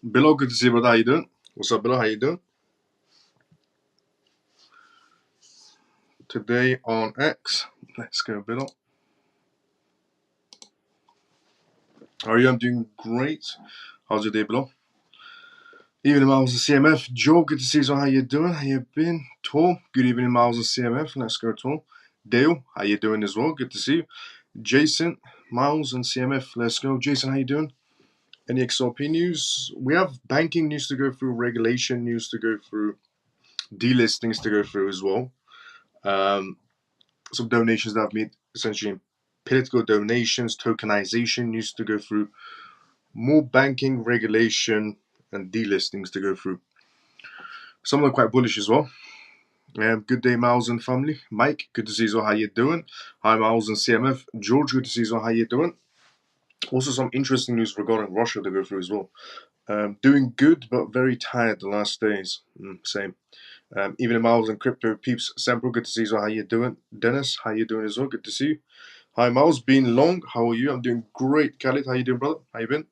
Billo, good to see you, brother. How you doing? What's up, Billo? How you doing? Today on X. Let's go, Billo. How are you? I'm doing great. How's your day, Billo? Evening, Miles and CMF. Joe, good to see you. How you doing? How you been? Tor, good evening, Miles and CMF. Let's go, Tor. Dale, how you doing as well? Good to see you. Jason, Miles and CMF. Let's go. Jason, how you doing? Any XRP news? We have banking news to go through, regulation news to go through, delistings to go through as well. Some donations that I've made, essentially political donations, tokenization news to go through, more banking regulation and delistings to go through. Some of them quite bullish as well. Good day, Miles and family. Mike, good to see you. How you doing? Hi, Miles and CMF. George, good to see you. How you doing? Also, some interesting news regarding Russia to go through as well. Doing good, but very tired the last days. Same. Even Miles and crypto peeps. Sample, good to see you. How you doing? Dennis, how you doing as well? Good to see you. Hi, Miles. Been long. How are you? I'm doing great. Khalid, how you doing, brother? How you been?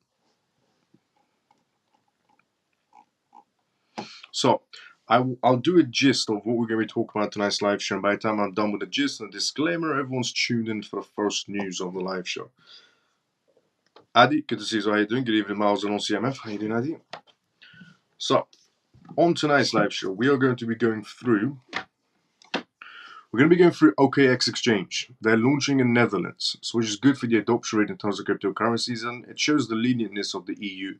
So, I'll do a gist of what we're going to be talking about tonight's live show. And by the time I'm done with the gist and the disclaimer, everyone's tuned in for the first news of the live show. Adi, good to see you. How you doing? Good evening, Miles and on CMF. How you doing, Adi? So, on tonight's live show, we are going to be going through. We're going to be going through OKX Exchange. They're launching in Netherlands, so which is good for the adoption rate in terms of cryptocurrencies, and it shows the lenientness of the EU.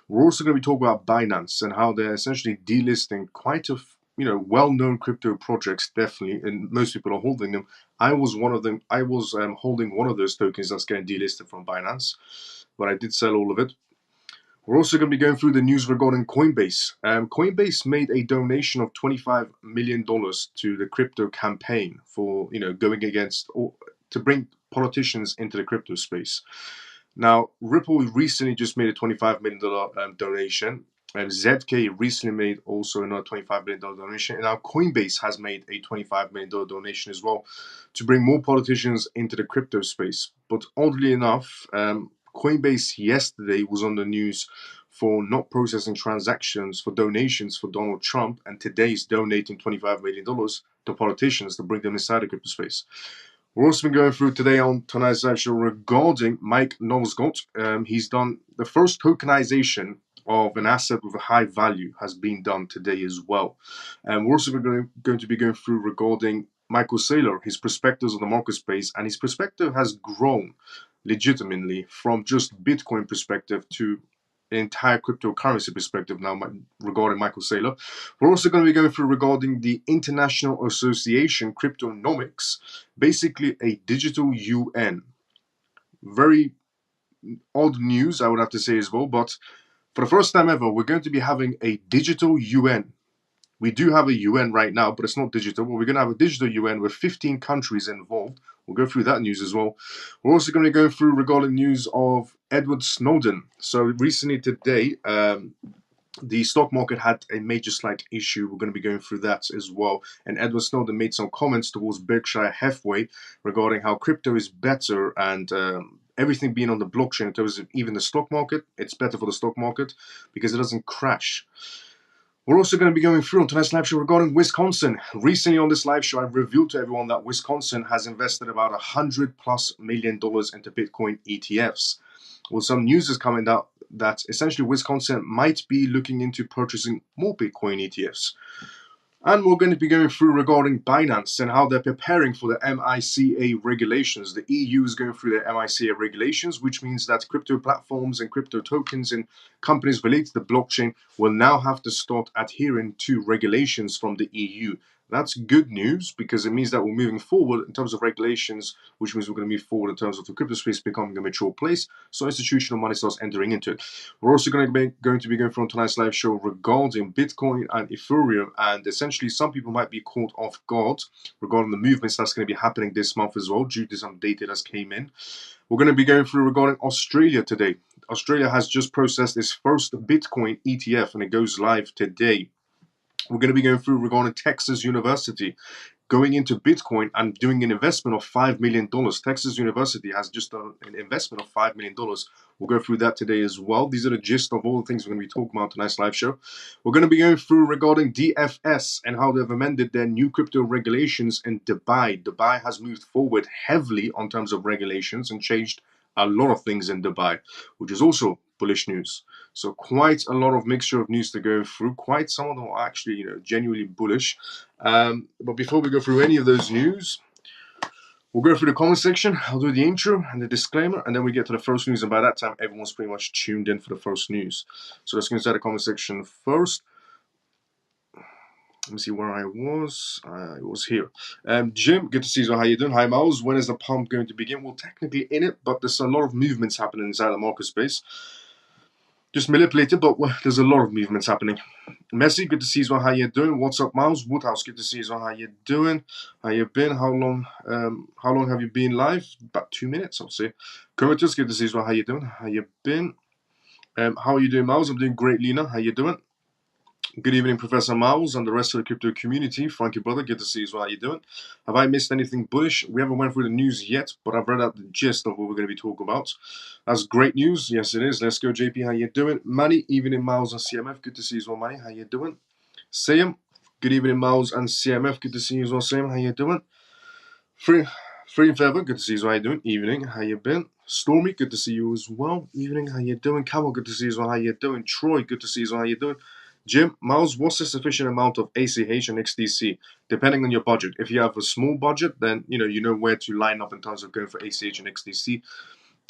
We're also going to be talking about Binance and how they're essentially delisting quite a well-known crypto projects, definitely, and most people are holding them. I was one of them. I was holding one of those tokens that's getting delisted from Binance, but I did sell all of it. We're also going to be going through the news regarding Coinbase. Coinbase made a donation of $25 million to the crypto campaign for going against or to bring politicians into the crypto space. Now, Ripple recently just made a $25 million donation, and ZK recently made also another $25 million donation, and now Coinbase has made a $25 million donation as well to bring more politicians into the crypto space. But oddly enough, Coinbase yesterday was on the news for not processing transactions for donations for Donald Trump, and today is donating $25 million to politicians to bring them inside the crypto space. We're also been going through today on tonight's live show regarding Mike Novosgot. He's done the first tokenization of an asset with a high value has been done today as well. And we're also going to be going through regarding Michael Saylor, his perspectives on the market space, and his perspective has grown legitimately from just Bitcoin perspective to an entire cryptocurrency perspective now regarding Michael Saylor. We're also going to be going through regarding the International Association Cryptonomics, basically a digital UN. Very odd news, I would have to say as well, but for the first time ever, we're going to be having a digital UN. We do have a UN right now, but it's not digital. But we're going to have a digital UN with 15 countries involved. We'll go through that news as well. We're also going to go through regarding news of Edward Snowden. So recently today, the stock market had a major slight issue. We're going to be going through that as well. And Edward Snowden made some comments towards Berkshire Hathaway regarding how crypto is better and everything being on the blockchain in terms of even the stock market. It's better for the stock market because it doesn't crash. We're also going to be going through on tonight's live show regarding Wisconsin. Recently on this live show, I've revealed to everyone that Wisconsin has invested about $100+ million into Bitcoin ETFs. Well, some news is coming out that essentially Wisconsin might be looking into purchasing more Bitcoin ETFs. And we're going to be going through regarding Binance and how they're preparing for the MiCA regulations. The EU is going through their MiCA regulations, which means that crypto platforms and crypto tokens and companies related to the blockchain will now have to start adhering to regulations from the EU. That's good news because it means that we're moving forward in terms of regulations, which means we're going to move forward in terms of the crypto space becoming a mature place, so institutional money starts entering into it. We're also going to be going through tonight's live show regarding Bitcoin and Ethereum, and essentially some people might be caught off guard regarding the movements that's going to be happening this month as well due to some data that came in. We're going to be going through regarding Australia today. Australia has just processed its first Bitcoin ETF and it goes live today. We're going to be going through regarding Texas University. going into Bitcoin and doing an investment of $5 million. Texas University has just done an investment of $5 million. We'll go through that today as well. These are the gist of all the things we're going to be talking about tonight's live show. We're going to be going through regarding DFS and how they've amended their new crypto regulations in Dubai. Dubai has moved forward heavily on terms of regulations and changed a lot of things in Dubai, which is also bullish news. So quite a lot of mixture of news to go through. Quite some of them are actually, genuinely bullish. But before we go through any of those news, we'll go through the comment section. I'll do the intro and the disclaimer, and then we get to the first news. And by that time, everyone's pretty much tuned in for the first news. So let's go inside the comment section first. Let me see where I was. I was here. Jim, good to see you. How you doing? Hi, Miles. When is the pump going to begin? Well, technically in it, but there's a lot of movements happening inside the market space. Just manipulated, but there's a lot of movements happening. Messi, good to see you. How you doing? What's up, Miles? Woodhouse, good to see you. How you doing? How you been? How long have you been live? About 2 minutes, I'll say. Comatose, good to see you. How you doing? How you been? How are you doing, Miles? I'm doing great, Lena. How you doing? Good evening, Professor Miles and the rest of the crypto community. Frankie, brother, good to see you. How you doing? Have I missed anything bullish? We haven't went through the news yet, but I've read out the gist of what we're going to be talking about. That's great news. Yes, it is. Let's go, JP. How you doing? Manny, evening, Miles and CMF. Good to see you as well, Manny. How you doing? Sam, good evening, Miles and CMF. Good to see you as well, Sam. How you doing? Free and Feather, good to see you. How you doing? Evening, how you been? Stormy, good to see you as well. Evening, how you doing? Camel, good to see you as well. How you doing? Troy, good to see you as well. How you doing? Jim, Miles, what's the sufficient amount of ACH and XDC, depending on your budget? If you have a small budget, then you know where to line up in terms of going for ACH and XDC.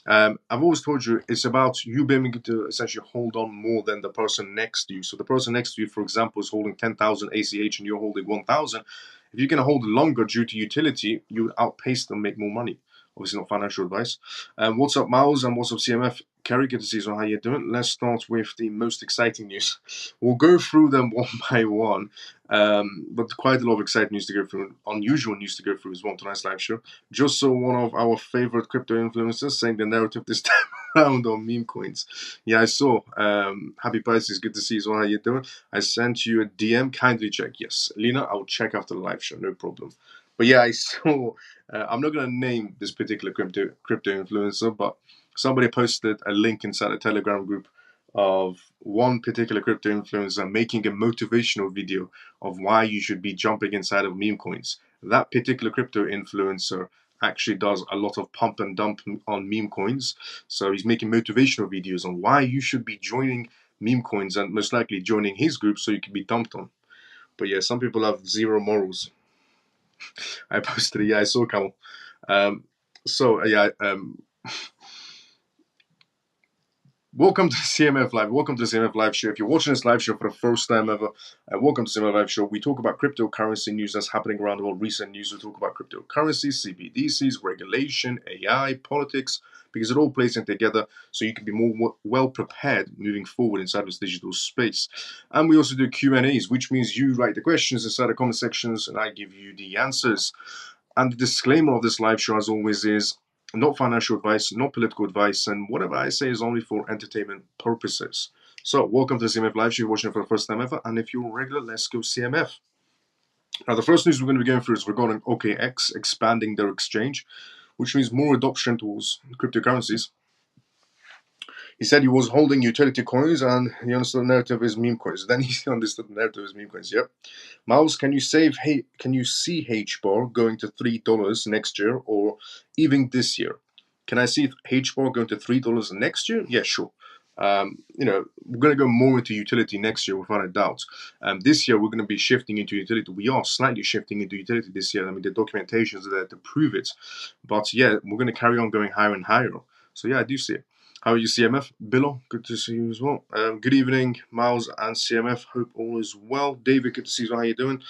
I've always told you it's about you being able to essentially hold on more than the person next to you. So the person next to you, for example, is holding 10,000 ACH and you're holding 1,000. If you're going to hold longer due to utility, you outpace them, make more money. Obviously not financial advice. What's up, Miles, and what's up, CMF? Kerry, good to see you. How you doing? Let's start with the most exciting news. We'll go through them one by one, but quite a lot of exciting news to go through, unusual news to go through as well tonight's live show. Just saw one of our favorite crypto influencers saying the narrative this time around on meme coins. Yeah, I saw. Happy Pisces, good to see you. How you doing? I sent you a DM. Kindly check. Yes, Lena, I will check after the live show. No problem. But yeah, I saw. I'm not going to name this particular crypto influencer, but somebody posted a link inside a Telegram group of one particular crypto influencer making a motivational video of why you should be jumping inside of meme coins. That particular crypto influencer actually does a lot of pump and dump on meme coins. So he's making motivational videos on why you should be joining meme coins and most likely joining his group so you can be dumped on. But yeah, some people have zero morals. I posted it. Yeah, I saw Camel. Welcome to the CMF Live. Welcome to the CMF Live show. If you're watching this live show for the first time ever, welcome to the CMF Live show. We talk about cryptocurrency news that's happening around the world, recent news. We talk about cryptocurrencies, CBDCs, regulation, AI, politics, because it all plays in together so you can be more well prepared moving forward inside this digital space. And we also do Q&As, which means you write the questions inside the comment sections and I give you the answers. And the disclaimer of this live show, as always, is not financial advice, not political advice, and whatever I say is only for entertainment purposes. So, welcome to the CMF Live show. You're watching it for the first time ever, and if you're a regular, let's go CMF. Now, the first news we're going to be going through is regarding OKX expanding their exchange, which means more adoption towards cryptocurrencies. He said he was holding utility coins, and he understood the narrative is meme coins. Then he understood the narrative is meme coins. Yep. Miles, can you see H bar going to $3 next year or even this year? Can I see H bar going to $3 next year? Yeah, sure. We're going to go more into utility next year without a doubt. This year we're going to be shifting into utility. We are slightly shifting into utility this year. I mean, the documentation is there to prove it. But yeah, we're going to carry on going higher and higher. So yeah, I do see it. How are you, CMF? Billo, good to see you as well. Good evening, Miles and CMF. Hope all is well. David, good to see you. How you doing?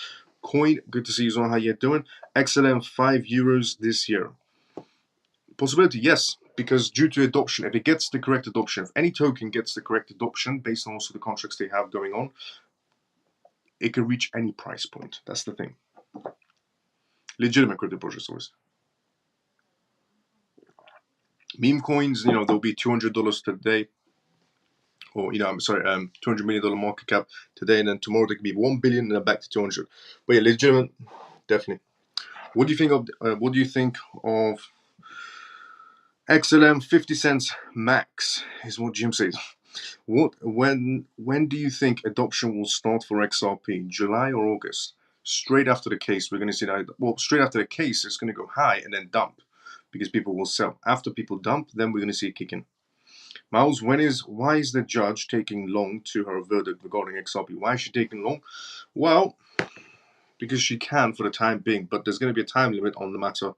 Coin, good to see you. How you doing? XLM, €5 this year. Possibility, yes, because due to adoption, if it gets the correct adoption, if any token gets the correct adoption based on also the contracts they have going on, it can reach any price point. That's the thing. Legitimate crypto projects always. Meme coins, they'll be $200 today. Or, $200 million market cap today, and then tomorrow they could be 1 billion and then back to 200. But yeah, legitimate, definitely. What do you think of XLM 50 cents max? Is what Jim says. When do you think adoption will start for XRP? July or August? Straight after the case, we're going to see that. Well, straight after the case, it's going to go high and then dump because people will sell. After people dump, then we're going to see it kick in. Miles, why is the judge taking long to her verdict regarding XRP? Why is she taking long? Well, because she can for the time being, but there's going to be a time limit on the matter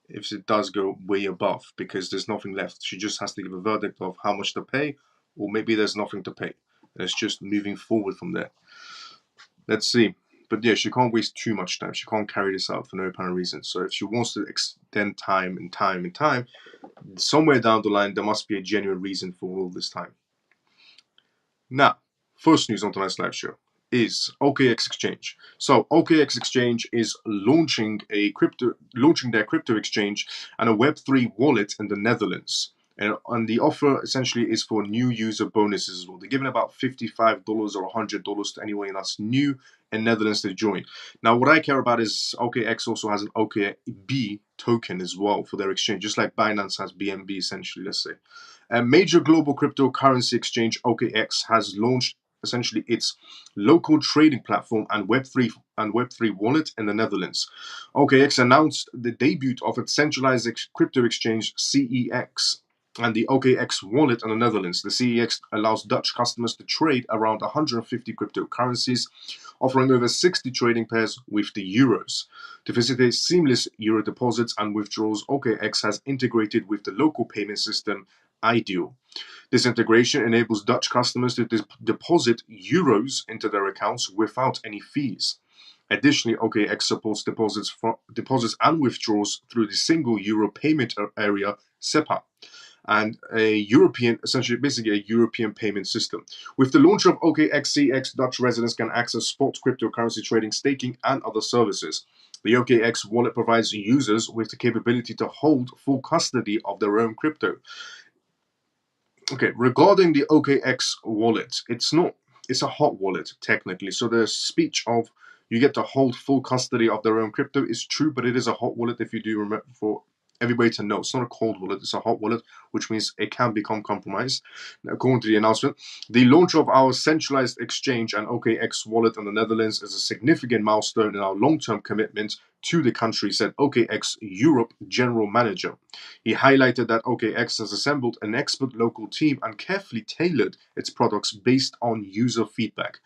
if it does go way above, because there's nothing left. She just has to give a verdict of how much to pay, or maybe there's nothing to pay. And it's just moving forward from there. Let's see. But yeah, she can't waste too much time. She can't carry this out for no apparent reason. So if she wants to extend time and time and time, somewhere down the line, there must be a genuine reason for all this time. Now, first news on tonight's live show is OKX Exchange. So OKX Exchange is launching their crypto exchange and a Web3 wallet in the Netherlands. And the offer essentially is for new user bonuses as well. They're giving about $55 or $100 to anyone that's new in Netherlands to join. Now, what I care about is OKX also has an OKB token as well for their exchange, just like Binance has BNB essentially, let's say. A major global cryptocurrency exchange, OKX, has launched essentially its local trading platform and Web3 wallet in the Netherlands. OKX announced the debut of its centralized crypto exchange, CEX, and the OKX wallet in the Netherlands. The CEX allows Dutch customers to trade around 150 cryptocurrencies, offering over 60 trading pairs with the euros. To facilitate seamless euro deposits and withdrawals, OKX has integrated with the local payment system Ideal. This integration enables Dutch customers to deposit euros into their accounts without any fees. Additionally, OKX supports deposits and withdrawals through the single euro payment area SEPA, and essentially a European payment system. With the launch of OKX, Dutch residents can access spot cryptocurrency trading, staking, and other services. The OKX wallet provides users with the capability to hold full custody of their own crypto. Okay, regarding the OKX wallet, it's a hot wallet technically. So the speech of you get to hold full custody of their own crypto is true, but it is a hot wallet. If you do remember, for everybody to know, it's not a cold wallet, it's a hot wallet, which means it can become compromised. According to the announcement, the launch of our centralized exchange and OKX wallet in the Netherlands is a significant milestone in our long-term commitment to the country, said OKX Europe General Manager. He highlighted that OKX has assembled an expert local team and carefully tailored its products based on user feedback.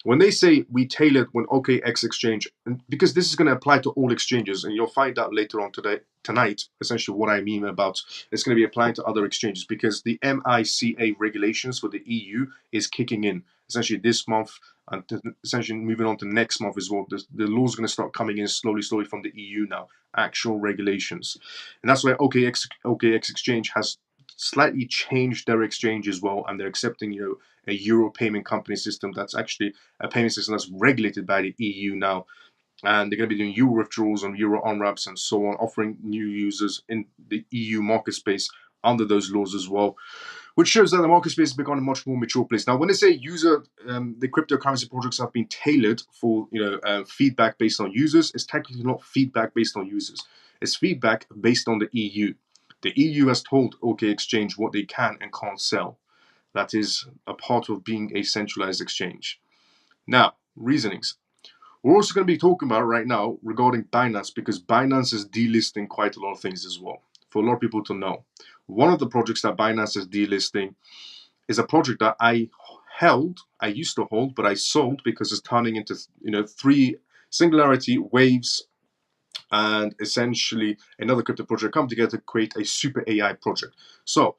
When they say we tailored when OKX Exchange, because this is going to apply to all exchanges, and you'll find out later on tonight, essentially what I mean about it's going to be applying to other exchanges, because the MiCA regulations for the EU is kicking in essentially this month, and essentially moving on to next month as well. The laws are going to start coming in slowly from the EU now, actual regulations, and that's why OKX Exchange has slightly changed their exchange as well, and they're accepting a euro payment company system that's actually a payment system that's regulated by the EU now, and they're going to be doing euro withdrawals and euro on-ramps and so on, offering new users in the EU market space under those laws as well, which shows that the market space has become a much more mature place. Now, when they say the cryptocurrency projects have been tailored for feedback based on users, it's technically not feedback based on users. It's feedback based on the EU. The EU has told OK Exchange what they can and can't sell. That is a part of being a centralized exchange. Now, reasonings. We're also going to be talking about right now regarding Binance, because Binance is delisting quite a lot of things as well, for a lot of people to know. One of the projects that Binance is delisting is a project that I used to hold, but I sold because it's turning into 3 Singularity, Waves, and essentially another crypto project come together to create a super AI project. So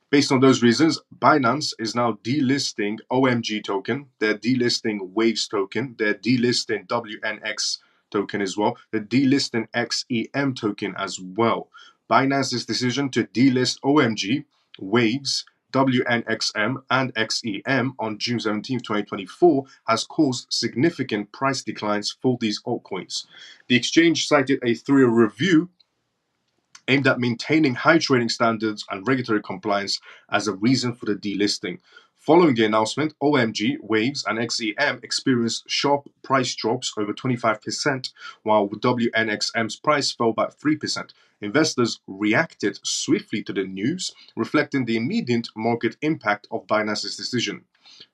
based on those reasons, Binance is now delisting OMG token, they're delisting Waves token, they're delisting WNX token as well, they're delisting XEM token as well. Binance's decision to delist OMG, Waves, WNXM, and XEM on June 17, 2024 has caused significant price declines for these altcoins. The exchange cited a thorough review aimed at maintaining high trading standards and regulatory compliance as a reason for the delisting. Following the announcement, OMG, Waves, and XEM experienced sharp price drops over 25%, while WNXM's price fell by 3%. Investors reacted swiftly to the news, reflecting the immediate market impact of Binance's decision.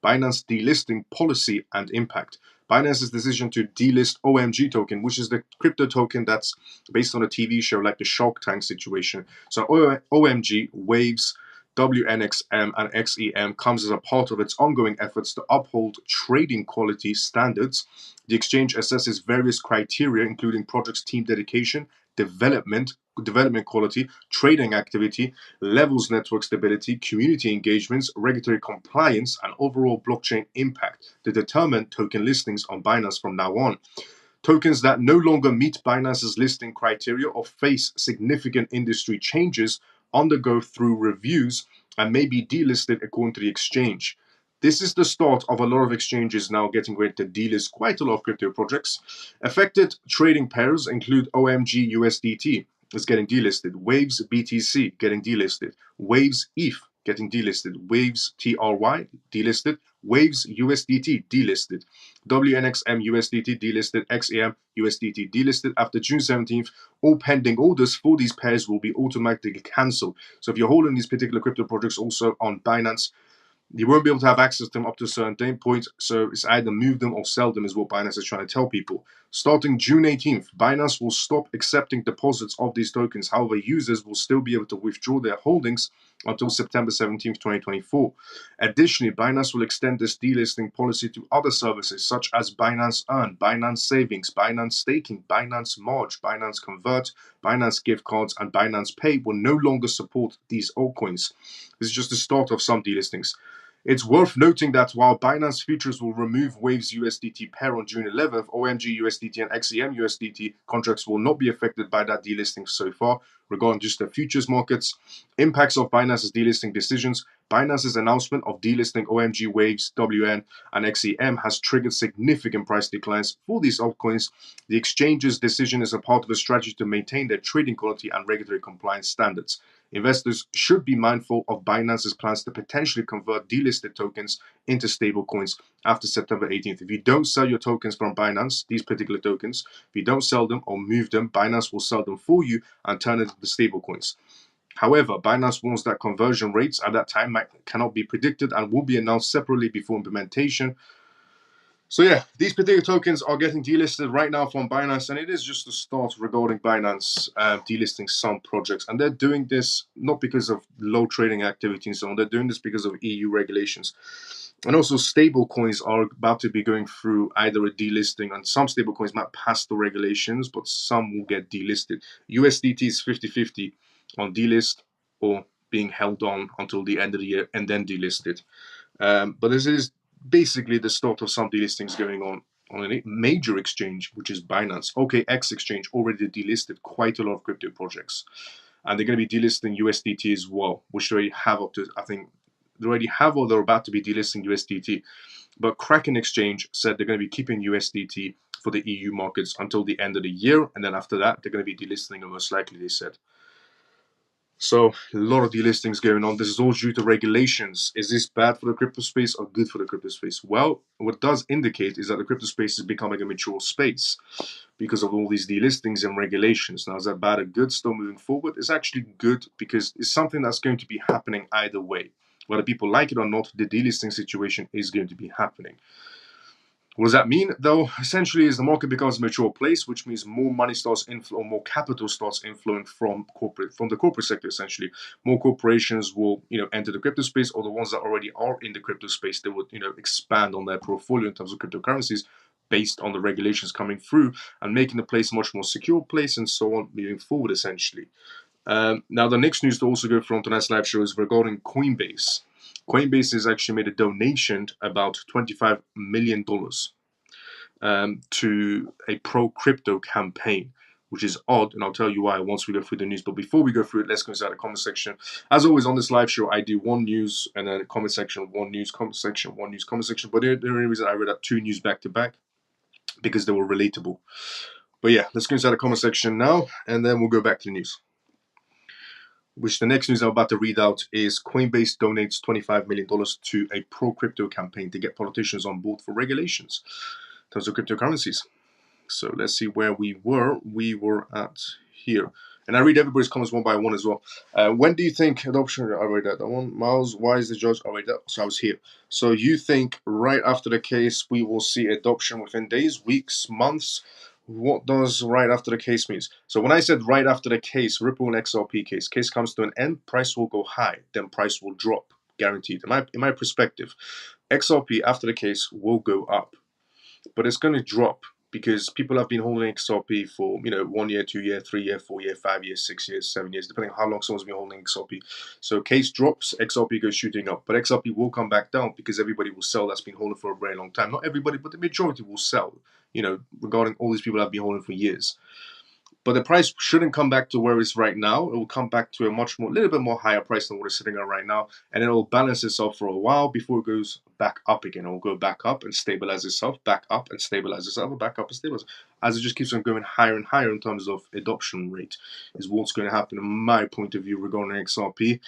Binance delisting policy and impact. Binance's decision to delist OMG token, which is the crypto token that's based on a TV show like the Shark Tank situation. So OMG, Waves, WNXM, and XEM comes as a part of its ongoing efforts to uphold trading quality standards. The exchange assesses various criteria, including project's team dedication, development quality, trading activity, levels network stability, community engagements, regulatory compliance, and overall blockchain impact to determine token listings on Binance from now on. Tokens that no longer meet Binance's listing criteria or face significant industry changes undergo through reviews and may be delisted according to the exchange. This is the start of a lot of exchanges now getting ready to delist quite a lot of crypto projects. Affected trading pairs include OMG USDT is getting delisted, Waves BTC getting delisted, Waves ETH getting delisted, Waves TRY delisted, Waves USDT delisted, WNXM USDT delisted, XEM USDT delisted. After June 17th, all pending orders for these pairs will be automatically cancelled. So if you're holding these particular crypto projects also on Binance, you won't be able to have access to them up to a certain point, so it's either move them or sell them is what Binance is trying to tell people. Starting June 18th, Binance will stop accepting deposits of these tokens. However, users will still be able to withdraw their holdings until September 17th, 2024. Additionally, Binance will extend this delisting policy to other services such as Binance Earn, Binance Savings, Binance Staking, Binance Marge, Binance Convert, Binance Gift Cards, and Binance Pay will no longer support these altcoins. This is just the start of some delistings. It's worth noting that while Binance Futures will remove Waves USDT pair on June 11th, OMG USDT and XEM USDT contracts will not be affected by that delisting so far. Regarding just the futures markets, impacts of Binance's delisting decisions, Binance's announcement of delisting OMG, Waves, WN, and XEM has triggered significant price declines for these altcoins. The exchange's decision is a part of a strategy to maintain their trading quality and regulatory compliance standards. Investors should be mindful of Binance's plans to potentially convert delisted tokens into stablecoins after September 18th. If you don't sell your tokens from Binance, these particular tokens, if you don't sell them or move them, Binance will sell them for you and turn it into stablecoins. However, Binance warns that conversion rates at that time cannot be predicted and will be announced separately before implementation. So yeah, these particular tokens are getting delisted right now from Binance, and it is just a start regarding Binance delisting some projects. And they're doing this not because of low trading activity and so on, they're doing this because of EU regulations. And also stable coins are about to be going through either a delisting, and some stable coins might pass the regulations, but some will get delisted. USDT is 50-50 on delist or being held on until the end of the year and then delisted. But this is basically the start of some delistings going on a major exchange, which is Binance. OKX exchange already delisted quite a lot of crypto projects, and they're going to be delisting USDT as well, which they already have up to, I think, they already have or they're about to be delisting USDT. But Kraken exchange said they're going to be keeping USDT for the EU markets until the end of the year, and then after that, they're going to be delisting it most likely, they said. So a lot of delistings going on. This is all due to regulations. Is this bad for the crypto space or good for the crypto space? Well, what it does indicate is that the crypto space is becoming a mature space because of all these delistings and regulations. Now, is that bad or good still moving forward? It's actually good because it's something that's going to be happening either way. Whether people like it or not, the delisting situation is going to be happening. What does that mean, though? Essentially, is the market becomes a mature place, which means more money starts inflow, more capital starts inflowing from the corporate sector. Essentially, more corporations will, enter the crypto space, or the ones that already are in the crypto space, they would, expand on their portfolio in terms of cryptocurrencies based on the regulations coming through and making the place a much more secure place and so on moving forward. Essentially, now the next news to also go through on tonight's live show is regarding Coinbase. Coinbase has actually made a donation about $25 million to a pro-crypto campaign, which is odd, and I'll tell you why once we go through the news. But before we go through it, let's go inside the comment section. As always on this live show, I do one news and then a comment section, one news, comment section, one news, comment section. But the only reason I read out two news back to back because they were relatable. But yeah, let's go inside the comment section now, and then we'll go back to the news. which the next news I'm about to read out is Coinbase donates $25 million to a pro-crypto campaign to get politicians on board for regulations in terms of cryptocurrencies. So let's see where we were. We were at here. And I read everybody's comments one by one as well. When do you think adoption? I read that one. Miles, why is the judge? I read that. So I was here. So you think right after the case we will see adoption within days, weeks, months? What does right after the case means? So when I said right after the case, Ripple and XRP case comes to an end, price will go high, then price will drop, guaranteed. In my perspective, XRP after the case will go up, but it's going to drop because people have been holding XRP for 1 year, 2 year, 3 year, 4 year, 5 years, 6 years, 7 years, depending on how long someone's been holding XRP. So case drops, XRP goes shooting up, but XRP will come back down because everybody will sell that's been holding for a very long time. Not everybody, but the majority will sell. Regarding all these people that have been holding for years. But the price shouldn't come back to where it's right now. It will come back to a little bit more higher price than what it's sitting at right now. And it will balance itself for a while before it goes back up again. It will go back up and stabilize itself, back up and stabilize itself, back up and stabilize. As it just keeps on going higher and higher in terms of adoption rate is what's going to happen in my point of view regarding XRP.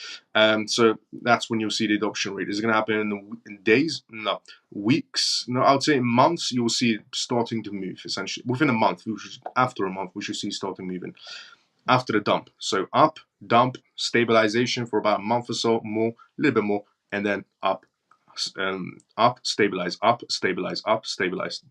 So that's when you'll see the adoption rate. Is it going to happen in days? No. Weeks? No, I would say months. You'll see it starting to move essentially. Within a month, after a month, we should see starting moving. After the dump. So up, dump, stabilization for about a month or so, more, a little bit more, and then up, stabilize, up, stabilize, up, stabilize.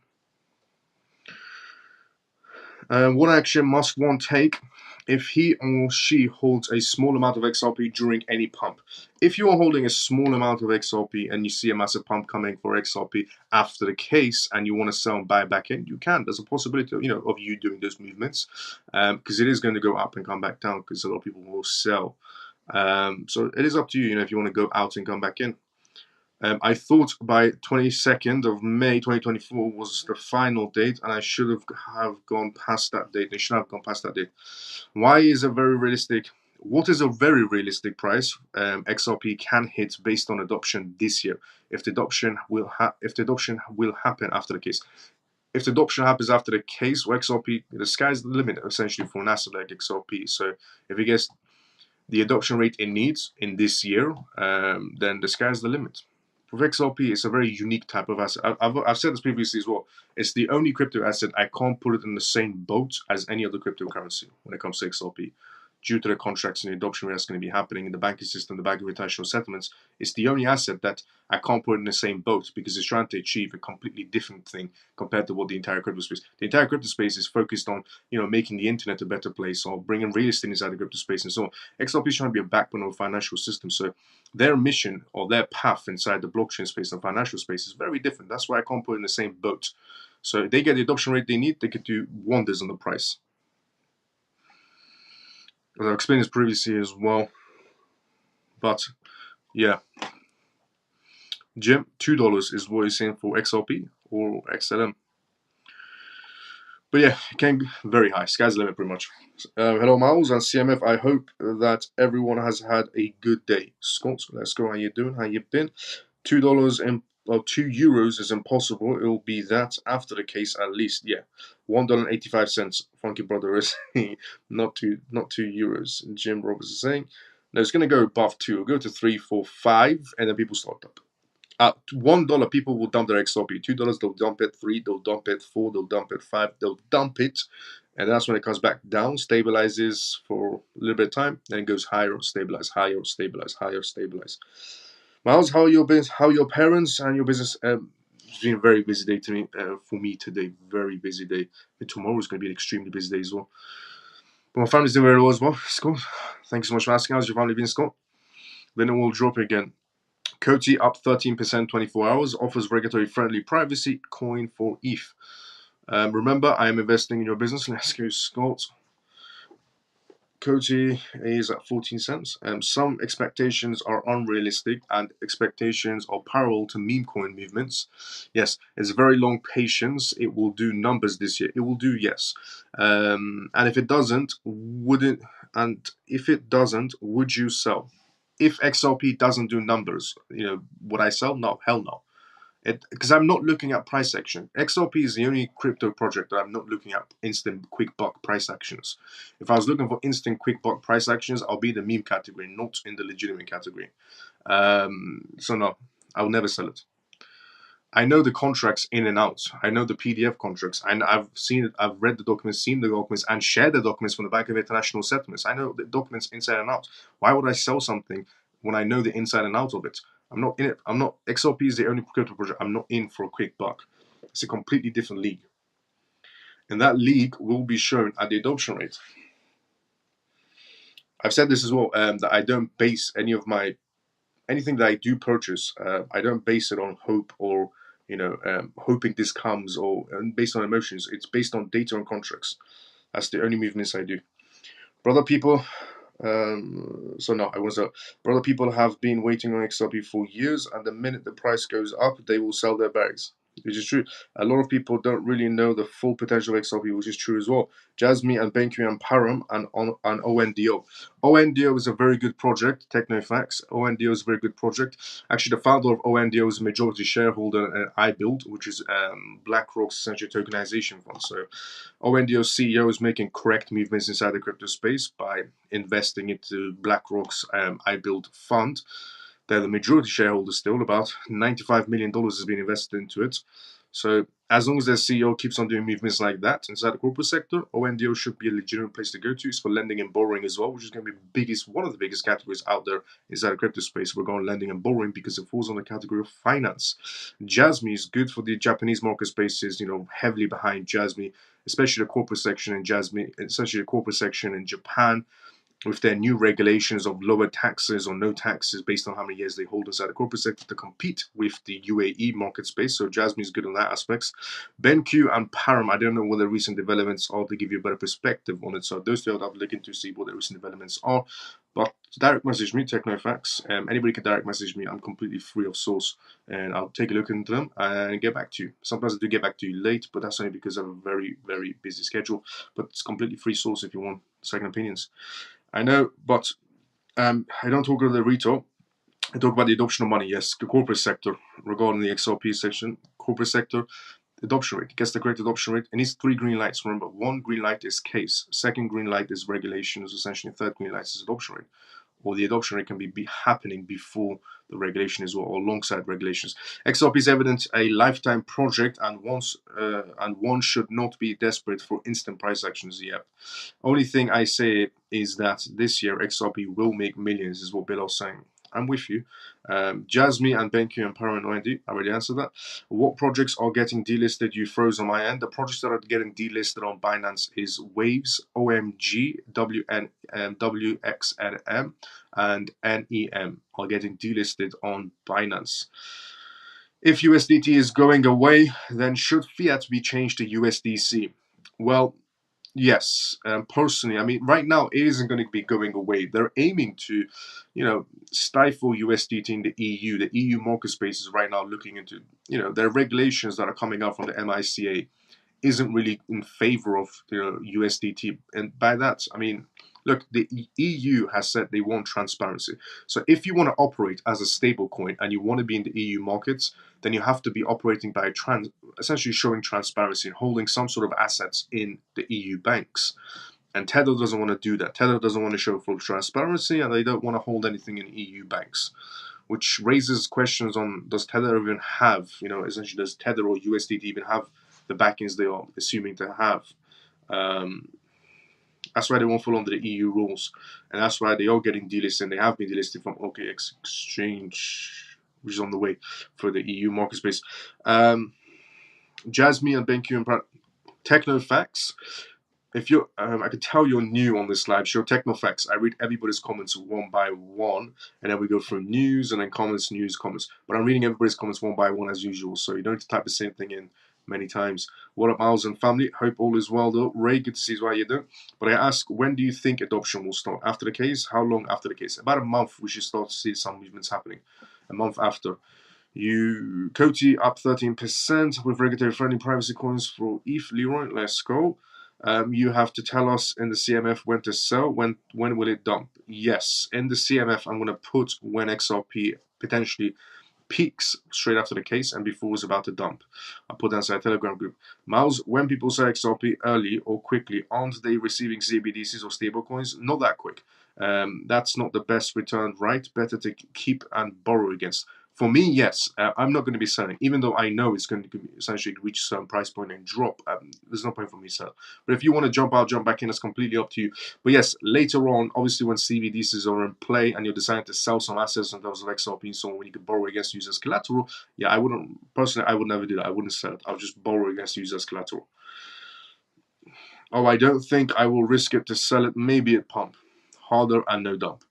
What action must one take if he or she holds a small amount of XRP during any pump? If you are holding a small amount of XRP and you see a massive pump coming for XRP after the case and you want to sell and buy back in, you can. There's a possibility of you doing those movements because it is going to go up and come back down because a lot of people will sell. So it is up to you, if you want to go out and come back in. I thought by 22nd of May 2024 was the final date, and I should have gone past that date. They should have gone past that date. Why is a very realistic? What is a very realistic price XRP can hit based on adoption this year? If the adoption will happen after the case. If the adoption happens after the case, XRP, the sky's the limit essentially for an asset like XRP. So if it gets the adoption rate it needs in this year, then the sky's the limit. With XRP, it's a very unique type of asset. I've said this previously as well. It's the only crypto asset I can't put it in the same boat as any other cryptocurrency when it comes to XRP. Due to the contracts and the adoption rate that's going to be happening in the banking system, the bank of international settlements, it's the only asset that I can't put in the same boat because it's trying to achieve a completely different thing compared to what the entire crypto space. The entire crypto space is focused on, making the internet a better place or bringing real estate inside the crypto space and so on. XRP is trying to be a backbone of a financial system, so their mission or their path inside the blockchain space and financial space is very different. That's why I can't put it in the same boat. So if they get the adoption rate they need, they could do wonders on the price. As I've explained this previously as well. But yeah, Jim, $2 is what he's saying for XRP or XLM. But yeah, it can be very high. Sky's the limit, pretty much. Hello, Miles and CMF. I hope that everyone has had a good day. Scott, let's go. How you doing? How you been? $2 and €2 is impossible. It will be that after the case at least. Yeah, $1.85. Funky brother is not €2. Jim Roberts is saying. No, it's gonna go above 2. It'll go to 3, 4, 5, and then people start up. At $1, people will dump their XRP. $2, they'll dump it. 3, they'll dump it. 4, they'll dump it. 5, they'll dump it. And that's when it comes back down, stabilizes for a little bit of time, then it goes higher, stabilize, higher, stabilize, higher, stabilize. Miles, how are your parents and your business? It's been a very busy day to me, for me today. Very busy day. And tomorrow is going to be an extremely busy day as well. But my family's doing very well as well. Scott, thanks so much for asking. How's your family been, Scott? Then it will drop again. Coty up 13%, 24 hours, offers regulatory friendly privacy coin for ETH. Remember, I am investing in your business. Let's go, Scott. Coty is at 14 cents. Some expectations are unrealistic and expectations are parallel to meme coin movements. Yes, it's very long patience. It will do numbers this year. It will do, yes. And if it doesn't, would you sell? If XRP doesn't do numbers, would I sell? No, hell no. Because I'm not looking at price action. XRP is the only crypto project that I'm not looking at instant quick buck price actions. If I was looking for instant quick buck price actions, I'll be in the meme category, not in the legitimate category. So no, I will never sell it. I know the contracts in and out. I know the PDF contracts, and I've seen it. I've read the documents, seen the documents, and shared the documents from the back of international settlements. I know the documents inside and out. Why would I sell something when I know the inside and out of it? I'm not in it. I'm not. XRP is the only crypto project. I'm not in for a quick buck. It's a completely different league, and that league will be shown at the adoption rate. I've said this as well. That I don't base anything that I do purchase, I don't base it on hope or hoping this comes or based on emotions. It's based on data and contracts. That's the only movements I do. Brother people, so no, I was brother people have been waiting on XRP for years, and the minute the price goes up, they will sell their bags. Which is true. A lot of people don't really know the full potential of XRP, which is true as well. Jasmine and BenQ and Param and ONDO. ONDO is a very good project. Technofacts. ONDO is a very good project. Actually, the founder of ONDO is a majority shareholder at iBuild, which is BlackRock's essentially tokenization fund. So ONDO's CEO is making correct movements inside the crypto space by investing into BlackRock's iBuild fund. They're the majority shareholder still. About $95 million has been invested into it. So as long as their CEO keeps on doing movements like that inside the corporate sector, ONDO should be a legitimate place to go to. It's for lending and borrowing as well, which is going to be one of the biggest categories out there inside the crypto space. We're going lending and borrowing because it falls on the category of finance. Jasmine is good for the Japanese market spaces, heavily behind Jasmine, especially the corporate section in Jasmine, especially the corporate section in Japan, with their new regulations of lower taxes or no taxes based on how many years they hold inside the corporate sector to compete with the UAE market space. So Jasmine is good on that aspects. BenQ and Param, I don't know what the recent developments are to give you a better perspective on it. So those two I'll be looking to see what the recent developments are. But direct message me, Technofacts. Anybody can direct message me. I'm completely free of source, and I'll take a look into them and get back to you. Sometimes I do get back to you late, but that's only because I have a very, very busy schedule. But it's completely free source if you want second opinions. I know, but I don't talk about the retail. I talk about the adoption of money. Yes, the corporate sector regarding the XRP section. Corporate sector adoption rate. Guess the correct adoption rate. It needs 3 green lights. Remember, 1 green light is case. Second green light is regulations. Essentially, third green light is adoption rate. Or the adoption rate can be happening before the regulation as well, or alongside regulations. XRP is evident a lifetime project, and one should not be desperate for instant price actions yet. Only thing I say is that this year XRP will make millions, is what Bill was saying. I'm with you. Jasmine and BenQ and Paranoid, I already answered that. What projects are getting delisted? You froze on my end. The projects that are getting delisted on Binance is Waves, OMG, WXNM, and NEM are getting delisted on Binance. If USDT is going away, then should fiat be changed to USDC? Well, yes, personally, I mean, right now it isn't going to be going away. They're aiming to, stifle USDT in the EU. The EU market space is right now looking into, their regulations that are coming out from the MICA isn't really in favor of USDT. And by that, I mean, look, the EU has said they want transparency. So if you want to operate as a stable coin and you want to be in the EU markets, then you have to be operating by essentially showing transparency and holding some sort of assets in the EU banks. And Tether doesn't want to do that. Tether doesn't want to show full transparency, and they don't want to hold anything in EU banks, which raises questions on, does Tether even have, essentially, does Tether or USDT even have the backings they are assuming to have? That's why they won't fall under the EU rules, and that's why they are getting delisted, and they have been delisted from OKX Exchange, which is on the way for the EU market space. Jasmine and BenQ and Technofacts. If you're, I could tell you're new on this live show. Technofacts. I read everybody's comments one by one, and then we go through news and then comments, news, comments. But I'm reading everybody's comments one by one as usual, so you don't need to type the same thing in many times. What up, Miles and family? Hope all is well, though. Ray, good to see you. How you doing? But I ask, when do you think adoption will start? After the case? How long after the case? About a month. We should start to see some movements happening. A month after. Coty up 13% with regulatory friendly privacy coins for ETH. Leroy, let's go. You have to tell us in the CMF when to sell. When will it dump? Yes, in the CMF, I'm going to put when XRP potentially peaks straight after the case and before it's about to dump. I put that inside a Telegram group. Miles, when people sell XRP early or quickly, aren't they receiving CBDCs or stablecoins? Not that quick. That's not the best return, right? Better to keep and borrow against. For me, yes, I'm not going to be selling, even though I know it's going to essentially reach a certain price point and drop. There's no point for me to sell. But if you want to jump out, jump back in, it's completely up to you. But yes, later on, obviously, when CBDCs are in play and you're deciding to sell some assets in terms of XRP and so on, when you can borrow against users collateral, yeah, I wouldn't, personally, I would never do that. I wouldn't sell it. I'll just borrow against users collateral. Oh, I don't think I will risk it to sell it. Maybe at pump. Harder and no dump.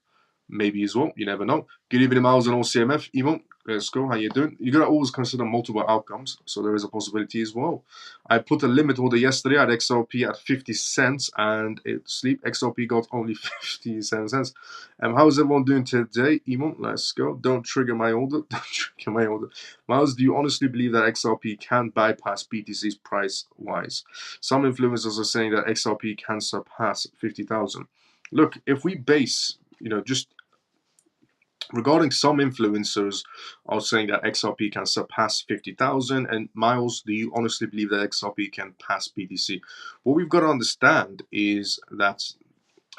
Maybe as well. You never know. Good evening, Miles and all CMF. Ivan, let's go. How you doing? You gotta always consider multiple outcomes, so there is a possibility as well. I put a limit order yesterday at XRP at 50 cents, and XRP got only 57 cents. How's everyone doing today? Ivan, let's go. Don't trigger my order. Don't trigger my order. Miles, do you honestly believe that XRP can bypass BTC's price wise? Some influencers are saying that XRP can surpass 50,000. Look, if we base, just regarding some influencers are saying that XRP can surpass 50,000, and Miles, do you honestly believe that XRP can pass BTC? What we've got to understand is that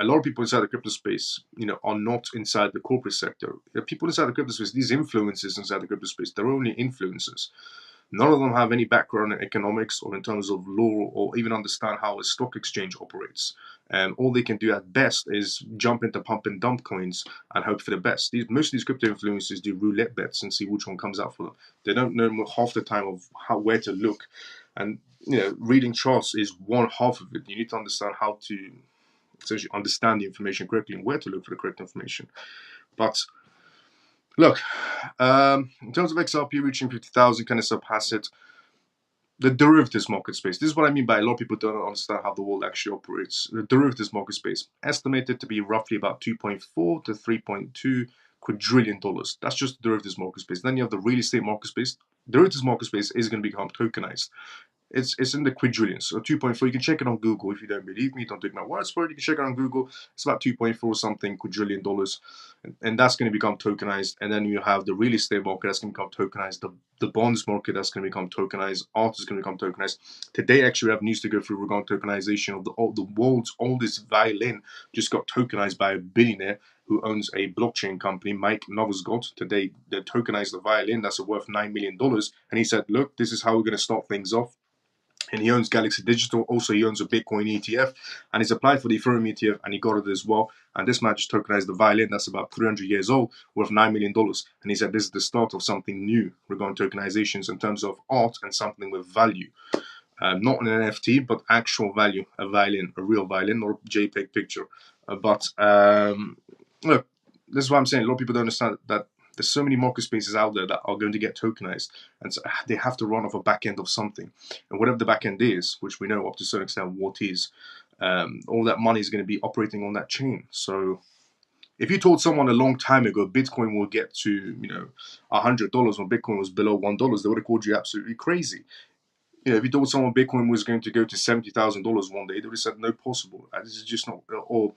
a lot of people inside the crypto space, are not inside the corporate sector. The people inside the crypto space, these influencers inside the crypto space, they're only influencers. None of them have any background in economics or in terms of law or even understand how a stock exchange operates. And all they can do at best is jump into pump and dump coins and hope for the best. Most of these crypto influencers do roulette bets and see which one comes out for them. They don't know half the time of where to look. And reading charts is one half of it. You need to understand how to essentially understand the information correctly and where to look for the correct information. But look, in terms of XRP reaching 50,000, can it surpass it? The derivatives market space. This is what I mean by a lot of people don't understand how the world actually operates. The derivatives market space, estimated to be roughly about 2.4 to 3.2 quadrillion dollars. That's just the derivatives market space. Then you have the real estate market space. Derivatives market space is going to become tokenized. It's in the quadrillions. So 2.4, you can check it on Google if you don't believe me. Don't take my words for it. You can check it on Google. It's about 2.4 something quadrillion dollars. And that's going to become tokenized. And then you have the real estate market that's going to become tokenized. The bonds market that's going to become tokenized. Art is going to become tokenized. Today, actually, we have news to go through regarding tokenization of the world's oldest violin just got tokenized by a billionaire who owns a blockchain company, Mike Novosgod. Today, they tokenized the violin that's worth $9 million. And he said, look, this is how we're going to start things off. And he owns Galaxy Digital. Also, he owns a Bitcoin ETF. And he's applied for the Ethereum ETF, and he got it as well. And this man just tokenized the violin that's about 300 years old, worth $9 million. And he said this is the start of something new regarding tokenizations in terms of art and something with value. Not an NFT, but actual value. A violin, a real violin, or a JPEG picture. Look, this is what I'm saying. A lot of people don't understand that there's so many market spaces out there that are going to get tokenized, and so they have to run off a back end of something. And whatever the back end is, which we know up to a certain extent what is, all that money is going to be operating on that chain. So if you told someone a long time ago Bitcoin will get to $100 when Bitcoin was below $1, they would have called you absolutely crazy. If you told someone Bitcoin was going to go to $70,000 one day, they would have said no possible. This is just not. Or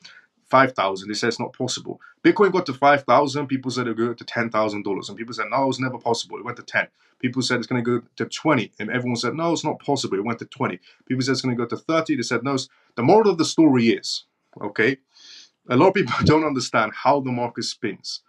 5,000, they said it's not possible. Bitcoin got to 5,000, people said it would go to $10,000, and people said no, it's never possible. It went to 10. People said it's going to go to 20, and everyone said no, it's not possible. It went to 20. People said it's going to go to 30. They said no. The moral of the story is, okay, a lot of people don't understand how the market spins.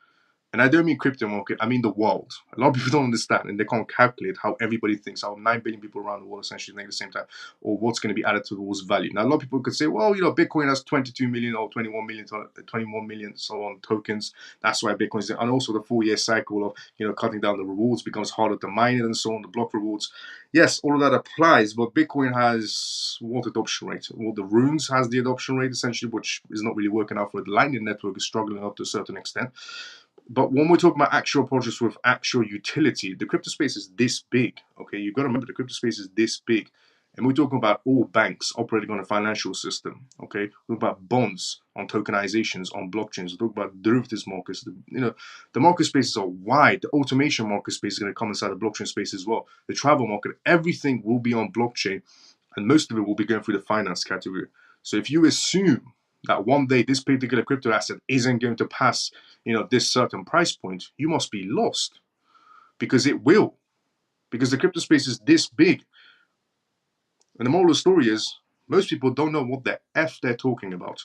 And I don't mean crypto market, I mean the world. A lot of people don't understand and they can't calculate how everybody thinks, how 9 billion people around the world essentially think at the same time, or what's going to be added towards value. Now, a lot of people could say, well, Bitcoin has 22 million or 21 million, so on tokens. That's why Bitcoin's, and also the 4-year cycle of, cutting down the rewards becomes harder to mine it and so on, the block rewards. Yes, all of that applies, but Bitcoin has what adoption rate? Well, the runes has the adoption rate essentially, which is not really working out for it. The Lightning Network is struggling up to a certain extent. But when we're talking about actual projects with actual utility, the crypto space is this big. Okay, you've got to remember the crypto space is this big. And we're talking about all banks operating on a financial system. Okay, we're talking about bonds on tokenizations, on blockchains. We're talking about derivatives markets. The market spaces are wide. The automation market space is going to come inside the blockchain space as well. The travel market, everything will be on blockchain. And most of it will be going through the finance category. So if you assume that one day this particular crypto asset isn't going to pass, this certain price point, you must be lost. because it will. Because the crypto space is this big. And the moral of the story is, most people don't know what the F they're talking about.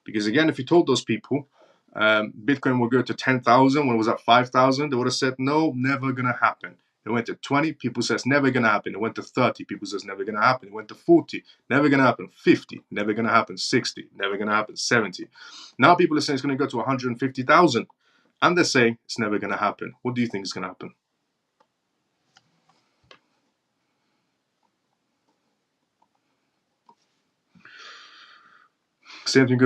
Because again, if you told those people Bitcoin will go to 10,000 when it was at 5,000, they would have said, no, never going to happen. It went to 20, people says never going to happen. It went to 30, people says never going to happen. It went to 40, never going to happen. 50, never going to happen. 60, never going to happen. 70. Now people are saying it's going to go to 150,000. And they're saying it's never going to happen. What do you think is going to happen? Same thing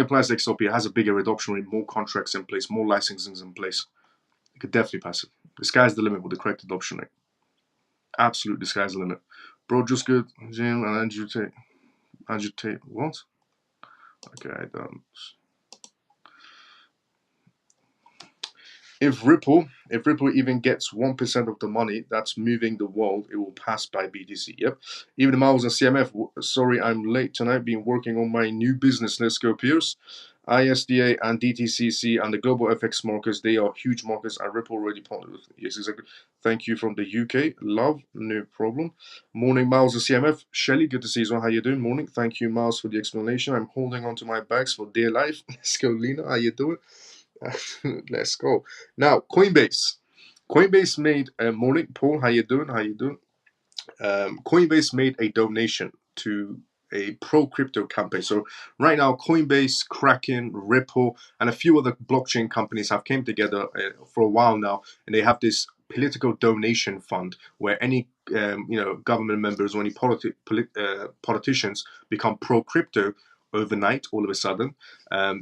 applies to XRP. It has a bigger adoption rate, more contracts in place, more licensings in place. It could definitely pass it. The sky's the limit with the correct adoption rate. Absolute, the sky's the limit. Bro, just good. Jim and Andrew Tate. What? Okay, I don't. If Ripple even gets 1% of the money that's moving the world, it will pass by BTC. Yep. Even Miles and CMF. Sorry, I'm late tonight. Been working on my new business. Let's go, Pierce. ISDA and DTCC and the global FX markets, they are huge markets, and Ripple already partnered with. Yes, exactly. Thank you from the UK. Love, no problem. Morning, Miles and CMF. Shelly, good to see you as well. How you doing? Morning. Thank you, Miles, for the explanation. I'm holding on to my bags for dear life. Let's go, Lena. How you doing? Let's go. Now, Coinbase. Coinbase made morning, Paul. How you doing? How you doing? Coinbase made a donation to a pro crypto campaign. So right now, Coinbase, Kraken, Ripple, and a few other blockchain companies have came together for a while now, and they have this political donation fund where any government members or any politicians become pro crypto overnight, all of a sudden,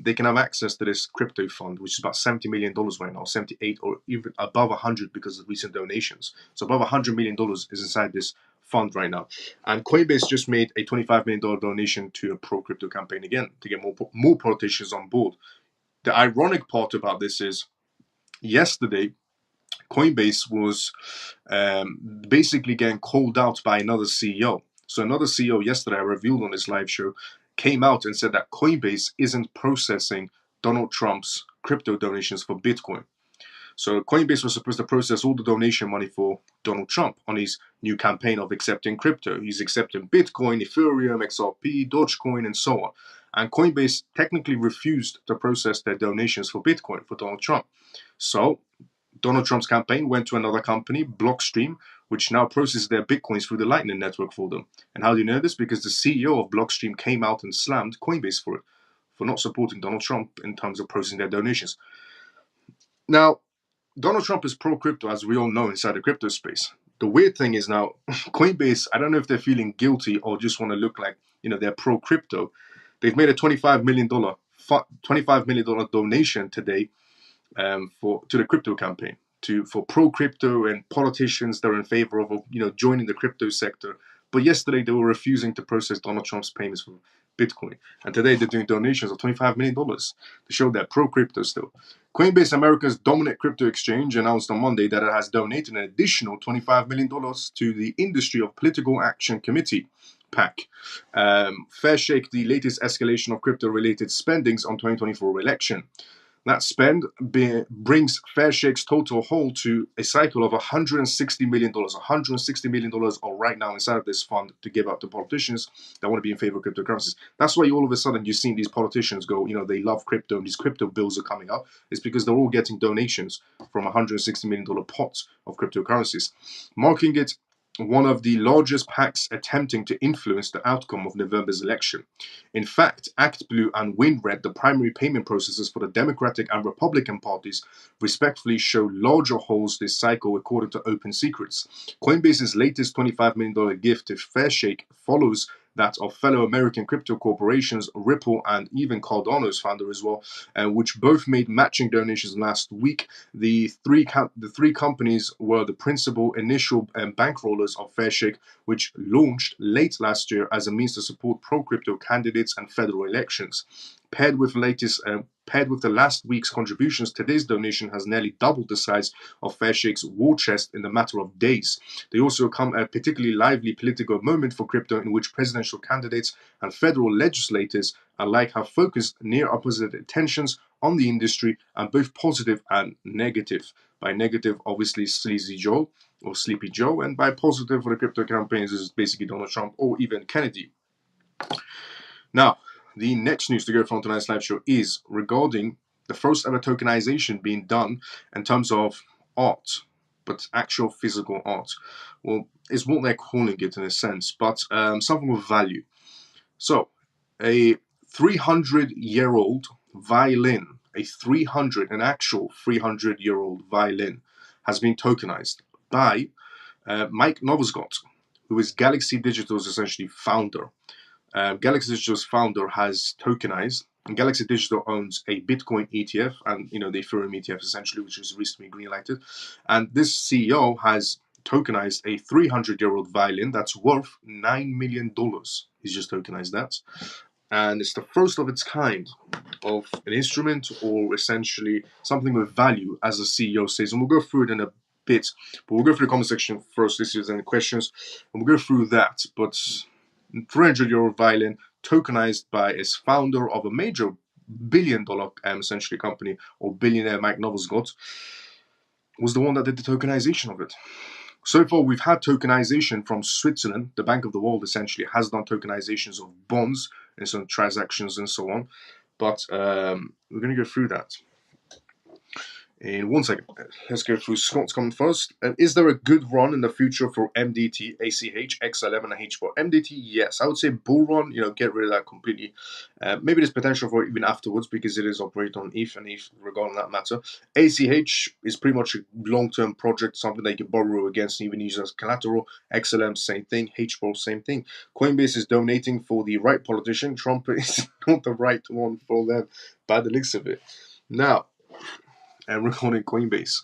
they can have access to this crypto fund, which is about $70 million right now, 78 or even above 100 because of recent donations. So above $100 million is inside this fund right now. And Coinbase just made a $25 million donation to a pro crypto campaign again to get more politicians on board. The ironic part about this is yesterday, Coinbase was basically getting called out by another CEO. So another CEO yesterday, I revealed on this live show, came out and said that Coinbase isn't processing Donald Trump's crypto donations for Bitcoin. So Coinbase was supposed to process all the donation money for Donald Trump on his new campaign of accepting crypto. He's accepting Bitcoin, Ethereum, XRP, Dogecoin, and so on. And Coinbase technically refused to process their donations for Bitcoin for Donald Trump. So Donald Trump's campaign went to another company, Blockstream, which now processes their Bitcoins through the Lightning Network for them. And how do you know this? Because the CEO of Blockstream came out and slammed Coinbase for it, for not supporting Donald Trump in terms of processing their donations. Now, Donald Trump is pro-crypto, as we all know, inside the crypto space. The weird thing is now, Coinbase, I don't know if they're feeling guilty or just want to look like, they're pro-crypto. They've made a $25 million donation today to the crypto campaign, for pro-crypto and politicians that are in favor of, joining the crypto sector. But yesterday they were refusing to process Donald Trump's payments for Bitcoin. And today they're doing donations of $25 million to show they're pro-crypto still. Coinbase, America's dominant crypto exchange, announced on Monday that it has donated an additional $25 million to the Industry of Political Action Committee, PAC. Fair shake the latest escalation of crypto-related spendings on 2024 election. That spend brings Fairshake's total hold to a cycle of $160 million. $160 million are right now inside of this fund to give out to politicians that want to be in favor of cryptocurrencies. That's why all of a sudden you've seen these politicians go, they love crypto and these crypto bills are coming up. It's because they're all getting donations from $160 million pots of cryptocurrencies, marking it one of the largest PACs attempting to influence the outcome of November's election. In fact, ActBlue and WinRed, the primary payment processors for the Democratic and Republican parties, respectively show larger holes this cycle, according to Open Secrets. Coinbase's latest $25 million gift to Fairshake follows that of fellow American crypto corporations Ripple and even Cardano's founder as well, which both made matching donations last week. The three companies were the principal initial bankrollers of Fairshake, which launched late last year as a means to support pro-crypto candidates and federal elections. Paired with the last week's contributions, today's donation has nearly doubled the size of Fairshake's war chest in a matter of days. They also come at a particularly lively political moment for crypto, in which presidential candidates and federal legislators alike have focused near opposite attentions on the industry, and both positive and negative. By negative, obviously Sleazy Joe or Sleepy Joe, and by positive for the crypto campaigns is basically Donald Trump or even Kennedy. Now, the next news to go from tonight's live show is regarding the first ever tokenization being done in terms of art, but actual physical art. Well, is what they're calling it in a sense, but something with value. So, a 300-year-old violin, an actual 300-year-old violin, has been tokenized by Mike Novosgott, who is Galaxy Digital's essentially founder. Galaxy Digital's founder has tokenized, and Galaxy Digital owns a Bitcoin ETF and the Ethereum ETF essentially, which was recently greenlighted. And this CEO has tokenized a 300-year-old violin that's worth $9 million. He's just tokenized that. And it's the first of its kind of an instrument, or essentially something with value, as the CEO says. And we'll go through it in a bit, but we'll go through the comment section first, if there's any questions, and we'll go through that. But 300-year-old violin tokenized by its founder of a major billion-dollar essentially company, or billionaire Mike Novosgott, was the one that did the tokenization of it. So far, we've had tokenization from Switzerland. The Bank of the World essentially has done tokenizations of bonds and some transactions and so on. But we're going to go through that in 1 second. Let's go through Scott's comment first. Is there a good run in the future for MDT, ACH, XLM, and HBAR? MDT, yes. I would say bull run, get rid of that completely. Maybe there's potential for it even afterwards, because it is operated on ETH and ETH regarding that matter. ACH is pretty much a long-term project, something that you can borrow against and even use as collateral. XLM, same thing. HBAR, same thing. Coinbase is donating for the right politician. Trump is not the right one for them, by the looks of it. Now, and recording Coinbase.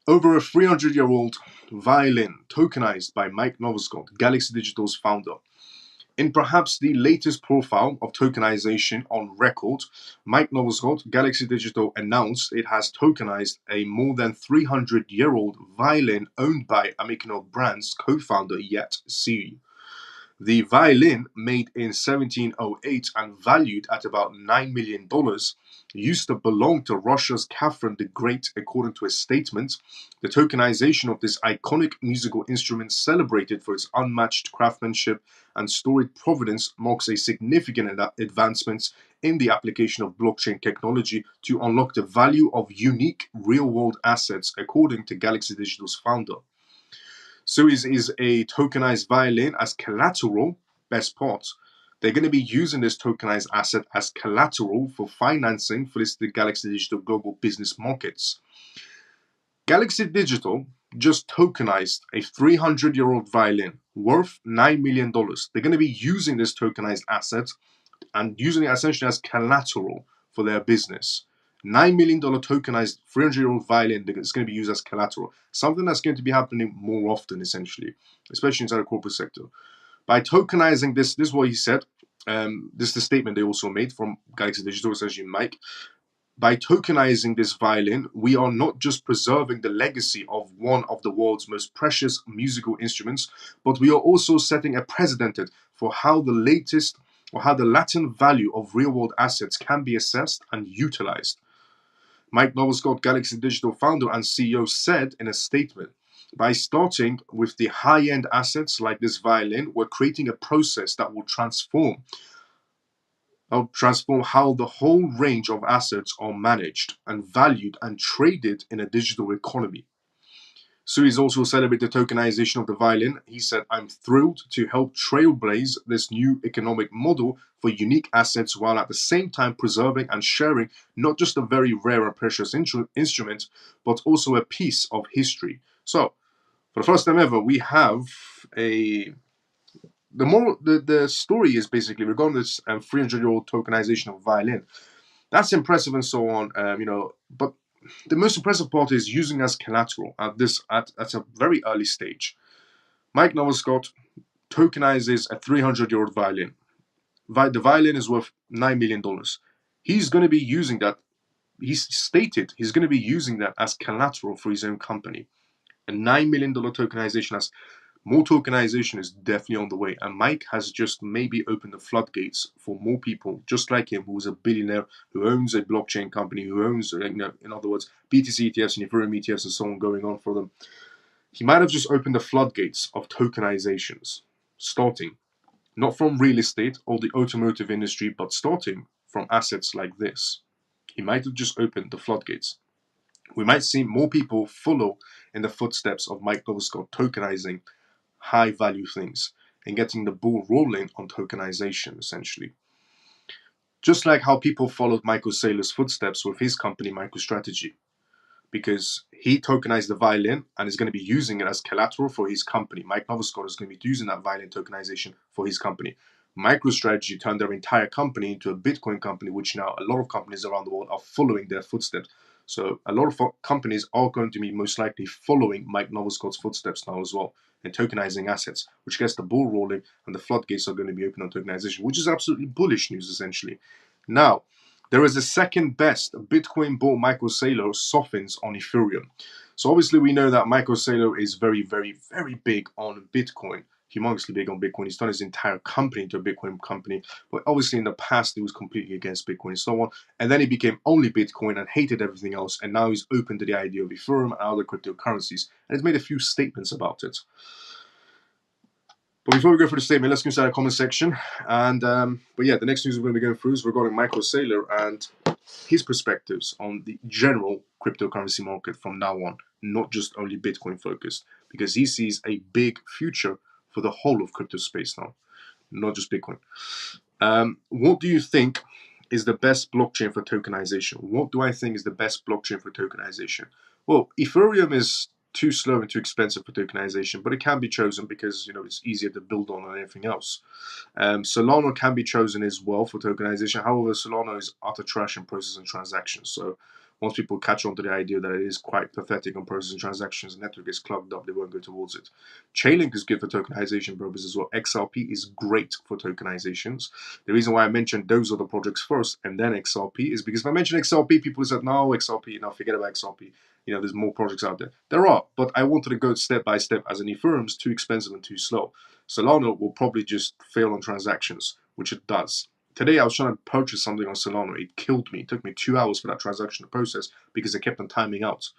Over a 300-year-old violin tokenized by Mike Novosgott, Galaxy Digital's founder. In perhaps the latest profile of tokenization on record, Mike Novosgott, Galaxy Digital, announced it has tokenized a more than 300-year-old violin owned by Amikino Brands co-founder Yat Siri. The violin, made in 1708 and valued at about $9 million, used to belong to Russia's Catherine the Great, according to a statement. The tokenization of this iconic musical instrument, celebrated for its unmatched craftsmanship and storied provenance, marks a significant advancement in the application of blockchain technology to unlock the value of unique real-world assets, according to Galaxy Digital's founder. So is a tokenized violin as collateral. Best part, they're going to be using this tokenized asset as collateral for financing for the Galaxy Digital global business markets. Galaxy Digital just tokenized a 300-year-old violin worth $9 million. They're going to be using this tokenized asset and using it essentially as collateral for their business. $9 million tokenized 300-year-old violin that's going to be used as collateral. Something that's going to be happening more often, essentially, especially inside the corporate sector. By tokenizing this is what he said. This is the statement they also made from Galaxy Digital, essentially Mike. By tokenizing this violin, we are not just preserving the legacy of one of the world's most precious musical instruments, but we are also setting a precedent for how the latent value of real-world assets can be assessed and utilized. Mike Novosgott, Galaxy Digital founder and CEO, said in a statement, by starting with the high-end assets like this violin, we're creating a process that will transform how the whole range of assets are managed and valued and traded in a digital economy. So he's also celebrated the tokenization of the violin. He said, I'm thrilled to help trailblaze this new economic model for unique assets, while at the same time preserving and sharing not just a very rare and precious instrument, but also a piece of history. So, for the first time ever, we have the story is basically regarding this 300-year-old tokenization of violin. That's impressive and so on, but the most impressive part is using as collateral at a very early stage. Mike Novosgott tokenizes a 300-year-old violin. The violin is worth $9 million. He's going to be using that. He's stated he's going to be using that as collateral for his own company. A $9 million tokenization, has more tokenization is definitely on the way. And Mike has just maybe opened the floodgates for more people just like him, who's a billionaire, who owns a blockchain company, who owns, in other words, BTC ETFs and Ethereum ETFs and so on going on for them. He might have just opened the floodgates of tokenizations, starting not from real estate or the automotive industry, but starting from assets like this. He might have just opened the floodgates. We might see more people follow in the footsteps of Mike Novoscott tokenizing high value things and getting the ball rolling on tokenization, essentially. Just like how people followed Michael Saylor's footsteps with his company, MicroStrategy, because he tokenized the violin and is going to be using it as collateral for his company. Mike Novoscott is going to be using that violin tokenization for his company. MicroStrategy turned their entire company into a Bitcoin company, which now a lot of companies around the world are following their footsteps. So a lot of companies are going to be most likely following Mike Novoscott's footsteps now as well, and tokenizing assets, which gets the ball rolling, and the floodgates are going to be open on tokenization, which is absolutely bullish news, essentially. Now, there is a second best. Bitcoin bull Michael Saylor softens on Ethereum. So obviously we know that Michael Saylor is very, very, very big on Bitcoin. Humongously big on Bitcoin. He's turned his entire company into a Bitcoin company. But obviously in the past he was completely against Bitcoin and so on. And then he became only Bitcoin and hated everything else. And now he's open to the idea of Ethereum and other cryptocurrencies. And he's made a few statements about it. But before we go through the statement, let's go inside the comment section. And but yeah, the next news we're going to be going through is regarding Michael Saylor and his perspectives on the general cryptocurrency market from now on, not just only Bitcoin focused, because he sees a big future for the whole of crypto space now, not just Bitcoin. What do you think is the best blockchain for tokenization? What do I think is the best blockchain for tokenization? Well, Ethereum is too slow and too expensive for tokenization, but it can be chosen because it's easier to build on than anything else. Solana can be chosen as well for tokenization. However, Solana is utter trash in processing transactions. So once people catch on to the idea that it is quite pathetic on processing transactions, the network gets clogged up, they won't go towards it. Chainlink is good for tokenization purposes as well. XRP is great for tokenizations. The reason why I mentioned those other projects first and then XRP is because if I mention XRP, people said, no, XRP, forget about XRP. There's more projects out there. There are, but I wanted to go step by step, as in Ethereum's too expensive and too slow. Solana will probably just fail on transactions, which it does. Today I was trying to purchase something on Solana. It killed me. It took me 2 hours for that transaction to process because it kept on timing out.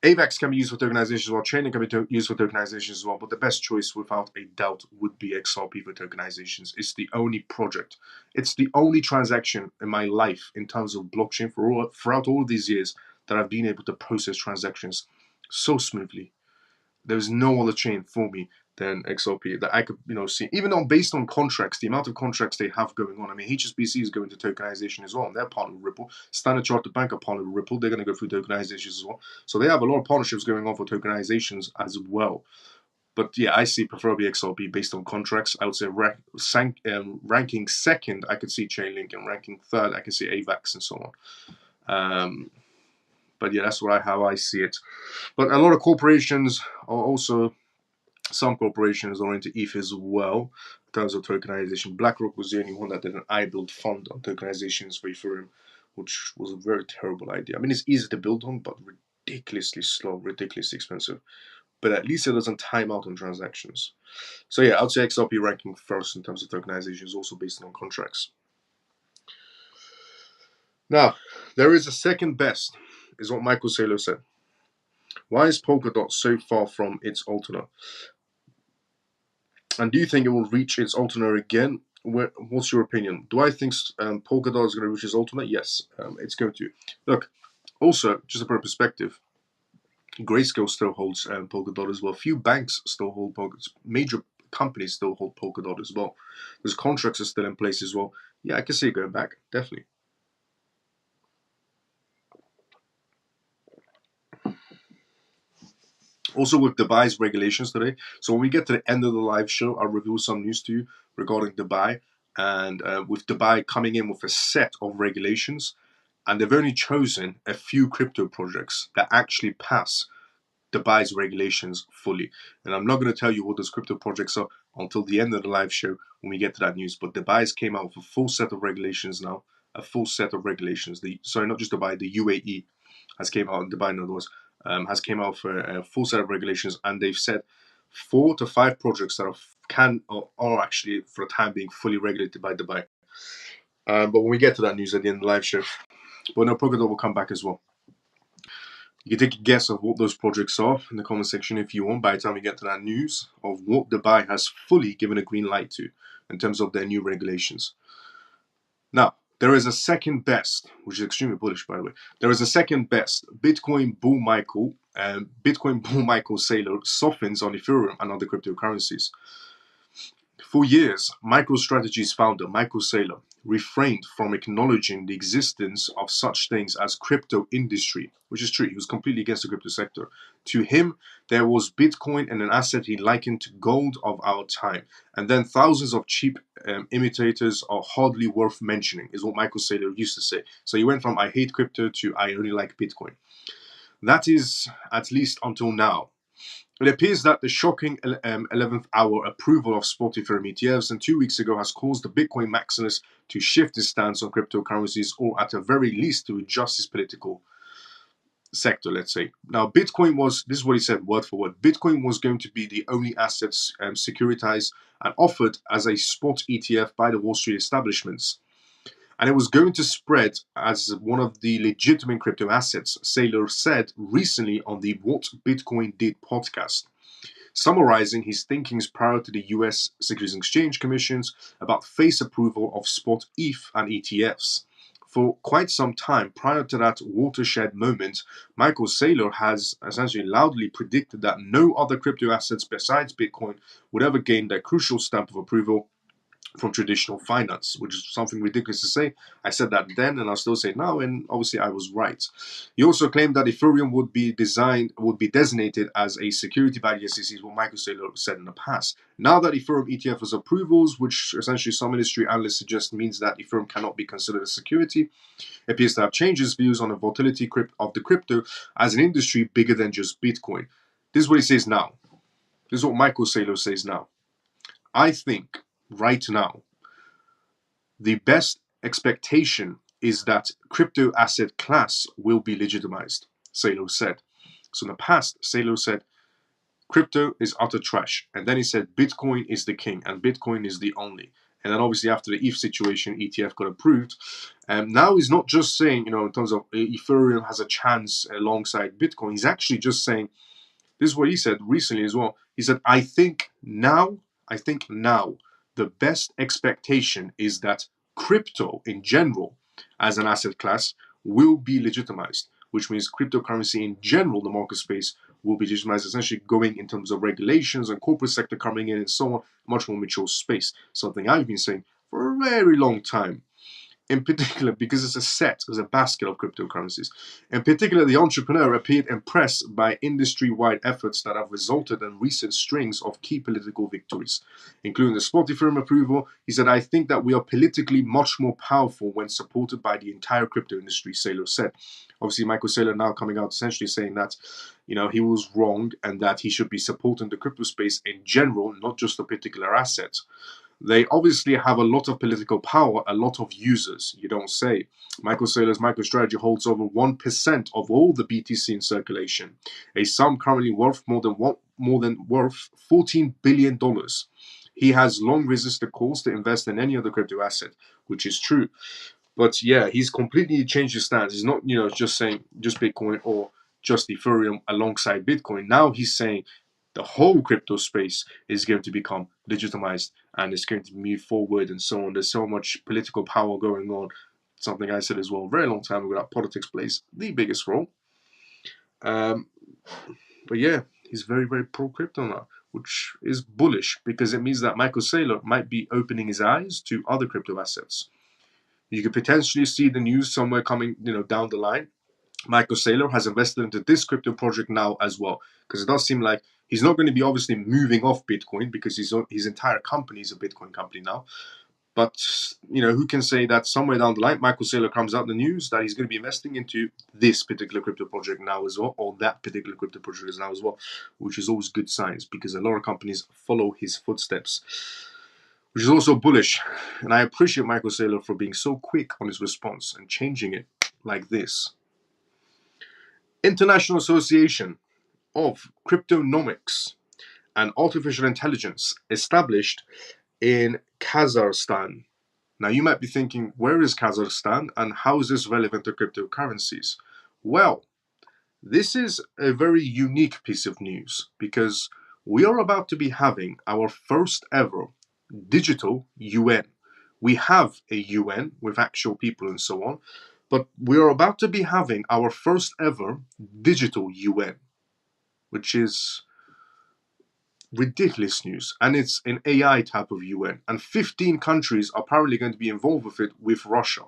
AVAX can be used for tokenization as well. Chainlink can be used for tokenization as well. But the best choice, without a doubt, would be XRP for tokenizations. It's the only project. It's the only transaction in my life in terms of blockchain throughout all these years that I've been able to process transactions so smoothly. There's no other chain for me than XRP that I could, see. Even though based on contracts, the amount of contracts they have going on. I mean, HSBC is going to tokenization as well, and they're partnered with Ripple. Standard Chartered Bank are partnered with Ripple. They're going to go through tokenizations as well. So they have a lot of partnerships going on for tokenizations as well. But yeah, I see preferably XRP based on contracts. I would say ranking second, I could see Chainlink, and ranking third, I can see AVAX and so on. But yeah, that's how I see it. But a lot of corporations are also, some corporations are into ETH as well in terms of tokenization. BlackRock was the only one that did an iBuild fund on tokenizations for Ethereum, which was a very terrible idea. I mean, it's easy to build on, but ridiculously slow, ridiculously expensive. But at least it doesn't time out on transactions. So yeah, I'd say XRP ranking first in terms of tokenization is also based on contracts. Now, there is a second best, is what Michael Saylor said. Why is Polkadot so far from its alternate? And do you think it will reach its alternate again? What's your opinion? Do I think Polkadot is going to reach its alternate? Yes, it's going to. Look, also, just to put a perspective, Grayscale still holds Polkadot as well. Few banks still hold Polkadot. Major companies still hold Polkadot as well. Those contracts are still in place as well. Yeah, I can see it going back, definitely. Also with Dubai's regulations today. So when we get to the end of the live show, I'll reveal some news to you regarding Dubai. And with Dubai coming in with a set of regulations, and they've only chosen a few crypto projects that actually pass Dubai's regulations fully. And I'm not going to tell you what those crypto projects are. until the end of the live show when we get to that news. But Dubai has came out with a full set of regulations now, a full set of regulations. Sorry, not just Dubai, the UAE has came out, Dubai in other words, has came out for a full set of regulations, and they've said 4 to 5 projects that are actually for the time being fully regulated by Dubai. But when we get to that news at the end of the live show, but no, Polkadot will come back as well. You can take a guess of what those projects are in the comment section if you want by the time we get to that news of what Dubai has fully given a green light to in terms of their new regulations. Now, there is a second best, which is extremely bullish, by the way. There is a second best. Bitcoin bull Michael Saylor softens on Ethereum and other cryptocurrencies. For years, MicroStrategy's founder, Michael Saylor, refrained from acknowledging the existence of such things as crypto industry, which is true. He was completely against the crypto sector. To him, there was Bitcoin and an asset he likened to gold of our time. And then thousands of cheap imitators are hardly worth mentioning, is what Michael Saylor used to say. So he went from I hate crypto to I only like Bitcoin. That is, at least until now. It appears that the shocking 11th hour approval of spot Ethereum ETFs and 2 weeks ago has caused the Bitcoin maximalist to shift his stance on cryptocurrencies, or at the very least to adjust his political sector, let's say. Now, Bitcoin was, this is what he said word for word, Bitcoin was going to be the only assets securitized and offered as a spot ETF by the Wall Street establishments. And it was going to spread as one of the legitimate crypto assets, Saylor said recently on the What Bitcoin Did podcast, summarizing his thinkings prior to the US Securities and Exchange Commission's about phase approval of spot ETH and ETFs. For quite some time prior to that watershed moment, Michael Saylor has essentially loudly predicted that no other crypto assets besides Bitcoin would ever gain their crucial stamp of approval from traditional finance, which is something ridiculous to say. I said that then, and I'll still say it now, and obviously I was right. He also claimed that Ethereum would be designated as a security by the SEC, is what Michael Saylor said in the past. Now that Ethereum ETF has approvals, which essentially some industry analysts suggest means that Ethereum cannot be considered a security, appears to have changed his views on the volatility of the crypto as an industry bigger than just Bitcoin. This is what he says now. This is what Michael Saylor says now. I think right now, the best expectation is that crypto asset class will be legitimized, Saylor said. So in the past, Saylor said crypto is utter trash. And then he said Bitcoin is the king and Bitcoin is the only. And then obviously after the ETH situation, ETF got approved. Now he's not just saying, in terms of Ethereum has a chance alongside Bitcoin. He's actually just saying, this is what he said recently as well. He said, I think now, the best expectation is that crypto in general, as an asset class, will be legitimized, which means cryptocurrency in general, the market space, will be legitimized, essentially going in terms of regulations and corporate sector coming in and so on, much more mature space. Something I've been saying for a very long time. In particular, because it's a basket of cryptocurrencies. In particular, the entrepreneur appeared impressed by industry-wide efforts that have resulted in recent strings of key political victories, including the spot Ethereum approval. He said, I think that we are politically much more powerful when supported by the entire crypto industry, Saylor said. Obviously, Michael Saylor now coming out essentially saying that, he was wrong and that he should be supporting the crypto space in general, not just a particular asset. They obviously have a lot of political power, a lot of users, you don't say. Michael Saylor's MicroStrategy holds over 1% of all the BTC in circulation, a sum currently worth more than $14 billion. He has long resisted calls to invest in any other crypto asset, which is true. But yeah, he's completely changed his stance. He's not, just saying just Bitcoin or just Ethereum alongside Bitcoin. Now he's saying the whole crypto space is going to become legitimized and it's going to move forward and so on. There's so much political power going on. Something I said as well a very long time ago, that politics plays the biggest role. But yeah, he's very, very pro-crypto now, which is bullish because it means that Michael Saylor might be opening his eyes to other crypto assets. You could potentially see the news somewhere coming, down the line. Michael Saylor has invested into this crypto project now as well, because it does seem like he's not going to be obviously moving off Bitcoin because his entire company is a Bitcoin company now. But, who can say that somewhere down the line, Michael Saylor comes out in the news that he's going to be investing into this particular crypto project now as well, or that particular crypto project is now as well, which is always good signs because a lot of companies follow his footsteps, which is also bullish. And I appreciate Michael Saylor for being so quick on his response and changing it like this. International Association of Cryptonomics and Artificial Intelligence established in Kazakhstan. Now, you might be thinking, where is Kazakhstan and how is this relevant to cryptocurrencies? Well, this is a very unique piece of news because we are about to be having our first ever digital UN. We have a UN with actual people and so on, but we are about to be having our first ever digital UN, which is ridiculous news, and it's an AI type of UN, and 15 countries are apparently going to be involved with it with Russia.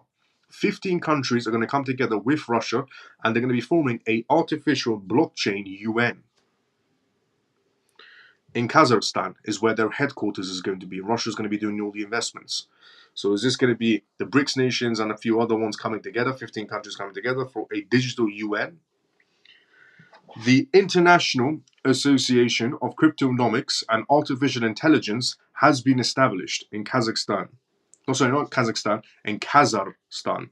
15 countries are going to come together with Russia, and they're going to be forming a artificial blockchain UN. In Kazakhstan is where their headquarters is going to be. Russia's going to be doing all the investments. So is this going to be the BRICS nations and a few other ones coming together, 15 countries coming together for a digital UN? The International Association of Cryptonomics and Artificial Intelligence has been established in Kazakhstan. Oh, sorry, not Kazakhstan, in Kazakhstan.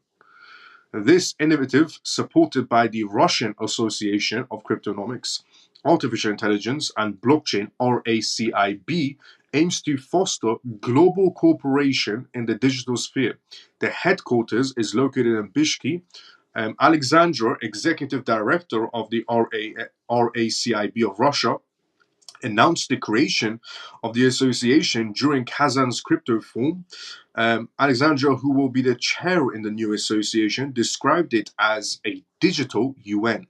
This initiative, supported by the Russian Association of Cryptonomics, Artificial Intelligence and Blockchain, RACIB, aims to foster global cooperation in the digital sphere. The headquarters is located in Bishkek. Alexandra, executive director of the RACIB of Russia, announced the creation of the association during Kazan's crypto forum. Alexandra, who will be the chair in the new association, described it as a digital UN.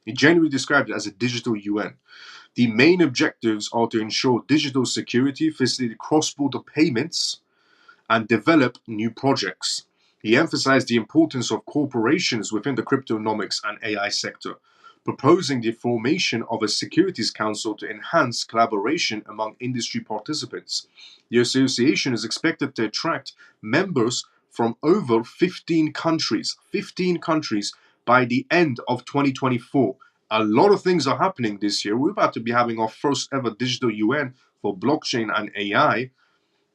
He genuinely described it as a digital UN. The main objectives are to ensure digital security, facilitate cross-border payments, and develop new projects. He emphasized the importance of corporations within the cryptonomics and AI sector, proposing the formation of a securities council to enhance collaboration among industry participants. The association is expected to attract members from over 15 countries, by the end of 2024. A lot of things are happening this year. We're about to be having our first ever digital UN for blockchain and AI.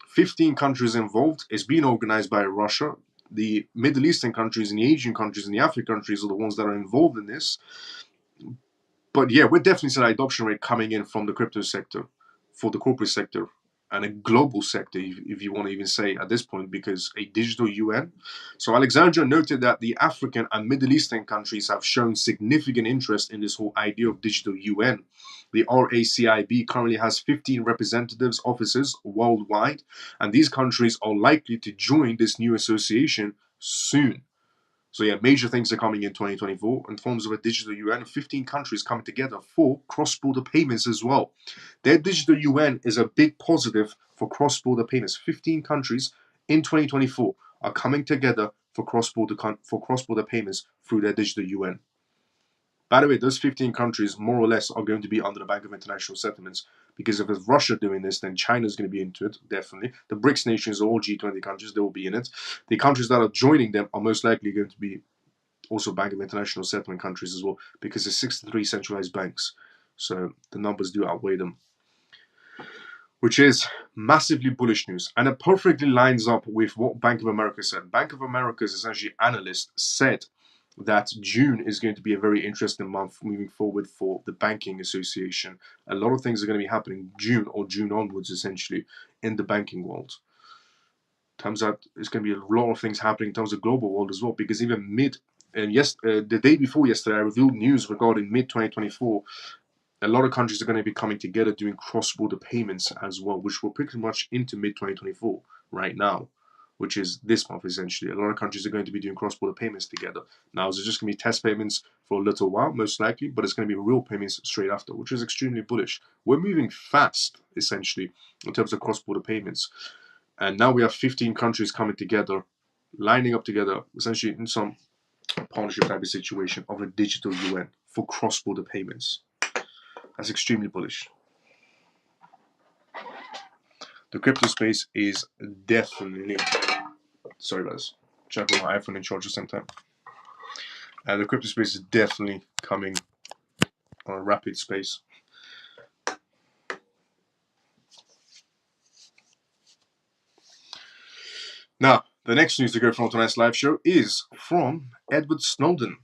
15 countries involved. It's being organized by Russia. The Middle Eastern countries and the Asian countries and the African countries are the ones that are involved in this. But yeah, we're definitely seeing an adoption rate coming in from the crypto sector, for the corporate sector, and a global sector, if you want to even say at this point, because a digital UN. So Alexandra noted that the African and Middle Eastern countries have shown significant interest in this whole idea of digital UN. The RACIB currently has 15 representatives offices worldwide, and these countries are likely to join this new association soon. So yeah, major things are coming in 2024 in forms of a digital UN. 15 countries coming together for cross-border payments as well. Their digital UN is a big positive for cross-border payments. 15 countries in 2024 are coming together for cross-border payments through their digital UN. By the way, those 15 countries more or less are going to be under the Bank of International Settlements, because if it's Russia doing this, then China is going to be into it, definitely. The BRICS nations are all G20 countries, they will be in it. The countries that are joining them are most likely going to be also Bank of International Settlement countries as well, because there's 63 centralized banks. So the numbers do outweigh them, which is massively bullish news. And it perfectly lines up with what Bank of America said. Bank of America's essentially analyst said that June is going to be a very interesting month moving forward for the banking association. A lot of things are going to be happening June or June onwards, essentially, in the banking world. Turns out there's going to be a lot of things happening in terms of global world as well, because even the day before yesterday, I revealed news regarding mid-2024. A lot of countries are going to be coming together doing cross-border payments as well, which we're pretty much into mid-2024 right now, which is this month essentially. A lot of countries are going to be doing cross-border payments together. Now, is it just going to be test payments for a little while, most likely, but it's going to be real payments straight after, which is extremely bullish. We're moving fast, essentially, in terms of cross-border payments. And now we have 15 countries coming together, lining up together, essentially in some partnership type of situation of a digital UN for cross-border payments. That's extremely bullish. The crypto space is definitely, sorry about this, check with my iPhone and charge at the same time. The crypto space is definitely coming on a rapid space. Now, the next news to go from tonight's live show is from Edward Snowden.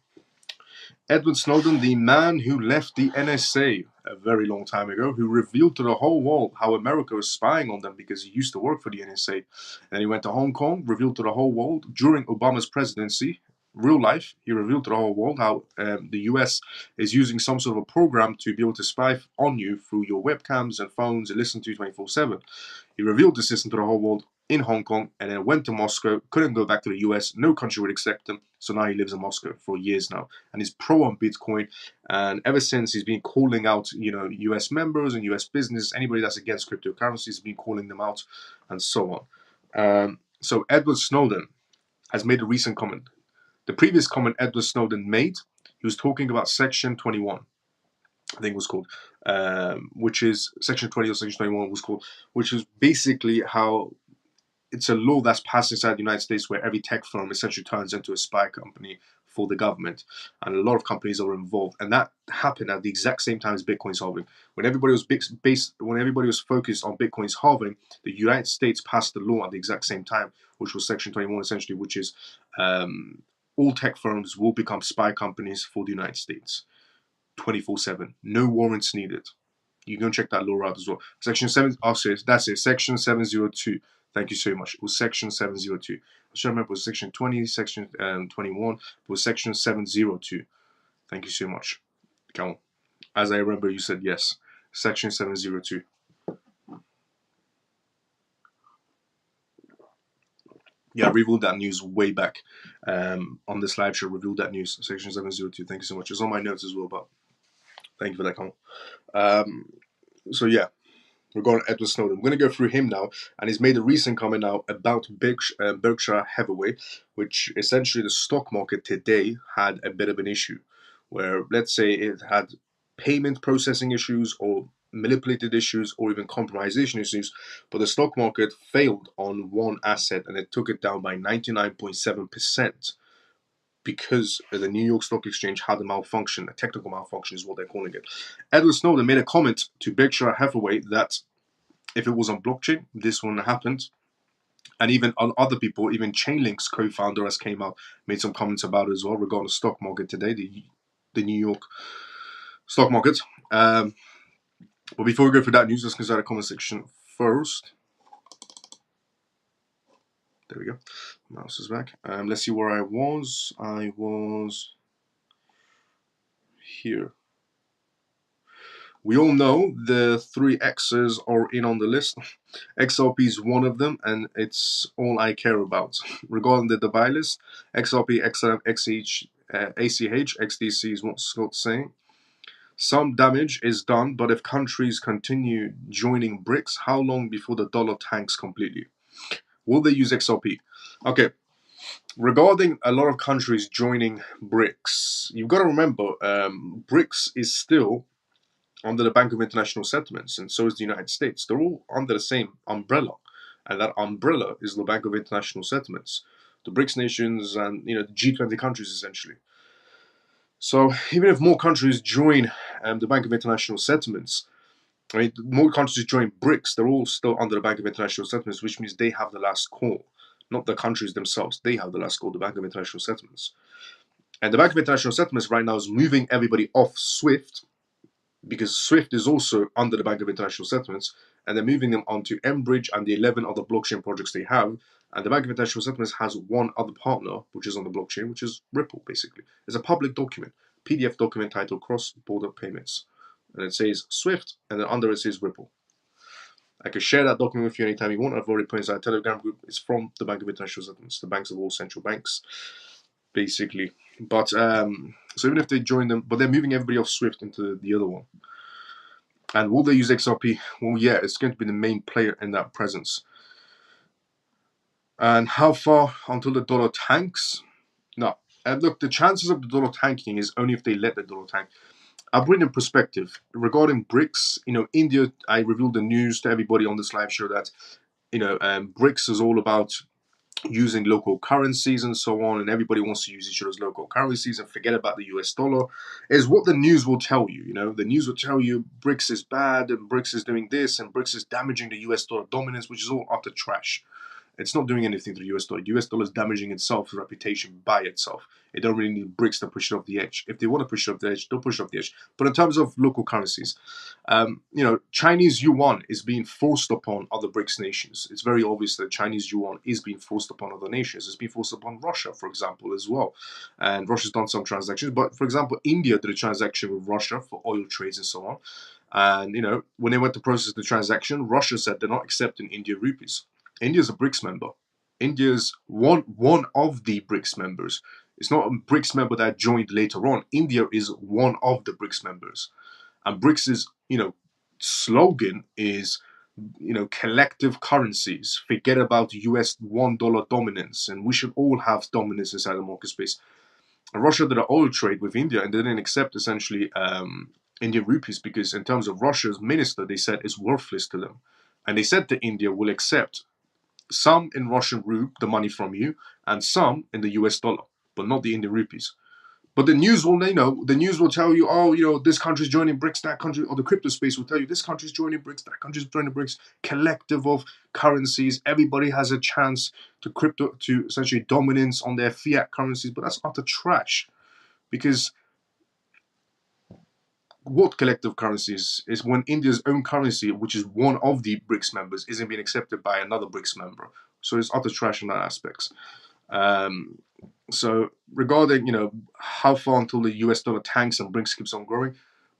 Edward Snowden, the man who left the NSA a very long time ago, who revealed to the whole world how America was spying on them because he used to work for the NSA. And then he went to Hong Kong, revealed to the whole world during Obama's presidency, real life, he revealed to the whole world how the US is using some sort of a program to be able to spy on you through your webcams and phones and listen to you 24/7. He revealed the system to the whole world in Hong Kong and then went to Moscow, couldn't go back to the US, no country would accept him, so now he lives in Moscow for years now. And he's pro on Bitcoin, and ever since he's been calling out, US members and US business, anybody that's against cryptocurrencies, he's been calling them out, and so on. So Edward Snowden has made a recent comment. The previous comment Edward Snowden made, he was talking about Section 21. I think it was called, which is Section 20 or Section 21 was called, which is basically how it's a law that's passed inside the United States where every tech firm essentially turns into a spy company for the government, and a lot of companies are involved. And that happened at the exact same time as Bitcoin's halving. When everybody was focused on Bitcoin's halving, the United States passed the law at the exact same time, which was Section 21 essentially, which is all tech firms will become spy companies for the United States, 24/7, no warrants needed. You can check that law out as well. Section 7, that's it, Section 702. Thank you so much. It was Section 702. I should remember it was Section 20, Section 21, it was Section 702. Thank you so much. Come on. As I remember, you said yes. Section 702. Yeah, I revealed that news way back on this live show. Revealed that news. Section 702. Thank you so much. It's on my notes as well, but thank you for that comment. So yeah, regarding Edward Snowden, we're going to go through him now, and he's made a recent comment now about Berkshire Hathaway, which essentially the stock market today had a bit of an issue, where let's say it had payment processing issues or manipulated issues or even compromisation issues, but the stock market failed on one asset and it took it down by 99.7%. Because the New York Stock Exchange had a malfunction, a technical malfunction is what they're calling it. Edward Snowden made a comment to Berkshire Hathaway that if it was on blockchain, this wouldn't have happened. And even on other people, even Chainlink's co-founder has came out, made some comments about it as well regarding the stock market today, the New York stock market. But before we go through that news, let's consider the comment section first. There we go. Mouse is back. Let's see where I was. I was here. We all know the 3 X's are in on the list. XRP is one of them, and it's all I care about. Regarding the buy list, XRP, XLM, XH, ACH, XDC is what Scott's saying. Some damage is done, but if countries continue joining BRICS, how long before the dollar tanks completely? Will they use XRP? Okay. Regarding a lot of countries joining BRICS, you've got to remember, BRICS is still under the Bank of International Settlements, and so is the United States. They're all under the same umbrella, and that umbrella is the Bank of International Settlements, the BRICS nations, and the G20 countries essentially. So even if more countries join the Bank of International Settlements, I mean, more countries join BRICS, they're all still under the Bank of International Settlements, which means they have the last call, not the countries themselves. They have the last call, the Bank of International Settlements. And the Bank of International Settlements right now is moving everybody off SWIFT, because SWIFT is also under the Bank of International Settlements, and they're moving them onto Enbridge and the 11 other blockchain projects they have. And the Bank of International Settlements has one other partner, which is on the blockchain, which is Ripple, basically. It's a public document, PDF document titled Cross-Border Payments. And it says SWIFT, and then under it says Ripple. I can share that document with you anytime you want. I've already put inside a Telegram group. It's from the Bank of International Settlements, the banks of all central banks, basically. But so even if they join them, but they're moving everybody off SWIFT into the other one. And will they use XRP? Well, yeah, it's going to be the main player in that presence. And how far until the dollar tanks? No. And look, the chances of the dollar tanking is only if they let the dollar tank. I'll bring in perspective regarding BRICS. India, I revealed the news to everybody on this live show that BRICS is all about using local currencies and so on, and everybody wants to use each other's local currencies and forget about the US dollar, is what the news will tell you. The news will tell you BRICS is bad and BRICS is doing this and BRICS is damaging the US dollar dominance, which is all utter trash. It's not doing anything to the US dollar. US dollar is damaging itself, reputation by itself. They don't really need BRICS to push it off the edge. If they want to push it off the edge, they'll push it off the edge. But in terms of local currencies, Chinese yuan is being forced upon other BRICS nations. It's very obvious that Chinese yuan is being forced upon other nations. It's being forced upon Russia, for example, as well. And Russia's done some transactions. But, for example, India did a transaction with Russia for oil trades and so on. And, when they went to process the transaction, Russia said they're not accepting India rupees. India's a BRICS member. India's one of the BRICS members. It's not a BRICS member that joined later on. India is one of the BRICS members. And BRICS' slogan is, collective currencies. Forget about US $1 dominance, and we should all have dominance inside the market space. And Russia did an oil trade with India, and they didn't accept essentially Indian rupees because, in terms of Russia's minister, they said it's worthless to them. And they said to India, we'll accept some in Russian ruble, the money from you, and some in the US dollar, but not the Indian rupees. But the news will tell you, this country's joining BRICS, that country, or the crypto space will tell you this country's joining BRICS, that country's joining BRICS, collective of currencies. Everybody has a chance to essentially dominance on their fiat currencies, but that's utter trash. Because what collective currencies is when India's own currency, which is one of the BRICS members, isn't being accepted by another BRICS member. So it's utter trash in that aspects. So regarding, how far until the US dollar tanks and BRICS keeps on growing,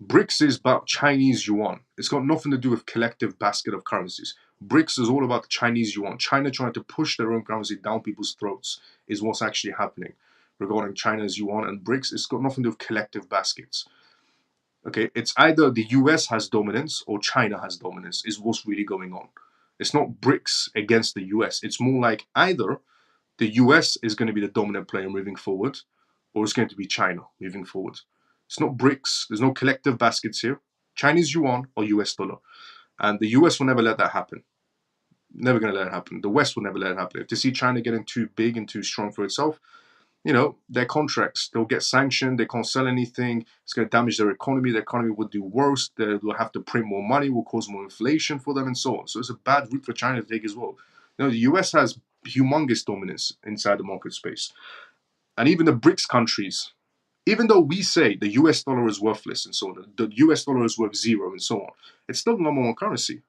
BRICS is about Chinese yuan. It's got nothing to do with collective basket of currencies. BRICS is all about Chinese yuan. China trying to push their own currency down people's throats is what's actually happening. Regarding China's yuan and BRICS, it's got nothing to do with collective baskets. Okay, it's either the US has dominance or China has dominance, is what's really going on. It's not BRICS against the US. It's more like either the US is going to be the dominant player moving forward, or it's going to be China moving forward. It's not BRICS. There's no collective baskets here. Chinese yuan or US dollar. And the US will never let that happen. Never going to let it happen. The West will never let it happen. If they see China getting too big and too strong for itself, their contracts, they'll get sanctioned, they can't sell anything, it's going to damage their economy will do worse, they'll have to print more money, will cause more inflation for them and so on. So it's a bad route for China to take as well. The US has humongous dominance inside the market space. And even the BRICS countries, even though we say the US dollar is worthless and so on, the US dollar is worth zero and so on, it's still the number one currency.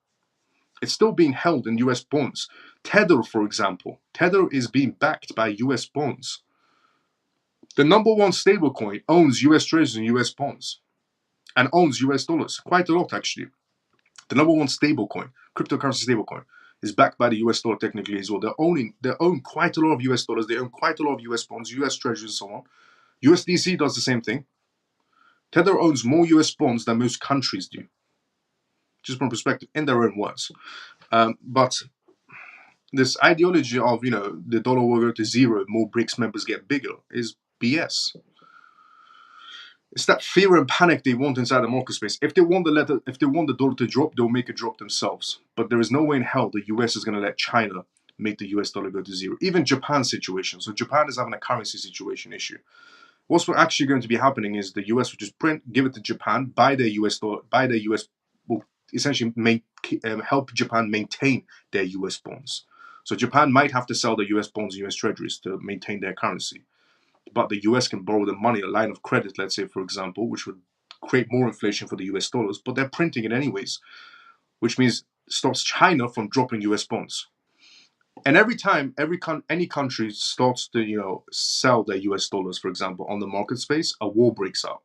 It's still being held in US bonds. Tether, for example, Tether is being backed by US bonds. The number one stablecoin owns US treasuries and US bonds and owns US dollars. Quite a lot, actually. The number one stablecoin, cryptocurrency stablecoin, is backed by the US dollar technically as well. They own quite a lot of US dollars. They own quite a lot of US bonds, US treasuries, and so on. USDC does the same thing. Tether owns more US bonds than most countries do. Just from perspective, in their own words. But this ideology of, the dollar will go to zero, more BRICS members get bigger, is BS. It's that fear and panic they want inside the market space. If they want the dollar to drop, they'll make it drop themselves. But there is no way in hell the US is going to let China make the US dollar go to zero. Even Japan's situation. So Japan is having a currency situation issue. What's actually going to be happening is the US will just give it to Japan, buy their US dollar, will essentially help Japan maintain their US bonds. So Japan might have to sell the US bonds and US treasuries to maintain their currency. But the US can borrow the money, a line of credit, let's say, for example, which would create more inflation for the US dollars, but they're printing it anyways, which means stops China from dropping US bonds. And every time any country starts to sell their US dollars, for example, on the market space, a war breaks out.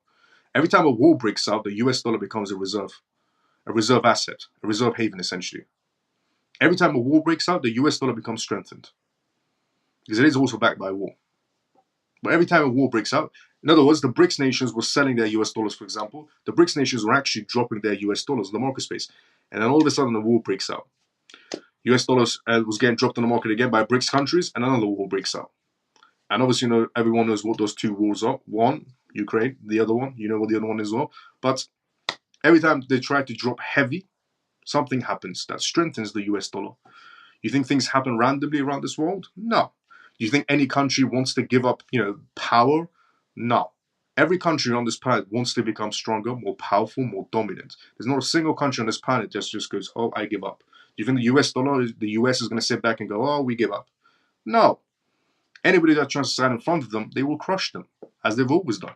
Every time a war breaks out, the US dollar becomes a reserve asset, a reserve haven, essentially. Every time a war breaks out, the US dollar becomes strengthened because it is also backed by war. But every time a war breaks out, in other words, the BRICS nations were selling their US dollars, for example. The BRICS nations were actually dropping their US dollars in the market space. And then all of a sudden, the war breaks out. US dollars was getting dropped on the market again by BRICS countries, and another war breaks out. And obviously, everyone knows what those two wars are. One, Ukraine. The other one, what the other one is as well. But every time they try to drop heavy, something happens that strengthens the US dollar. You think things happen randomly around this world? No. Do you think any country wants to give up, power? No. Every country on this planet wants to become stronger, more powerful, more dominant. There's not a single country on this planet that just goes, oh, I give up. Do you think the US is going to sit back and go, oh, we give up? No. Anybody that tries to stand in front of them, they will crush them, as they've always done.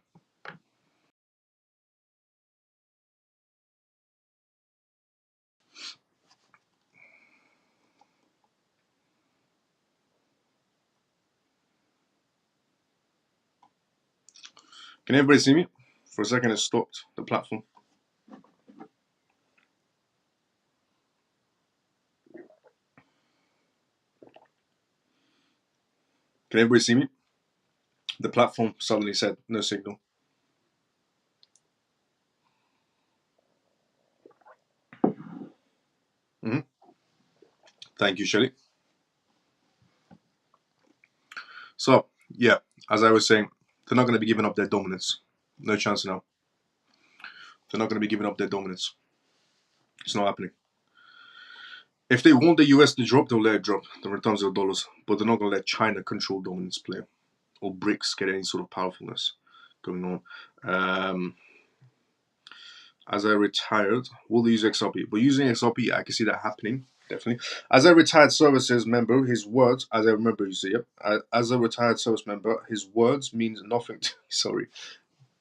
Can everybody see me? For a second, it stopped the platform. Can everybody see me? The platform suddenly said no signal. Thank you, Shelly. So, yeah, as I was saying, they're not going to be giving up their dominance. No chance now. They're not going to be giving up their dominance. It's not happening. If they want the US to drop, they'll let it drop the returns of dollars. But they're not going to let China control dominance play or BRICS get any sort of powerfulness going on. As I retired, we'll use XRP. But using XRP, I can see that happening, definitely. As a retired services member, his words, as I remember, you see, yep. As a retired service member, his words means nothing to me. Sorry.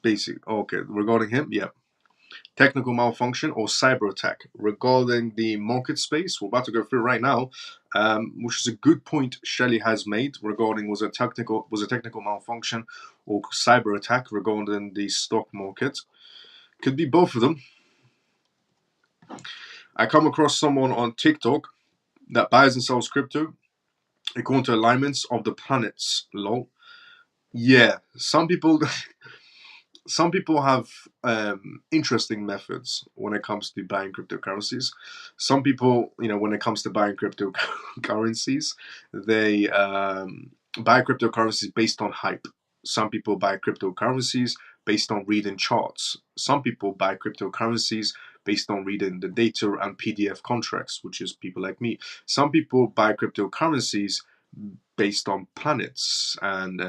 Basic. Okay, regarding him, yeah. Technical malfunction or cyber attack. Regarding the market space, we're about to go through right now, which is a good point Shelley has made regarding was a technical malfunction or cyber attack regarding the stock market. Could be both of them. I come across someone on TikTok that buys and sells crypto according to alignments of the planets. Lol. Yeah, some people have interesting methods when it comes to buying cryptocurrencies. Some people, when it comes to buying cryptocurrencies, they buy cryptocurrencies based on hype. Some people buy cryptocurrencies based on reading charts. Some people buy cryptocurrencies based on reading the data and PDF contracts, which is people like me. Some people buy cryptocurrencies based on planets and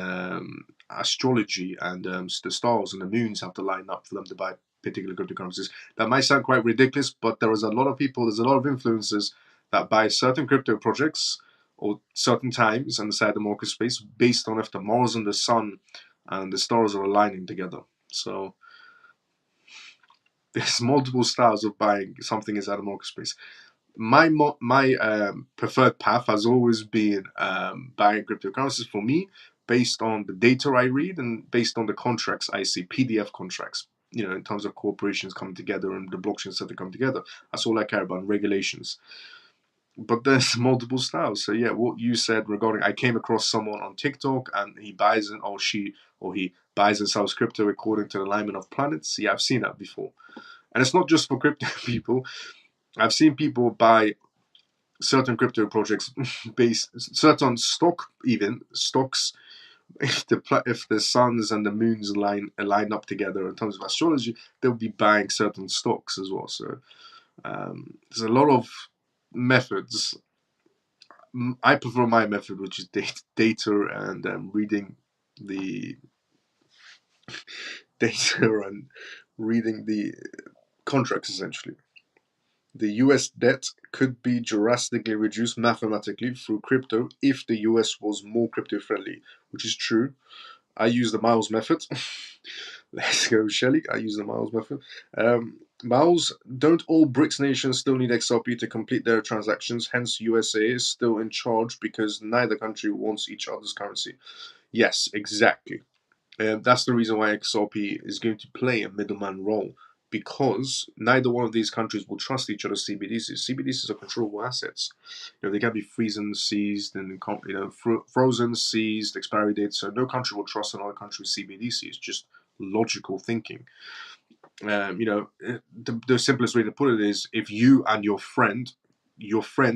astrology and the stars and the moons have to line up for them to buy particular cryptocurrencies. That might sound quite ridiculous, but there's a lot of influencers that buy certain crypto projects or certain times inside the market space based on if the Mars and the Sun and the stars are aligning together. So there's multiple styles of buying something inside the market space. My preferred path has always been buying cryptocurrencies for me based on the data I read and based on the contracts I see, PDF contracts, in terms of corporations coming together and the blockchains that come together. That's all I care about, and regulations. But there's multiple styles. So yeah, what you said regarding, I came across someone on TikTok and he buys he buys and sells crypto according to the alignment of planets. Yeah, I've seen that before. And it's not just for crypto people. I've seen people buy certain crypto projects based certain stocks. If the suns and the moons line up together in terms of astrology, they'll be buying certain stocks as well. So there's a lot of methods. I prefer my method, which is data and reading the data and reading the contracts essentially. The US debt could be drastically reduced mathematically through crypto if the US was more crypto friendly, which is true. I use the Miles method. Let's go, Shelly. I use the Miles method. Miles, don't all BRICS nations still need XRP to complete their transactions? Hence, USA is still in charge because neither country wants each other's currency. Yes, exactly. That's the reason why XRP is going to play a middleman role, because neither one of these countries will trust each other's CBDCs. CBDCs are controllable assets. They can be frozen, seized, and frozen, seized, expiry dates. So no country will trust another country's CBDC. It's just logical thinking. The simplest way to put it is if you and your friend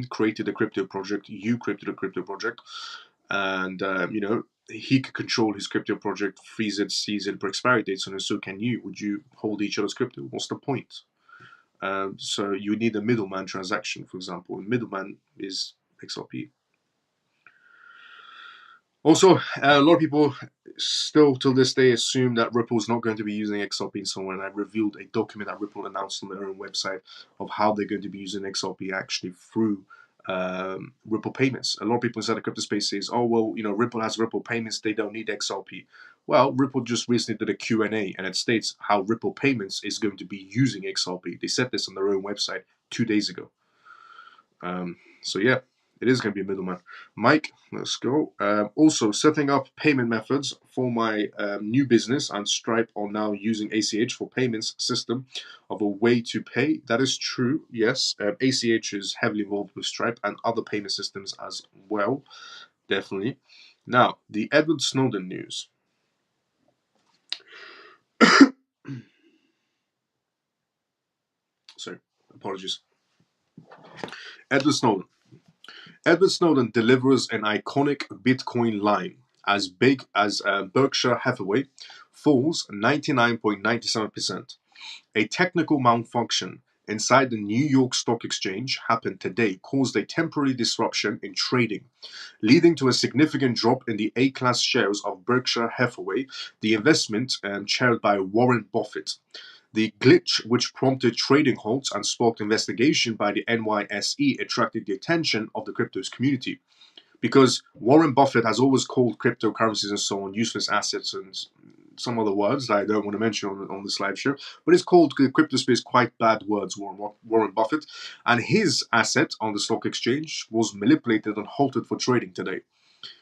created a crypto project, you created a crypto project, and he could control his crypto project, freeze it, seize it, for expiry dates, and so can you. Would you hold each other's crypto? What's the point? So you need a middleman transaction, for example. A middleman is XRP. Also, a lot of people still till this day assume that Ripple is not going to be using XRP and so on. And I revealed a document that Ripple announced on their own website of how they're going to be using XRP actually through Ripple payments. A lot of people inside the crypto space says, oh, well, Ripple has Ripple payments, they don't need XRP. Well, Ripple just recently did a Q&A and it states how Ripple payments is going to be using XRP. They said this on their own website 2 days ago. So yeah, it is going to be a middleman. Mike, let's go. Also, setting up payment methods for my new business and Stripe are now using ACH for payments system of a way to pay. That is true, yes. ACH is heavily involved with Stripe and other payment systems as well, definitely. Now, the Edward Snowden news. Sorry, apologies. Edward Snowden. Edward Snowden delivers an iconic Bitcoin line as big as Berkshire Hathaway falls 99.97%. A technical malfunction inside the New York Stock Exchange happened today caused a temporary disruption in trading, leading to a significant drop in the A-class shares of Berkshire Hathaway, the investment chaired by Warren Buffett. The glitch, which prompted trading halts and sparked investigation by the NYSE, attracted the attention of the cryptos community. Because Warren Buffett has always called cryptocurrencies and so on useless assets and some other words that I don't want to mention on this live show, but it's called the crypto space quite bad words, Warren Buffett. And his asset on the stock exchange was manipulated and halted for trading today,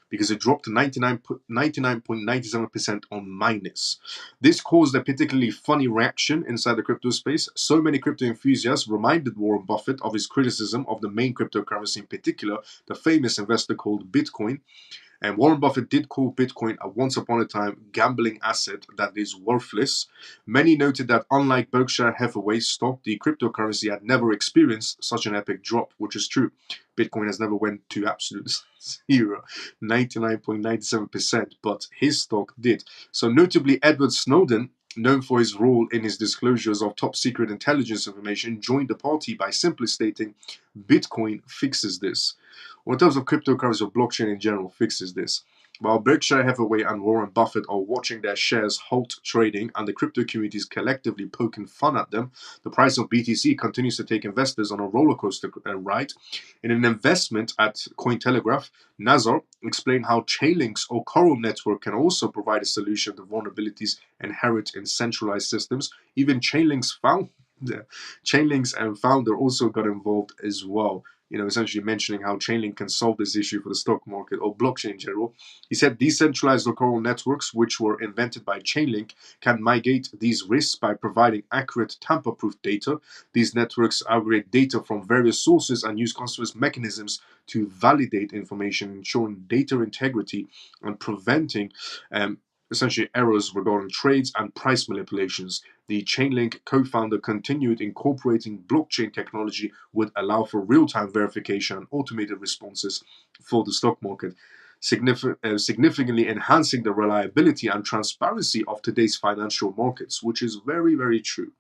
because it dropped to 99.97% on minus. This caused a particularly funny reaction inside the crypto space. So many crypto enthusiasts reminded Warren Buffett of his criticism of the main cryptocurrency, in particular, the famous investor called Bitcoin. And Warren Buffett did call Bitcoin a once upon a time gambling asset that is worthless. Many noted that unlike Berkshire Hathaway stock, the cryptocurrency had never experienced such an epic drop, which is true. Bitcoin has never went to absolute zero, 99.97%, but his stock did. So notably, Edward Snowden, known for his role in his disclosures of top secret intelligence information, joined the party by simply stating, Bitcoin fixes this. Or in terms of cryptocurrency or blockchain in general, fixes this. While Berkshire Hathaway and Warren Buffett are watching their shares halt trading and the crypto community is collectively poking fun at them, the price of BTC continues to take investors on a roller coaster ride. In an investment at Cointelegraph, Nazar explained how Chainlink's or Coral network can also provide a solution to vulnerabilities inherent in centralized systems. Even Chainlink's founder also got involved as well. Essentially mentioning how Chainlink can solve this issue for the stock market or blockchain in general. He said decentralized local networks, which were invented by Chainlink, can mitigate these risks by providing accurate tamper-proof data. These networks aggregate data from various sources and use continuous mechanisms to validate information, ensuring data integrity and preventing essentially errors regarding trades and price manipulations. The Chainlink co-founder continued incorporating blockchain technology would allow for real-time verification and automated responses for the stock market, significantly enhancing the reliability and transparency of today's financial markets, which is very, very true.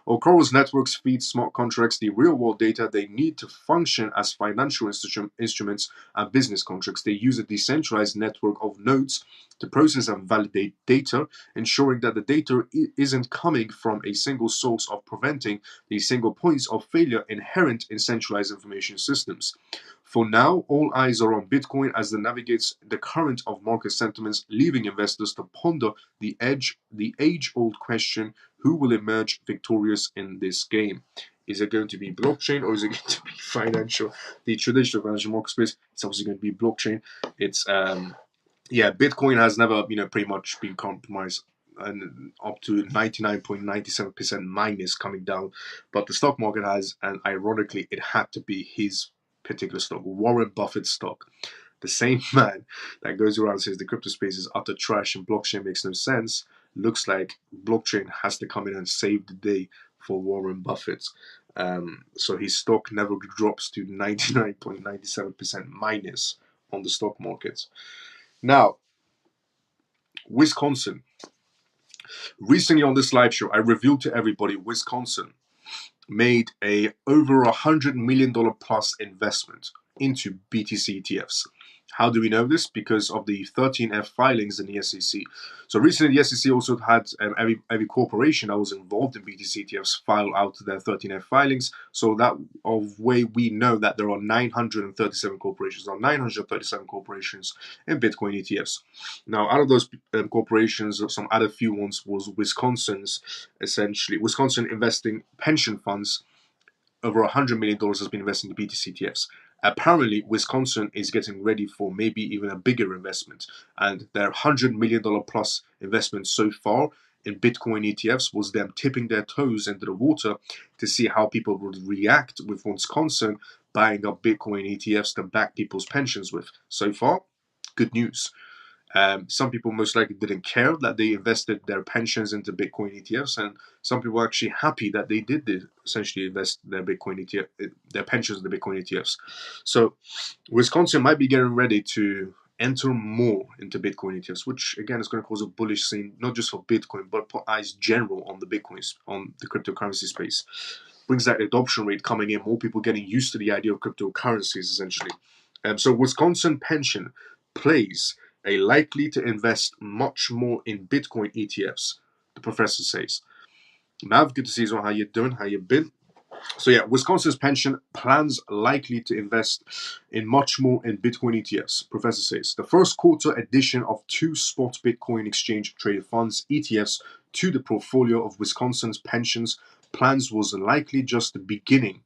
Coral's networks feed smart contracts the real-world data they need to function as financial instruments and business contracts. They use a decentralized network of nodes to process and validate data, ensuring that the data isn't coming from a single source, of preventing the single points of failure inherent in centralized information systems. For now, all eyes are on Bitcoin as it navigates the current of market sentiments, leaving investors to ponder the age-old question: who will emerge victorious in this game? Is it going to be blockchain or is it going to be financial? The traditional financial market space, it's obviously going to be blockchain. It's Bitcoin has never, pretty much been compromised, and up to 99.97% minus coming down, but the stock market has, and ironically, it had to be his particular stock, Warren Buffett's stock. The same man that goes around and says the crypto space is utter trash and blockchain makes no sense, looks like blockchain has to come in and save the day for Warren Buffett. So his stock never drops to 99.97% minus on the stock market. Now, Wisconsin. Recently on this live show, I revealed to everybody Wisconsin made a over $100 million plus investment into BTC ETFs. How do we know this? Because of the 13F filings in the SEC. So recently, the SEC also had every corporation that was involved in BTC ETFs file out their 13F filings. So that of way we know that there are 937 corporations, in Bitcoin ETFs. Now, out of those corporations, some other few ones was Wisconsin investing pension funds. Over $100 million has been invested in BTC ETFs. Apparently, Wisconsin is getting ready for maybe even a bigger investment, and their $100 million plus investment so far in Bitcoin ETFs was them tipping their toes into the water to see how people would react with Wisconsin buying up Bitcoin ETFs to back people's pensions with. So far, good news. Some people most likely didn't care that they invested their pensions into Bitcoin ETFs, and some people are actually happy that they did essentially invest their Bitcoin ETF, their pensions in the Bitcoin ETFs. So Wisconsin might be getting ready to enter more into Bitcoin ETFs, which again is going to cause a bullish scene, not just for Bitcoin, but put eyes general on the Bitcoins, on the cryptocurrency space. Brings that adoption rate coming in, more people getting used to the idea of cryptocurrencies essentially. So Wisconsin pension plays are likely to invest much more in Bitcoin ETFs, the professor says. Mav, good to see you. How you doing? How you been? So yeah, Wisconsin's pension plans likely to invest in much more in Bitcoin ETFs, professor says. The first quarter addition of 2 spot Bitcoin exchange traded funds, ETFs, to the portfolio of Wisconsin's pensions plans was likely just the beginning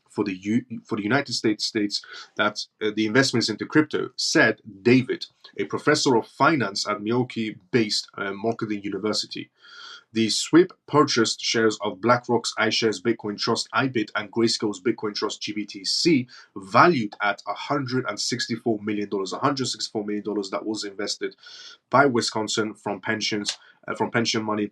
for the United States that the investments into crypto, said David, a professor of finance at Milwaukee-based Marketing University. The SWIP purchased shares of BlackRock's iShares Bitcoin Trust IBIT and Grayscale's Bitcoin Trust GBTC, valued at $164 million. $164 million that was invested by Wisconsin from pension money.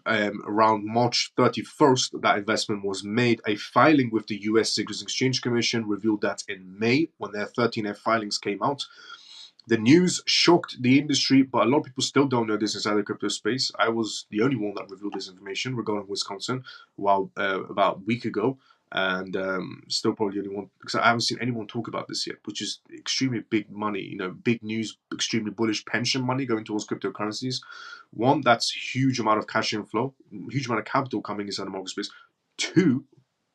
Around March 31st, that investment was made. A filing with the US Securities and Exchange Commission revealed that in May, when their 13F filings came out. The news shocked the industry, but a lot of people still don't know this inside the crypto space. I was the only one that revealed this information regarding Wisconsin about a week ago, and still probably the only one, because I haven't seen anyone talk about this yet, which is extremely big money, big news, extremely bullish pension money going towards cryptocurrencies. One, that's huge amount of cash inflow, huge amount of capital coming inside the market space. Two,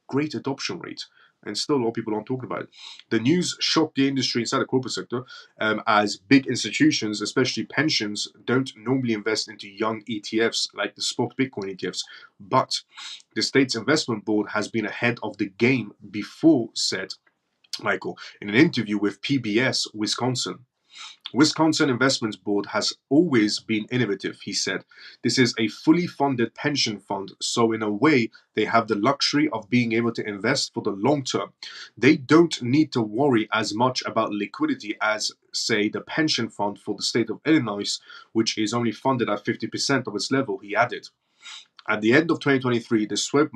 great adoption rate. And still a lot of people aren't talking about it. The news shocked the industry inside the corporate sector, as big institutions, especially pensions, don't normally invest into young ETFs like the spot Bitcoin ETFs. But the state's investment board has been ahead of the game before, said Michael, in an interview with PBS Wisconsin. Wisconsin Investments Board has always been innovative, he said. This is a fully funded pension fund, so in a way, they have the luxury of being able to invest for the long term. They don't need to worry as much about liquidity as, say, the pension fund for the state of Illinois, which is only funded at 50% of its level, he added. At the end of 2023, the SWIP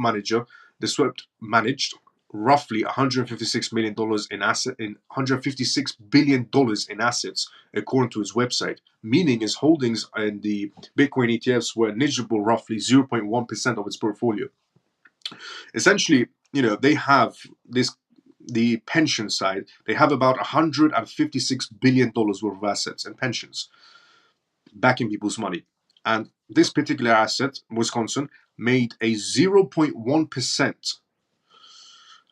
managed roughly $156 million in $156 billion in assets, according to his website, meaning his holdings in the Bitcoin ETFs were negligible, roughly 0.1% of its portfolio. Essentially, they have the pension side, they have about $156 billion worth of assets and pensions backing people's money. And this particular asset, Wisconsin, made a 0.1%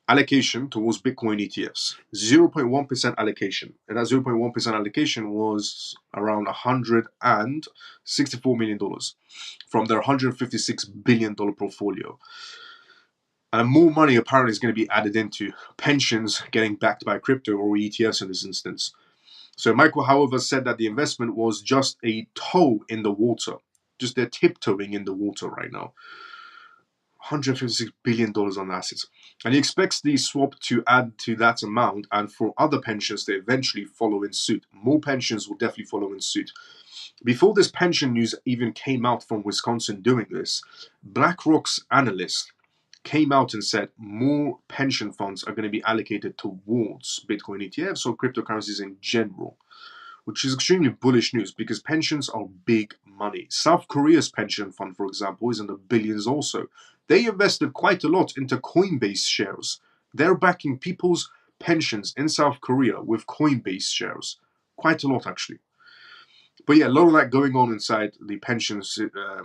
allocation towards Bitcoin ETFs. 0.1% allocation. And that 0.1% allocation was around $164 million from their $156 billion portfolio. And more money apparently is going to be added into pensions getting backed by crypto or ETFs in this instance. So Michael, however, said that the investment was just a toe in the water. Just they're tiptoeing in the water right now. $156 billion on assets. And he expects the swap to add to that amount and for other pensions to eventually follow in suit. More pensions will definitely follow in suit. Before this pension news even came out from Wisconsin doing this, BlackRock's analyst came out and said more pension funds are going to be allocated towards Bitcoin ETFs or cryptocurrencies in general, which is extremely bullish news because pensions are big money. South Korea's pension fund, for example, is in the billions also. They invested quite a lot into Coinbase shares. They're backing people's pensions in South Korea with Coinbase shares. Quite a lot, actually. But yeah, a lot of that going on inside the pensions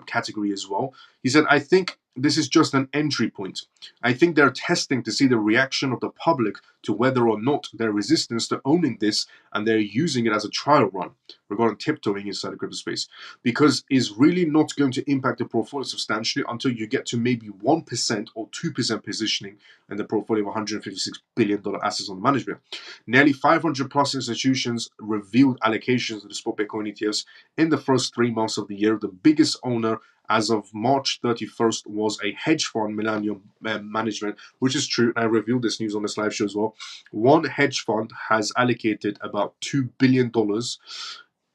category as well. He said, I think this is just an entry point. I think they're testing to see the reaction of the public to whether or not their resistance to owning this, and they're using it as a trial run regarding tiptoeing inside the crypto space, because it's really not going to impact the portfolio substantially until you get to maybe 1% or 2% positioning in the portfolio of $156 billion assets under management. Nearly 500 plus institutions revealed allocations to the spot Bitcoin ETFs in the first 3 months of the year. The biggest owner as of March 31st was a hedge fund, Millennium Management, which is true. I revealed this news on this live show as well. One hedge fund has allocated about $2 billion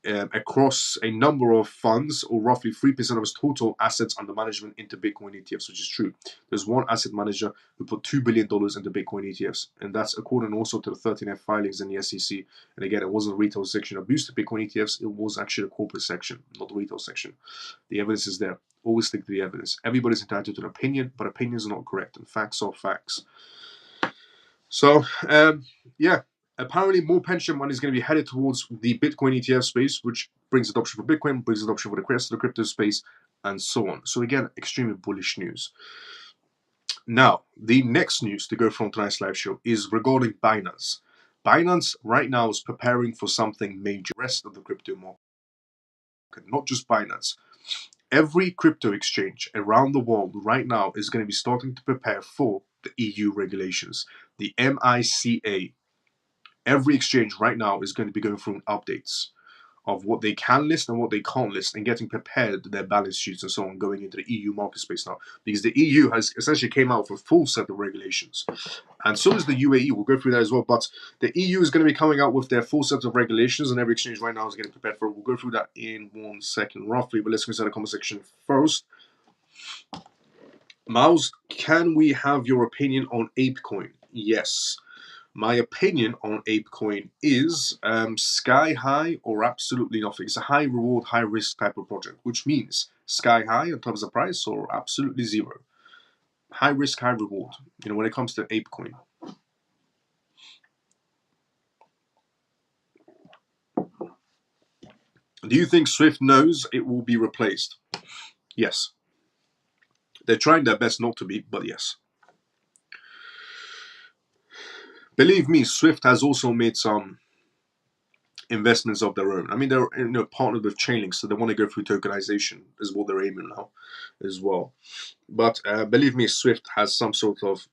across a number of funds, or roughly 3% of its total assets under management, into Bitcoin ETFs, which is true. There's one asset manager who put $2 billion into Bitcoin ETFs, and that's according also to the 13F filings in the SEC. And again, it wasn't a retail section of boosted Bitcoin ETFs, it was actually a corporate section, not the retail section. The evidence is there. Always stick to the evidence. Everybody's entitled to an opinion, but opinions are not correct, and facts are facts. So, yeah, apparently more pension money is going to be headed towards the Bitcoin ETF space, which brings adoption for Bitcoin, brings adoption for the rest of the crypto space, and so on. So again, extremely bullish news. Now, the next news to go from tonight's live show is regarding Binance. Binance right now is preparing for something major. The rest of the crypto market, not just Binance. Every crypto exchange around the world right now is going to be starting to prepare for the EU regulations, the MiCA. Every exchange right now is going to be going through updates of what they can list and what they can't list, and getting prepared their balance sheets and so on going into the EU market space now, because the EU has essentially came out with a full set of regulations, and so is the UAE. We'll go through that as well, but the EU is going to be coming out with their full set of regulations, and every exchange right now is getting prepared for it. We'll go through that in 1 second roughly, but let's go inside the comment section first. Miles, can we have your opinion on ApeCoin? Yes. My opinion on ApeCoin is sky high or absolutely nothing. It's a high reward, high risk type of project, which means sky high in terms of price or absolutely zero. High risk, high reward, when it comes to ApeCoin. Do you think Swift knows it will be replaced? Yes. They're trying their best not to be, but yes. Believe me, Swift has also made some investments of their own. I mean, they're partnered with Chainlink, so they want to go through tokenization is what they're aiming now as well. But believe me, Swift has some sort of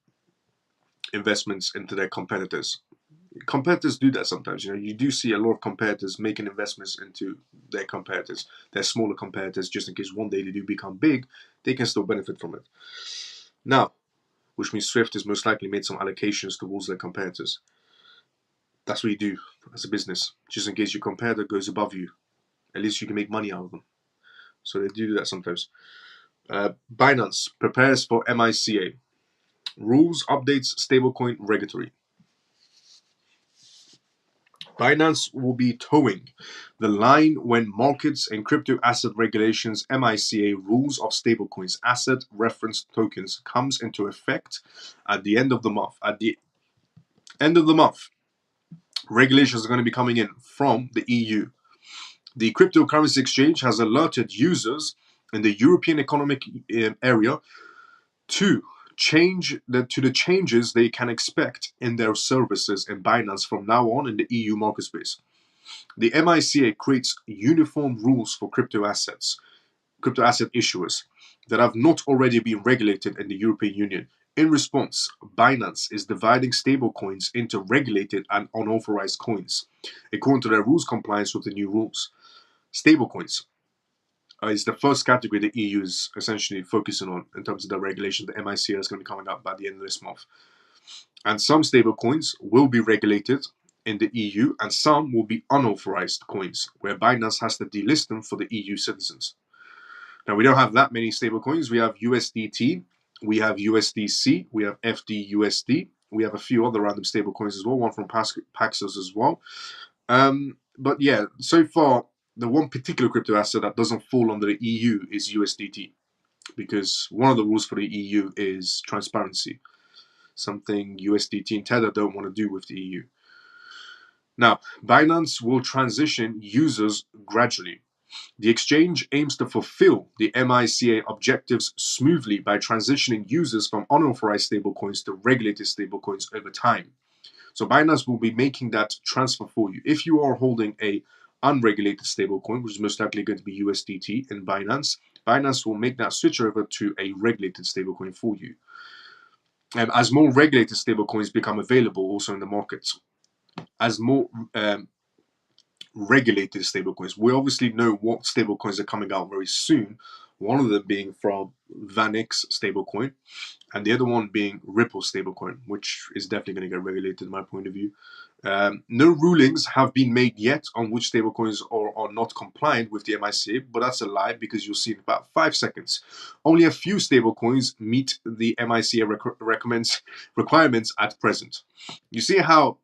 investments into their competitors. Competitors do that sometimes. You do see a lot of competitors making investments into their competitors, their smaller competitors, just in case one day they do become big, they can still benefit from it. Now, which means Swift has most likely made some allocations towards their competitors. That's what you do as a business, just in case your competitor goes above you. At least you can make money out of them. So they do that sometimes. Binance prepares for MiCA. Rules, updates, stablecoin regulatory. Binance will be towing the line when markets and crypto asset regulations MiCA rules of stablecoins asset reference tokens comes into effect at the end of the month. At the end of the month, regulations are going to be coming in from the EU. The cryptocurrency exchange has alerted users in the European Economic Area to the changes they can expect in their services in Binance from now on in the EU market space. The MiCA creates uniform rules for crypto asset issuers that have not already been regulated in the European Union. In response, Binance is dividing stablecoins into regulated and unauthorized coins, according to their rules compliance with the new rules. Stablecoins is the first category the EU is essentially focusing on in terms of the regulation. The MiCA is going to be coming up by the end of this month. And some stablecoins will be regulated in the EU, and some will be unauthorized coins, where Binance has to delist them for the EU citizens. Now, we don't have that many stablecoins. We have USDT, we have USDC, we have FDUSD, we have a few other random stablecoins as well, one from Paxos as well. But yeah, so far, the one particular crypto asset that doesn't fall under the EU is USDT, because one of the rules for the EU is transparency. something USDT and Tether don't want to do with the EU. Now, Binance will transition users gradually. The exchange aims to fulfill the MiCA objectives smoothly by transitioning users from unauthorized stablecoins to regulated stablecoins over time. So Binance will be making that transfer for you. If you are holding a unregulated stablecoin, which is most likely going to be USDT in Binance, Binance will make that switch over to a regulated stablecoin for you. And as more regulated stablecoins become available also in the markets, as more regulated stablecoins, we obviously know what stablecoins are coming out very soon. One of them being from VanEck stablecoin, and the other one being Ripple stablecoin, which is definitely going to get regulated in my point of view. No rulings have been made yet on which stablecoins are not compliant with the MiCA, but that's a lie because you'll see in about 5 seconds. Only a few stablecoins meet the MiCA requirements at present. You see how,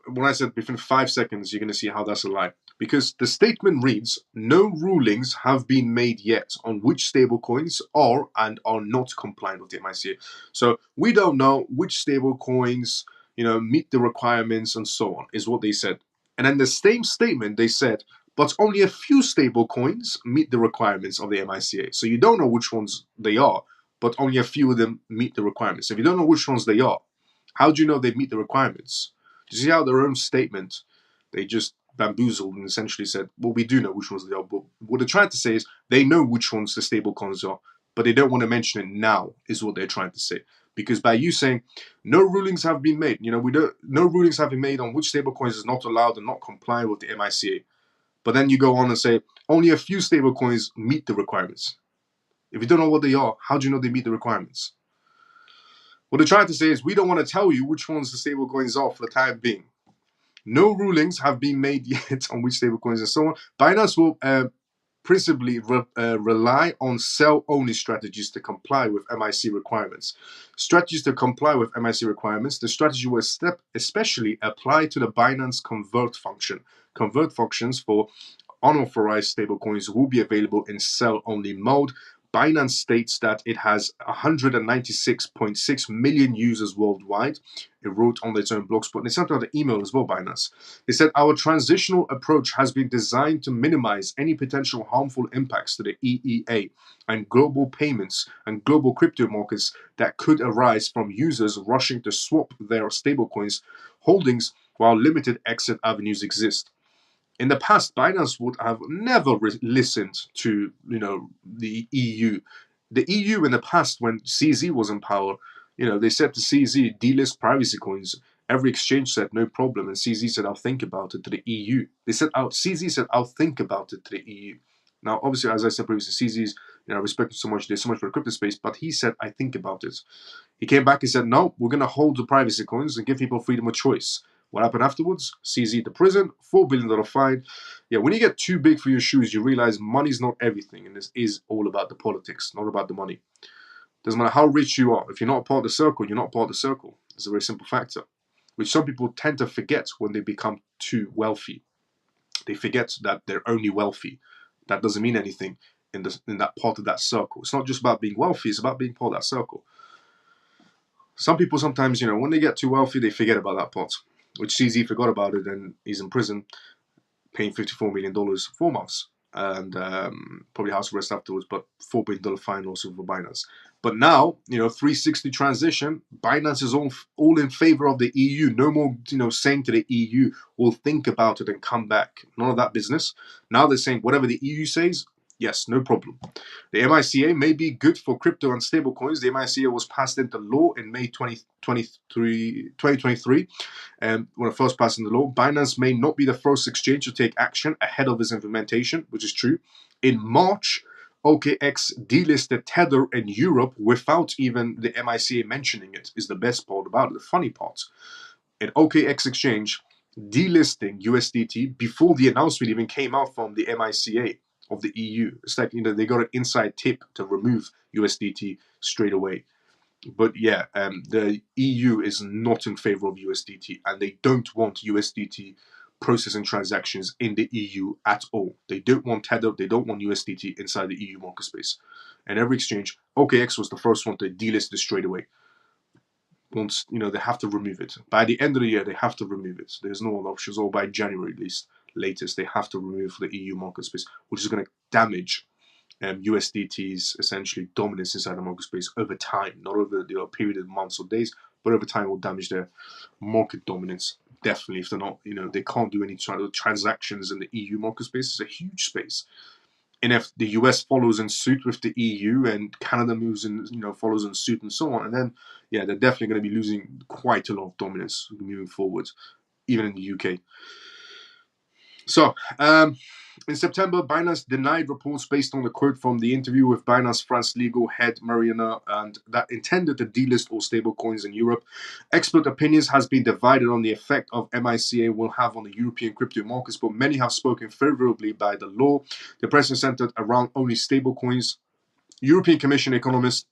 when I said within 5 seconds, you're going to see how that's a lie. Because the statement reads, no rulings have been made yet on which stablecoins are and are not compliant with the MiCA. So we don't know which stablecoins, meet the requirements and so on, is what they said. And then the same statement, they said, but only a few stablecoins meet the requirements of the MiCA. So you don't know which ones they are, but only a few of them meet the requirements. If you don't know which ones they are, how do you know they meet the requirements? Do you see how their own statement, they just bamboozled and essentially said, well, we do know which ones they are, but what they're trying to say is they know which ones the stablecoins are, but they don't want to mention it now, is what they're trying to say. Because by you saying no rulings have been made, no rulings have been made on which stablecoins is not allowed and not compliant with the MiCA. But then you go on and say only a few stablecoins meet the requirements. If you don't know what they are, how do you know they meet the requirements? What they're trying to say is we don't want to tell you which ones the stablecoins are for the time being. No rulings have been made yet on which stablecoins and so on. Binance will principally rely on sell-only strategies to comply with MiC requirements. Strategies to comply with MiC requirements, the strategy will especially apply to the Binance convert function. Convert functions for unauthorized stablecoins will be available in sell-only mode. Binance states that it has 196.6 million users worldwide. It wrote on its own blogspot, and they sent out an email as well, Binance. They said, our transitional approach has been designed to minimize any potential harmful impacts to the EEA and global payments and global crypto markets that could arise from users rushing to swap their stablecoins holdings while limited exit avenues exist. In the past, Binance would have never listened to the EU. The EU in the past, when CZ was in power, they said to CZ, delist privacy coins. Every exchange said no problem, and CZ said I'll think about it to the EU. CZ said I'll think about it to the EU. Now, obviously, as I said previously, CZ's respected so much, there's so much for the crypto space, but he said I think about it. He came back and said no, we're gonna hold the privacy coins and give people freedom of choice. What happened afterwards? CZ to prison, $4 billion fine. Yeah, when you get too big for your shoes, you realize money's not everything, and this is all about the politics, not about the money. Doesn't matter how rich you are. If you're not part of the circle, you're not part of the circle. It's a very simple factor, which some people tend to forget when they become too wealthy. They forget that they're only wealthy. That doesn't mean anything in that part of that circle. It's not just about being wealthy, it's about being part of that circle. Some people sometimes, when they get too wealthy, they forget about that part, which CZ forgot about it, and he's in prison paying $54 million for 4 months and probably house arrest afterwards, but $4 billion fine also for Binance. But now, 360 transition, Binance is all in favor of the EU. No more, saying to the EU, we'll think about it and come back. None of that business. Now they're saying whatever the EU says, yes, no problem. The MiCA may be good for crypto and stablecoins. The MiCA was passed into law in May 2023. And when it first passed into law, Binance may not be the first exchange to take action ahead of its implementation, which is true. In March, OKX delisted Tether in Europe without even the MiCA mentioning it, is the best part about it, the funny part. An OKX exchange delisting USDT before the announcement even came out from the MiCA of the EU. It's like, they got an inside tip to remove USDT straight away. But yeah, the EU is not in favor of USDT, and they don't want USDT processing transactions in the EU at all. They don't want Tether, they don't want USDT inside the EU market space. And every exchange, OKX was the first one to delist it straight away. once, they have to remove it. By the end of the year, they have to remove it. There's no other options, or by January at least, latest, they have to remove the EU market space, which is going to damage USDT's essentially dominance inside the market space over time, not over a period of months or days, but over time will damage their market dominance. Definitely, if they're not, they can't do any transactions in the EU market space. It's a huge space. And if the US follows in suit with the EU and Canada moves in, follows in suit and so on, and then, yeah, they're definitely going to be losing quite a lot of dominance moving forward, even in the UK. So, in September, Binance denied reports based on the quote from the interview with Binance France legal head Mariana, and that intended to delist all stablecoins in Europe. Expert opinions has been divided on the effect of MiCA will have on the European crypto markets, but many have spoken favorably by the law. The press is centered around only stablecoins. European Commission economist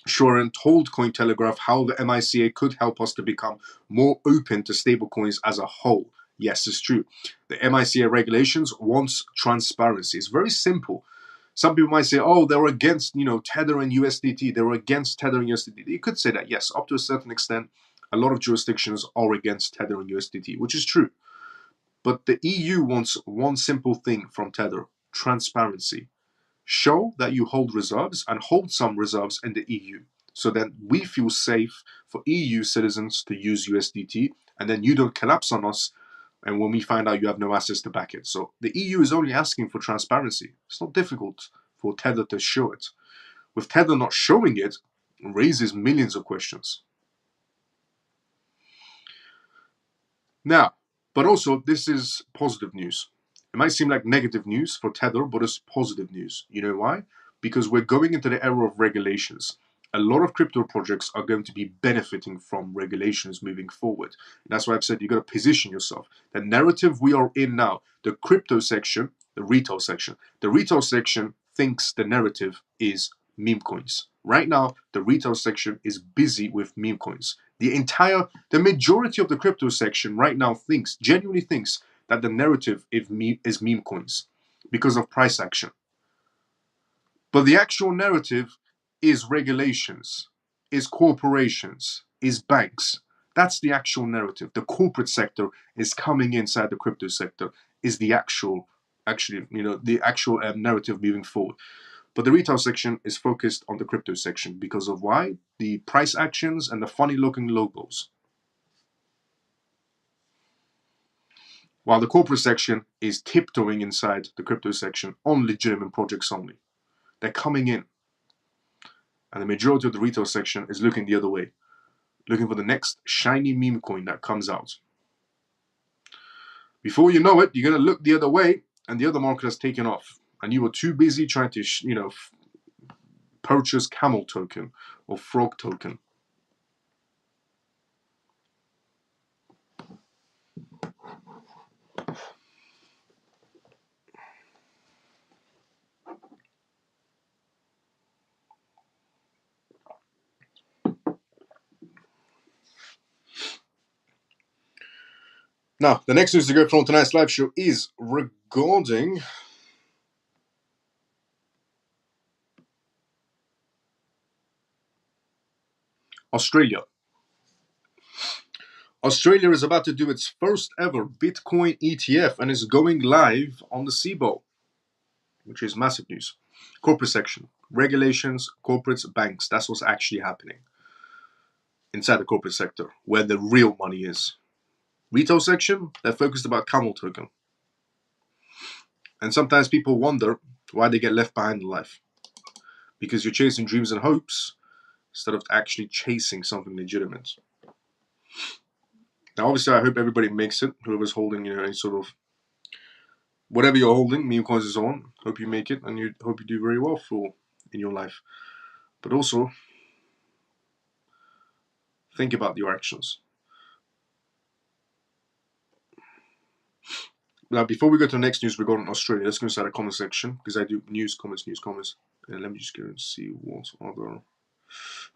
Shoren told Cointelegraph how the MiCA could help us to become more open to stablecoins as a whole. Yes, it's true. The MiCA regulations wants transparency. It's very simple. Some people might say, oh, they were against, Tether and USDT. They were against Tether and USDT. You could say that, yes, up to a certain extent. A lot of jurisdictions are against Tether and USDT, which is true. But the EU wants one simple thing from Tether: transparency. Show that you hold reserves and hold some reserves in the EU, so that we feel safe for EU citizens to use USDT, and then you don't collapse on us and when we find out you have no assets to back it. So the EU is only asking for transparency. It's not difficult for Tether to show it. With Tether not showing it, raises millions of questions. Now, but also this is positive news. It might seem like negative news for Tether, but it's positive news. You know why? Because we're going into the era of regulations. A lot of crypto projects are going to be benefiting from regulations moving forward. And that's why I've said you've got to position yourself. The narrative we are in now, the crypto section, the retail section thinks the narrative is meme coins. Right now, the retail section is busy with meme coins. The majority of the crypto section right now genuinely thinks that the narrative is meme coins because of price action. But the actual narrative is regulations, is corporations, is banks. That's the actual narrative. The corporate sector is coming inside the crypto sector, is the actual narrative moving forward. But the retail section is focused on the crypto section because of why? The price actions and the funny looking logos. While the corporate section is tiptoeing inside the crypto section on legitimate projects only. They're coming in. And the majority of the retail section is looking the other way, looking for the next shiny meme coin that comes out. Before you know it, you're going to look the other way, and the other market has taken off. And you were too busy trying to, purchase camel token or frog token. Now, the next news to go from tonight's live show is regarding Australia. Australia is about to do its first ever Bitcoin ETF and is going live on the CBO, which is massive news. Corporate section, regulations, corporates, banks. That's what's actually happening inside the corporate sector, where the real money is. Retail section, they're focused about camel token. And sometimes people wonder why they get left behind in life. Because you're chasing dreams and hopes instead of actually chasing something legitimate. Now, obviously, I hope everybody makes it. Whoever's holding, any sort of whatever you're holding, meme coins is on. Hope you make it, and you hope you do very well in your life. But also, think about your actions. Now, before we go to the next news regarding Australia, let's go inside the comment section because I do news, comments. And let me just go and see what other.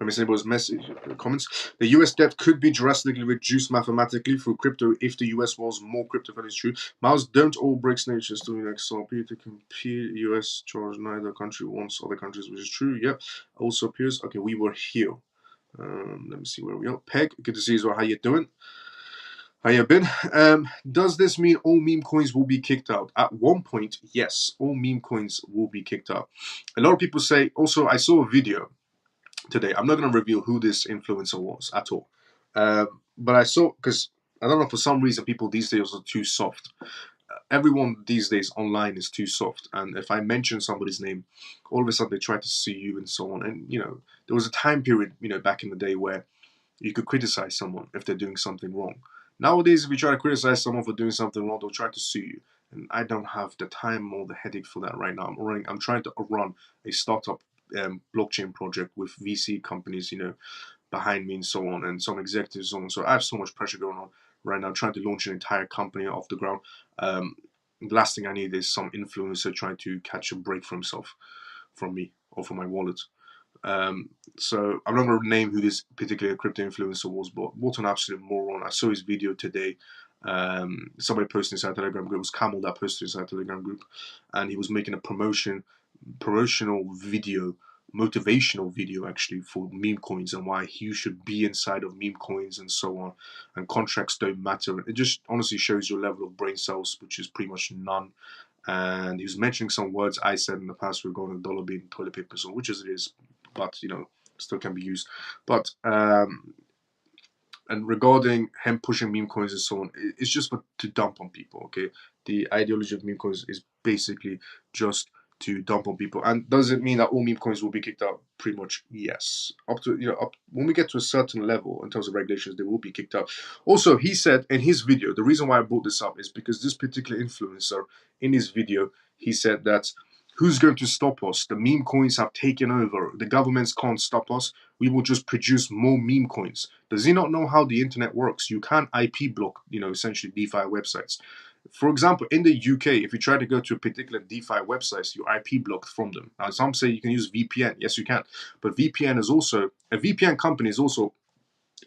Let me see anybody's message comments. The US debt could be drastically reduced mathematically through crypto if the US was more crypto friendly. True. Miles, don't all BRICS nations doing XRP to compete? US charge neither country wants other countries, which is true. Yep. Also appears. Okay, we were here. Let me see where we are. Peg, good to see you as well. How you doing? How you been? Does this mean all meme coins will be kicked out? At one point, yes, all meme coins will be kicked out. A lot of people say, also, I saw a video today. I'm not going to reveal who this influencer was at all. But I saw, because I don't know, for some reason, people these days are too soft. Everyone these days online is too soft. And if I mention somebody's name, all of a sudden they try to sue you and so on. And, there was a time period, back in the day where you could criticize someone if they're doing something wrong. Nowadays, if you try to criticize someone for doing something wrong, they'll try to sue you. And I don't have the time or the headache for that right now. I'm trying to run a startup blockchain project with VC companies, behind me and so on, and some executives and so on. So I have so much pressure going on right now, trying to launch an entire company off the ground. The last thing I need is some influencer trying to catch a break for himself from me or from my wallet. So I'm not going to name who this particular crypto influencer was, but what an absolute moron. I saw his video today. Somebody posted inside Telegram group. It was Camel that posted inside Telegram group, and he was making a promotional video, motivational video actually, for meme coins and why you should be inside of meme coins and so on, and contracts don't matter. It just honestly shows your level of brain cells, which is pretty much none. And he was mentioning some words I said in the past regarding the dollar being toilet paper, so which is it is, but still can be used. But and regarding him pushing meme coins and so on, it's just to dump on people. Okay, the ideology of meme coins is basically just to dump on people. And does it mean that all meme coins will be kicked out? Pretty much yes. Up to when we get to a certain level in terms of regulations, they will be kicked out. Also, he said in his video, the reason why I brought this up is because this particular influencer in his video, he said that who's going to stop us? The meme coins have taken over. The governments can't stop us. We will just produce more meme coins. Does he not know how the internet works? You can't IP block, essentially DeFi websites. For example, in the UK, if you try to go to a particular DeFi websites, you're IP blocked from them. Now, some say you can use VPN. Yes, you can. But a VPN company is also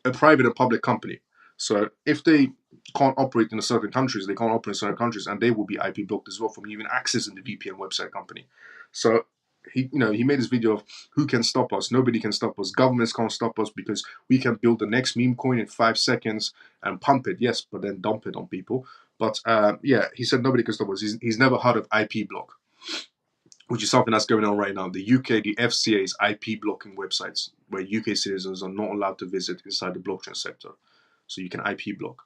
a private and public company. So if they can't operate in certain countries, they can't operate in certain countries, and they will be IP blocked as well from even accessing the VPN website company. So he made this video of who can stop us. Nobody can stop us. Governments can't stop us because we can build the next meme coin in 5 seconds and pump it. Yes, but then dump it on people. But he said nobody can stop us. He's never heard of IP block, which is something that's going on right now. The UK, the FCA is IP blocking websites where UK citizens are not allowed to visit inside the blockchain sector. So you can IP block.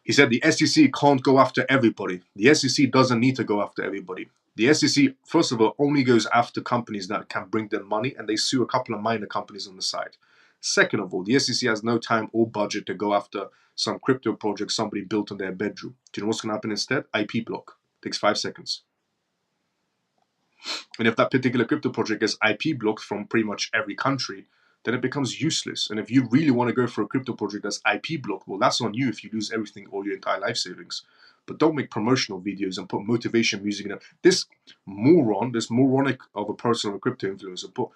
He said the SEC can't go after everybody. The SEC doesn't need to go after everybody. The SEC, first of all, only goes after companies that can bring them money, and they sue a couple of minor companies on the side. Second of all, the SEC has no time or budget to go after some crypto project somebody built in their bedroom. Do you know what's going to happen instead? IP block. Takes 5 seconds. And if that particular crypto project gets IP blocked from pretty much every country, then it becomes useless. And if you really want to go for a crypto project that's IP blocked, well, that's on you if you lose everything, all your entire life savings. But don't make promotional videos and put motivation music in it. This moronic of a person or a crypto influencer, put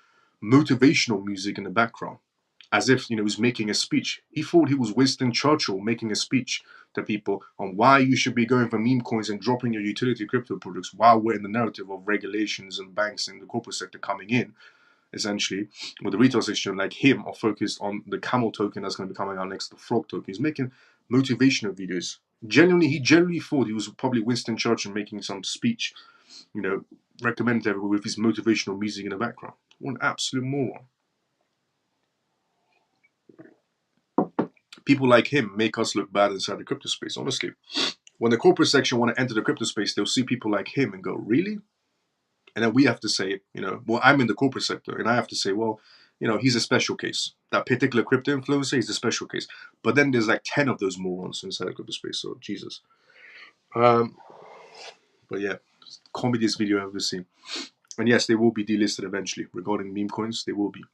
motivational music in the background as if he was making a speech. He thought he was Winston Churchill making a speech to people on why you should be going for meme coins and dropping your utility crypto products while we're in the narrative of regulations and banks and the corporate sector coming in, essentially, with the retail section like him are focused on the camel token that's going to be coming out next, the frog token. He's making motivational videos. He genuinely thought he was probably Winston Churchill making some speech, recommending to everyone with his motivational music in the background. What an absolute moron. People like him make us look bad inside the crypto space, honestly. When the corporate section want to enter the crypto space, they'll see people like him and go, really? And then we have to say, well, I'm in the corporate sector, and I have to say, well, he's a special case. That particular crypto influencer is a special case. But then there's like 10 of those morons inside the crypto space, so Jesus. But yeah, comediest video I've ever seen. And yes, they will be delisted eventually. Regarding meme coins, they will be.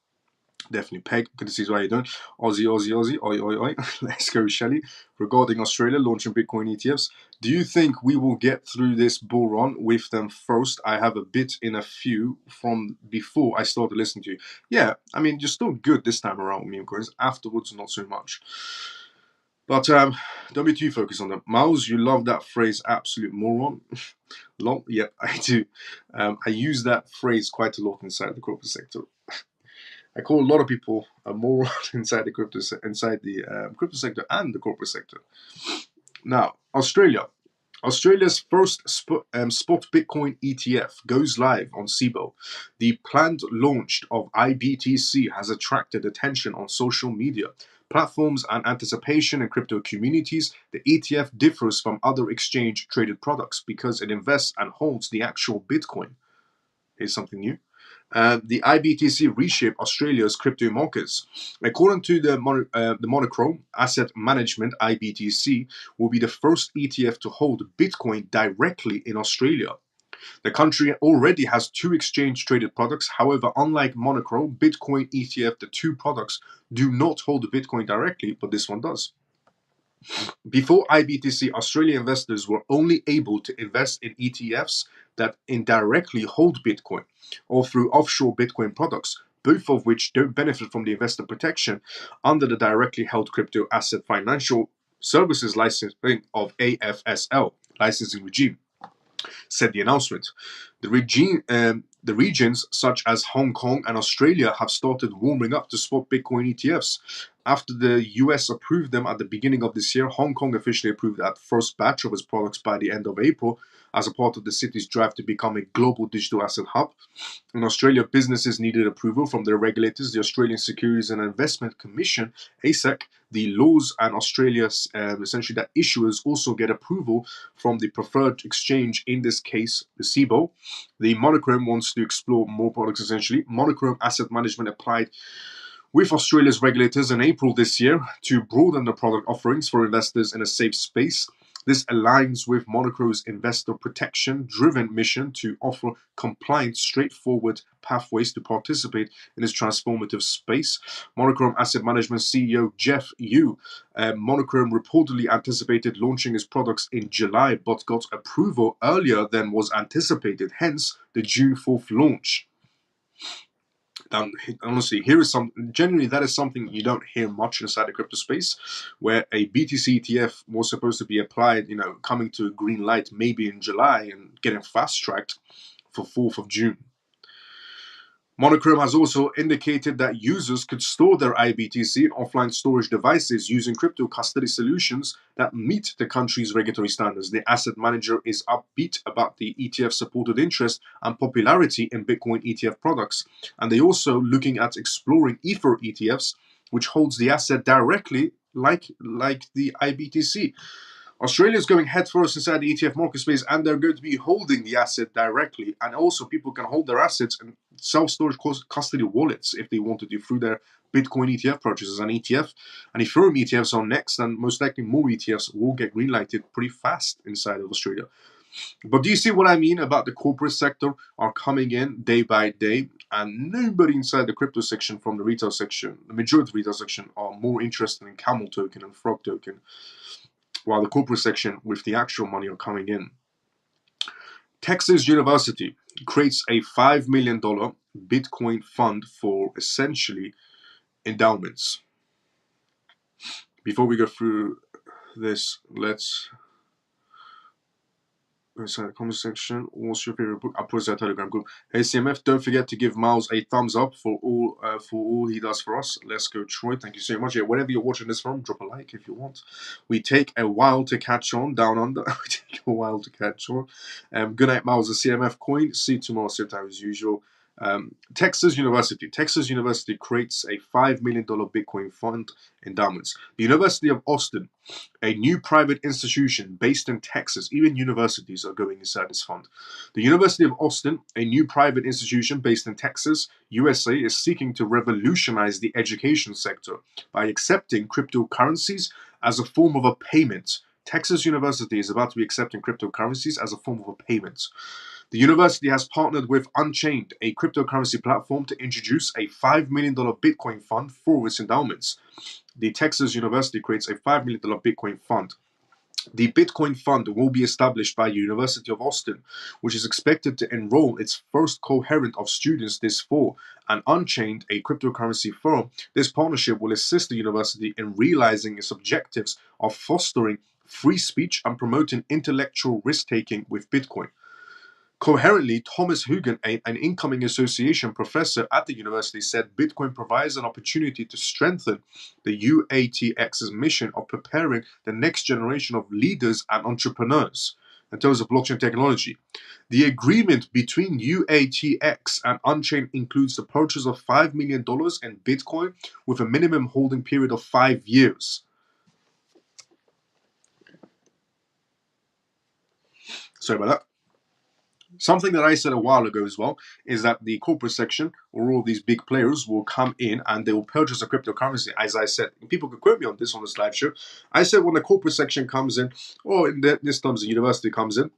Definitely. Peg, good to see you. How you doing? Aussie. Oi, oi, oi. Let's go, Shelly. Regarding Australia launching Bitcoin ETFs, do you think we will get through this bull run with them first? I have a bit in a few from before I started listening to you. Yeah, I mean, you're still good this time around with meme coins. Afterwards, not so much. But don't be too focused on them. Miles, you love that phrase, absolute moron. Yeah, I do. I use that phrase quite a lot inside the corporate sector. I call a lot of people a moron inside the crypto sector and the corporate sector. Now, Australia. Australia's first spot Bitcoin ETF goes live on Cboe. The planned launch of IBTC has attracted attention on social media platforms and anticipation in crypto communities. The ETF differs from other exchange traded products because it invests and holds the actual Bitcoin. Here's something new. The IBTC reshape Australia's crypto markets. According to the Monochrome Asset Management, IBTC will be the first ETF to hold Bitcoin directly in Australia. The country already has two exchange-traded products. However, unlike Monochrome, Bitcoin ETF, the two products do not hold Bitcoin directly, but this one does. Before IBTC, Australian investors were only able to invest in ETFs that indirectly hold Bitcoin or through offshore Bitcoin products, both of which don't benefit from the investor protection under the directly held crypto asset financial services licensing of AFSL licensing regime, said the announcement. The regions such as Hong Kong and Australia have started warming up to spot Bitcoin ETFs. After the US approved them at the beginning of this year, Hong Kong officially approved that first batch of its products by the end of April as a part of the city's drive to become a global digital asset hub. In Australia, businesses needed approval from their regulators, the Australian Securities and Investment Commission, ASIC, the laws, and Australia's essentially that issuers also get approval from the preferred exchange, in this case, the Cboe. The Monochrome wants to explore more products essentially. Monochrome Asset Management applied with Australia's regulators in April this year to broaden the product offerings for investors in a safe space. This aligns with Monochrome's investor protection-driven mission to offer compliant, straightforward pathways to participate in this transformative space. Monochrome Asset Management CEO Jeff Yu, Monochrome reportedly anticipated launching its products in July, but got approval earlier than was anticipated, hence the June 4th launch. Honestly, here is generally that is something you don't hear much inside the crypto space, where a BTC ETF was supposed to be applied, coming to a green light maybe in July and getting fast-tracked for 4th of June. Monochrome has also indicated that users could store their IBTC in offline storage devices using crypto custody solutions that meet the country's regulatory standards. The asset manager is upbeat about the ETF supported interest and popularity in Bitcoin ETF products, and they're also looking at exploring Ether ETFs, which holds the asset directly like the IBTC. Australia is going headfirst inside the ETF market space, and they're going to be holding the asset directly. And also, people can hold their assets in self-storage custody wallets if they want to do through their Bitcoin ETF purchases. And ETF and Ethereum ETFs are next, and most likely more ETFs will get greenlighted pretty fast inside of Australia. But do you see what I mean about the corporate sector are coming in day by day, and nobody inside the crypto section from the retail section, the majority of the retail section, are more interested in Camel token and Frog token, while the corporate section with the actual money are coming in. Texas University creates a $5 million Bitcoin fund for essentially endowments. Before we go through this, let's inside the comment section. What's your favorite book? I'll put it in our Telegram group. Hey CMF, don't forget to give Miles a thumbs up for all he does for us. Let's go, Troy. Thank you so much. Yeah, wherever you're watching this from, drop a like if you want. We take a while to catch on down under. We take a while to catch on. Good night, Miles. The CMF coin. See you tomorrow, same time as usual. Texas University. Texas University creates a $5 million Bitcoin fund endowments. The University of Austin, a new private institution based in Texas. Even universities are going inside this fund. The University of Austin, a new private institution based in Texas, USA, is seeking to revolutionize the education sector by accepting cryptocurrencies as a form of a payment. Texas University is about to be accepting cryptocurrencies as a form of a payment. The university has partnered with Unchained, a cryptocurrency platform, to introduce a $5 million Bitcoin fund for its endowments. The Texas University creates a $5 million Bitcoin fund. The Bitcoin fund will be established by University of Austin, which is expected to enroll its first cohort of students this fall. And Unchained, a cryptocurrency firm, this partnership will assist the university in realizing its objectives of fostering free speech and promoting intellectual risk-taking with Bitcoin. Coherently, Thomas Hugan, an incoming association professor at the university, said Bitcoin provides an opportunity to strengthen the UATX's mission of preparing the next generation of leaders and entrepreneurs in terms of blockchain technology. The agreement between UATX and Unchained includes the purchase of $5 million in Bitcoin with a minimum holding period of 5 years. Sorry about that. Something that I said a while ago as well is that the corporate section or all these big players will come in and they will purchase a cryptocurrency. As I said, people could quote me on this live show. I said when the corporate section comes in, or in this terms the university comes in,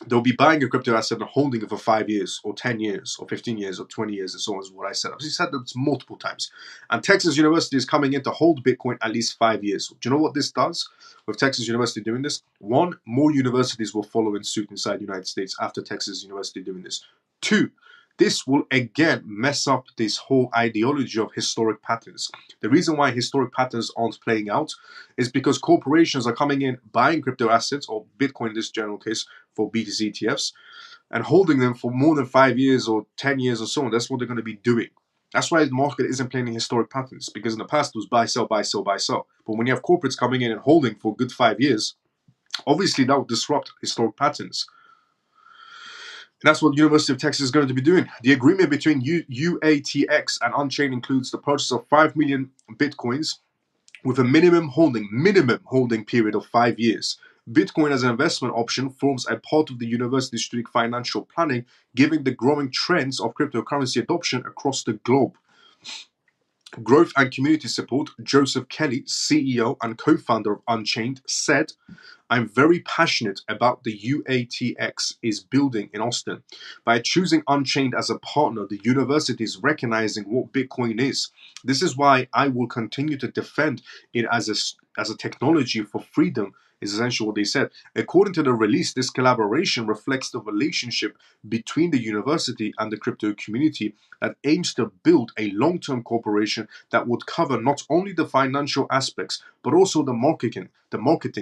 they'll be buying a crypto asset and holding it for 5 years or 10 years or 15 years or 20 years and so on is what I said. I've said that multiple times. And Texas University is coming in to hold Bitcoin at least 5 years. Do you know what this does with Texas University doing this? One, more universities will follow in suit inside the United States after Texas University doing this. Two, this will again mess up this whole ideology of historic patterns. The reason why historic patterns aren't playing out is because corporations are coming in, buying crypto assets, or Bitcoin in this general case, for BTC ETFs, and holding them for more than 5 years or 10 years or so on. That's what they're going to be doing. That's why the market isn't playing historic patterns, because in the past it was buy, sell, buy, sell, buy, sell. But when you have corporates coming in and holding for a good 5 years, obviously that will disrupt historic patterns. And that's what the University of Texas is going to be doing. The agreement between UATX and Unchained includes the purchase of 5 million Bitcoins with a minimum holding period of 5 years. Bitcoin as an investment option forms a part of the university's strategic financial planning, given the growing trends of cryptocurrency adoption across the globe. Growth and community support, Joseph Kelly, CEO and co-founder of Unchained, said, "I'm very passionate about the UATX is building in Austin. By choosing Unchained as a partner, the university is recognizing what Bitcoin is. This is why I will continue to defend it as a technology for freedom," is essentially what they said. According to the release, this collaboration reflects the relationship between the university and the crypto community that aims to build a long-term cooperation that would cover not only the financial aspects, but also the marketing,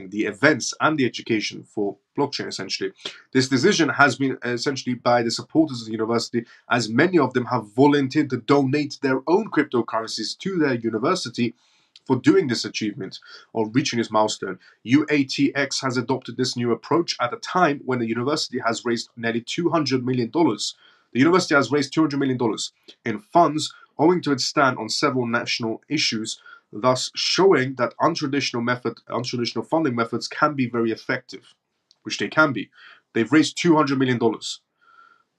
the events, and the education for blockchain, essentially. This decision has been essentially by the supporters of the university, as many of them have volunteered to donate their own cryptocurrencies to their university for doing this achievement or reaching this milestone. UATX has adopted this new approach at a time when the university has raised nearly $200 million. The university has raised $200 million in funds owing to its stand on several national issues, thus showing that untraditional funding methods can be very effective, which they can be. They've raised $200 million.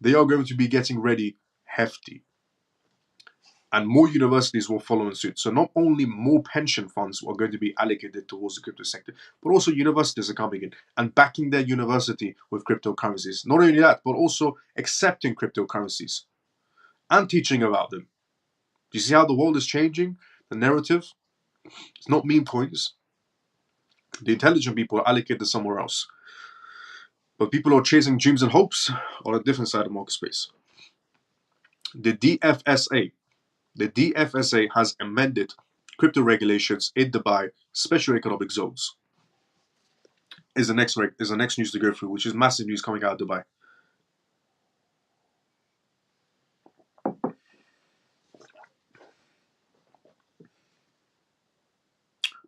They are going to be getting ready hefty. And more universities will follow in suit. So not only more pension funds are going to be allocated towards the crypto sector, but also universities are coming in and backing their university with cryptocurrencies. Not only that, but also accepting cryptocurrencies and teaching about them. Do you see how the world is changing? The narrative? It's not meme coins. The intelligent people are allocated somewhere else. But people who are chasing dreams and hopes are on a different side of the market space. The DFSA has amended crypto regulations in Dubai special economic zones. Is the next news to go through, which is massive news coming out of Dubai.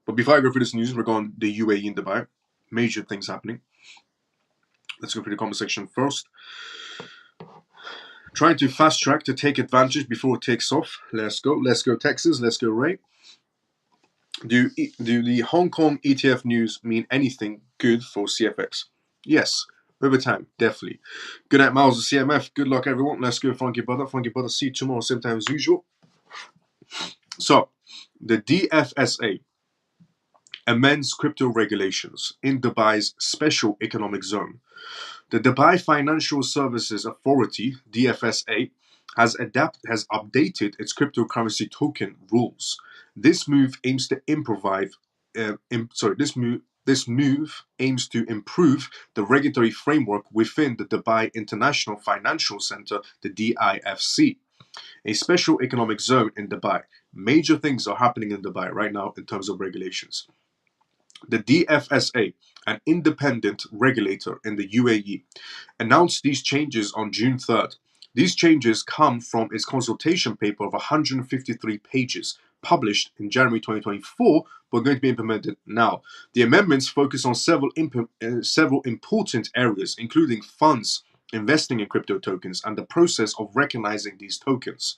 But before I go through this news regarding the UAE in Dubai, major things happening. Let's go through the comment section first. Trying to fast track to take advantage before it takes off. Let's go Texas. Let's go Ray. Do the Hong Kong ETF news mean anything good for CFX? Yes, over time, definitely. Good night, Miles of CMF. Good luck, everyone. Let's go, Funky Brother. Funky Brother, see you tomorrow, same time as usual. So, the DFSA amends crypto regulations in Dubai's special economic zone. The Dubai Financial Services Authority, DFSA, has updated its cryptocurrency token rules. This move aims to improve the regulatory framework within the Dubai International Financial Center, the DIFC, a special economic zone in Dubai. Major things are happening in Dubai right now in terms of regulations. The DFSA, an independent regulator in the UAE, announced these changes on June 3rd. These changes come from its consultation paper of 153 pages, published in January 2024, but going to be implemented now. The amendments focus on several important areas, including funds investing in crypto tokens and the process of recognizing these tokens.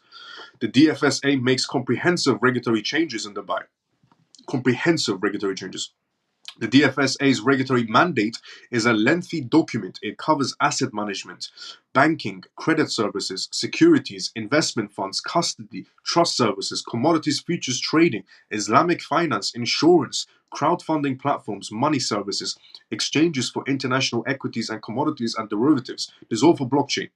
The DFSA makes comprehensive regulatory changes in Dubai. Comprehensive regulatory changes. The DFSA's regulatory mandate is a lengthy document. It covers asset management, banking, credit services, securities, investment funds, custody, trust services, commodities futures trading, Islamic finance, insurance, crowdfunding platforms, money services, exchanges for international equities and commodities and derivatives. There's all for blockchain.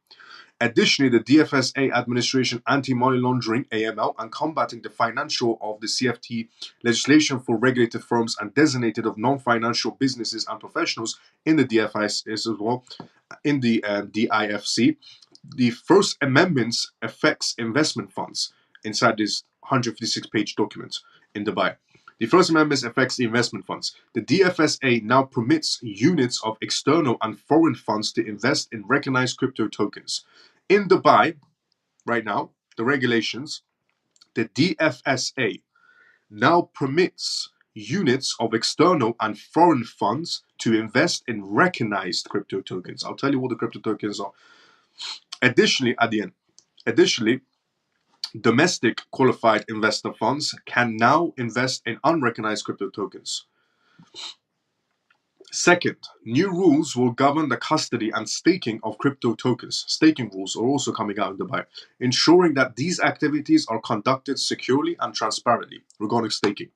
Additionally, the DFSA administration anti-money laundering (AML) and combating the financial of the CFT legislation for regulated firms and designated of non-financial businesses and professionals in the DFIs as well, in the DIFC. The first amendments affects investment funds inside this 156-page document in Dubai. The First Amendment affects the investment funds. The DFSA now permits units of external and foreign funds to invest in recognized crypto tokens. In Dubai, right now, the regulations, the DFSA now permits units of external and foreign funds to invest in recognized crypto tokens. I'll tell you what the crypto tokens are. Additionally, domestic qualified investor funds can now invest in unrecognized crypto tokens. Second, new rules will govern the custody and staking of crypto tokens. Staking rules are also coming out in Dubai, ensuring that these activities are conducted securely and transparently regarding staking.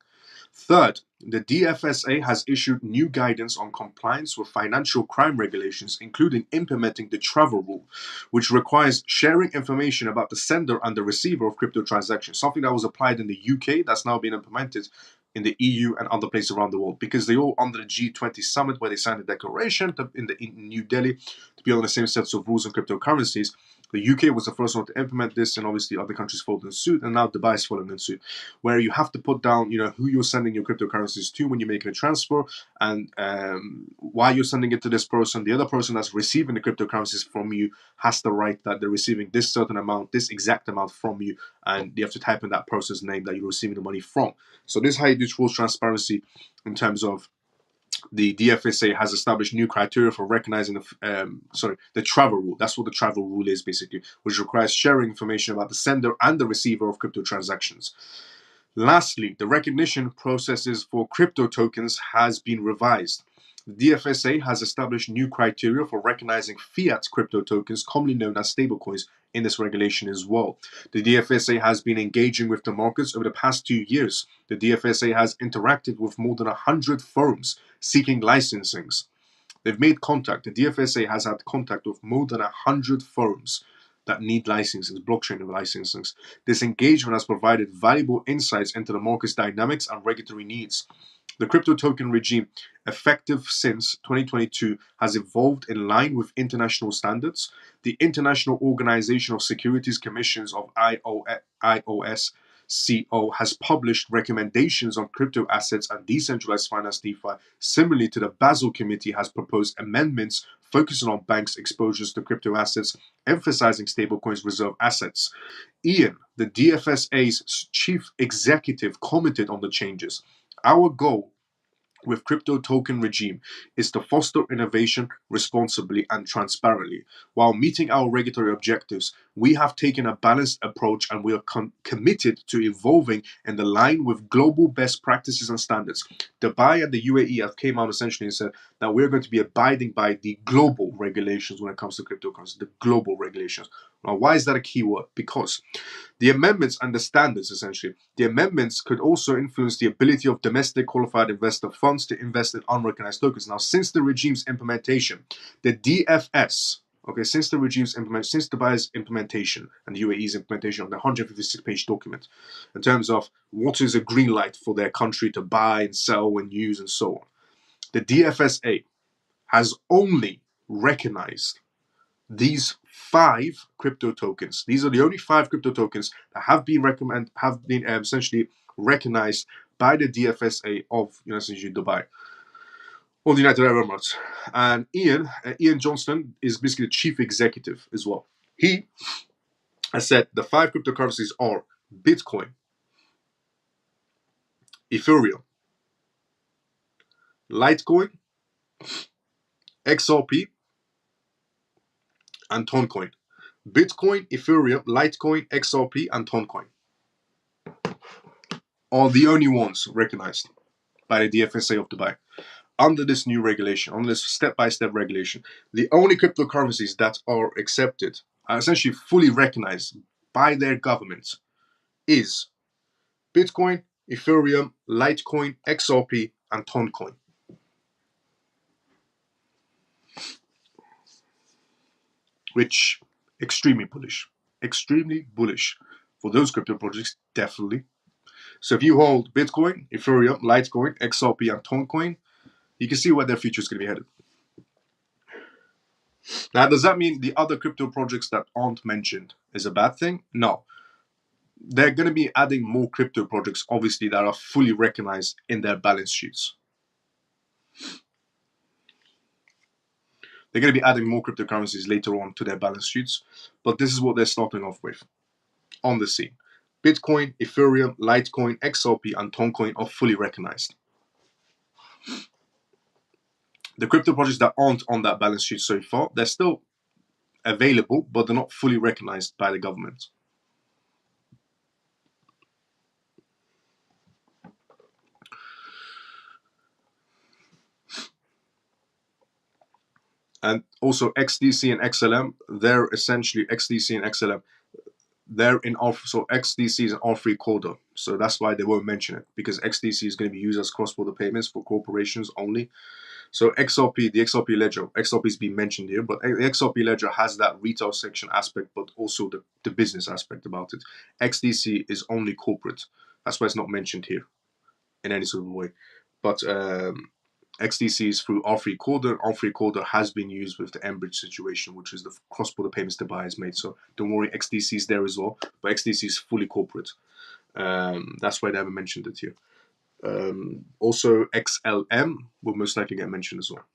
Third, the DFSA has issued new guidance on compliance with financial crime regulations, including implementing the travel rule, which requires sharing information about the sender and the receiver of crypto transactions, something that was applied in the UK that's now been implemented in the EU and other places around the world, because they all under the G20 summit where they signed a declaration in New Delhi to be on the same sets of rules on cryptocurrencies. The UK was the first one to implement this, and obviously other countries followed in suit, and now Dubai is following in suit, where you have to put down, who you're sending your cryptocurrencies to when you're making a transfer, and why you're sending it to this person. The other person that's receiving the cryptocurrencies from you has to write that they're receiving this certain amount, this exact amount from you, and you have to type in that person's name that you're receiving the money from. So this is how you do full transparency in terms of the DFSA has established new criteria for recognizing the travel rule. That's what the travel rule is basically, which requires sharing information about the sender and the receiver of crypto transactions. Lastly, the recognition processes for crypto tokens has been revised. The DFSA has established new criteria for recognizing fiat crypto tokens, commonly known as stablecoins, in this regulation as well. The DFSA has been engaging with the markets over the past 2 years. The DFSA has interacted with more than 100 firms seeking licensings. They've made contact. The DFSA has had contact with more than 100 firms that need licensings, blockchain licensings. This engagement has provided valuable insights into the market's dynamics and regulatory needs. The crypto token regime, effective since 2022, has evolved in line with international standards. The International Organization of Securities Commissions of IOSCO has published recommendations on crypto assets and decentralized finance DeFi. Similarly to the Basel Committee has proposed amendments focusing on banks' exposures to crypto assets, emphasizing stablecoins reserve assets. Ian, the DFSA's chief executive, commented on the changes. Our goal with crypto token regime is to foster innovation responsibly and transparently. While meeting our regulatory objectives, we have taken a balanced approach, and we are committed to evolving in the line with global best practices and standards. Dubai and the UAE have came out essentially and said that we're going to be abiding by the global regulations when it comes to cryptocurrency, the global regulations. Now, why is that a key word? Because the amendments and the standards, essentially, the amendments could also influence the ability of domestic qualified investor funds to invest in unrecognized tokens. Now, since the regime's implementation, the DFS, since Dubai's implementation and the UAE's implementation of the 156-page document, in terms of what is a green light for their country to buy and sell and use and so on, the DFSA has only recognized these 5 crypto tokens. These are the only 5 crypto tokens that have been essentially recognized by the DFSA of Dubai or the United Arab Emirates. And Ian Johnston is basically the chief executive as well. He has said the 5 cryptocurrencies are Bitcoin, Ethereum, Litecoin, XRP, and Toncoin. Bitcoin, Ethereum, Litecoin, XRP, and Toncoin are the only ones recognized by the DFSA of Dubai under this new regulation, under this step-by-step regulation. The only cryptocurrencies that are accepted, are essentially fully recognized by their governments, is Bitcoin, Ethereum, Litecoin, XRP, and Toncoin. Which, extremely bullish for those crypto projects, definitely. So if you hold Bitcoin, Ethereum, Litecoin, XRP, and Toncoin, you can see where their future is going to be headed. Now, does that mean the other crypto projects that aren't mentioned is a bad thing? No. They're going to be adding more crypto projects, obviously, that are fully recognized in their balance sheets. They're going to be adding more cryptocurrencies later on to their balance sheets, but this is what they're starting off with on the scene. Bitcoin, Ethereum, Litecoin, XRP, and Toncoin are fully recognized. The crypto projects that aren't on that balance sheet so far, they're still available, but they're not fully recognized by the government. And also XDC and XLM, they're essentially XDC and XLM. They're in so XDC is an R3 corridor, so that's why they won't mention it, because XDC is going to be used as cross-border payments for corporations only. So XRP, the XRP ledger, XRP is being mentioned here, but the XRP ledger has that retail section aspect, but also the business aspect about it. XDC is only corporate. That's why it's not mentioned here in any sort of way. But XDC is through R3 corridor. R3 corridor has been used with the Enbridge situation, which is the cross-border payments Dubai has made. So don't worry, XDC is there as well, but XDC is fully corporate. That's why they haven't mentioned it here. Also, XLM will most likely get mentioned as well.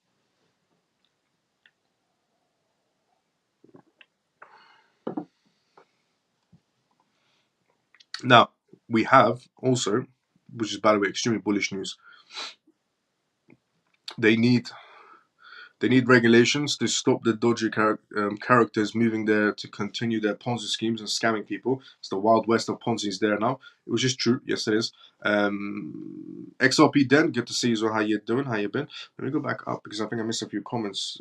Now, we have also, which is, by the way, extremely bullish news, they need regulations to stop the dodgy characters moving there to continue their Ponzi schemes and scamming people. It's the Wild West of Ponzi's there now, which is true. Yes, it is. XRP Den, good to see you. How you doing? How you been? Let me go back up because I think I missed a few comments.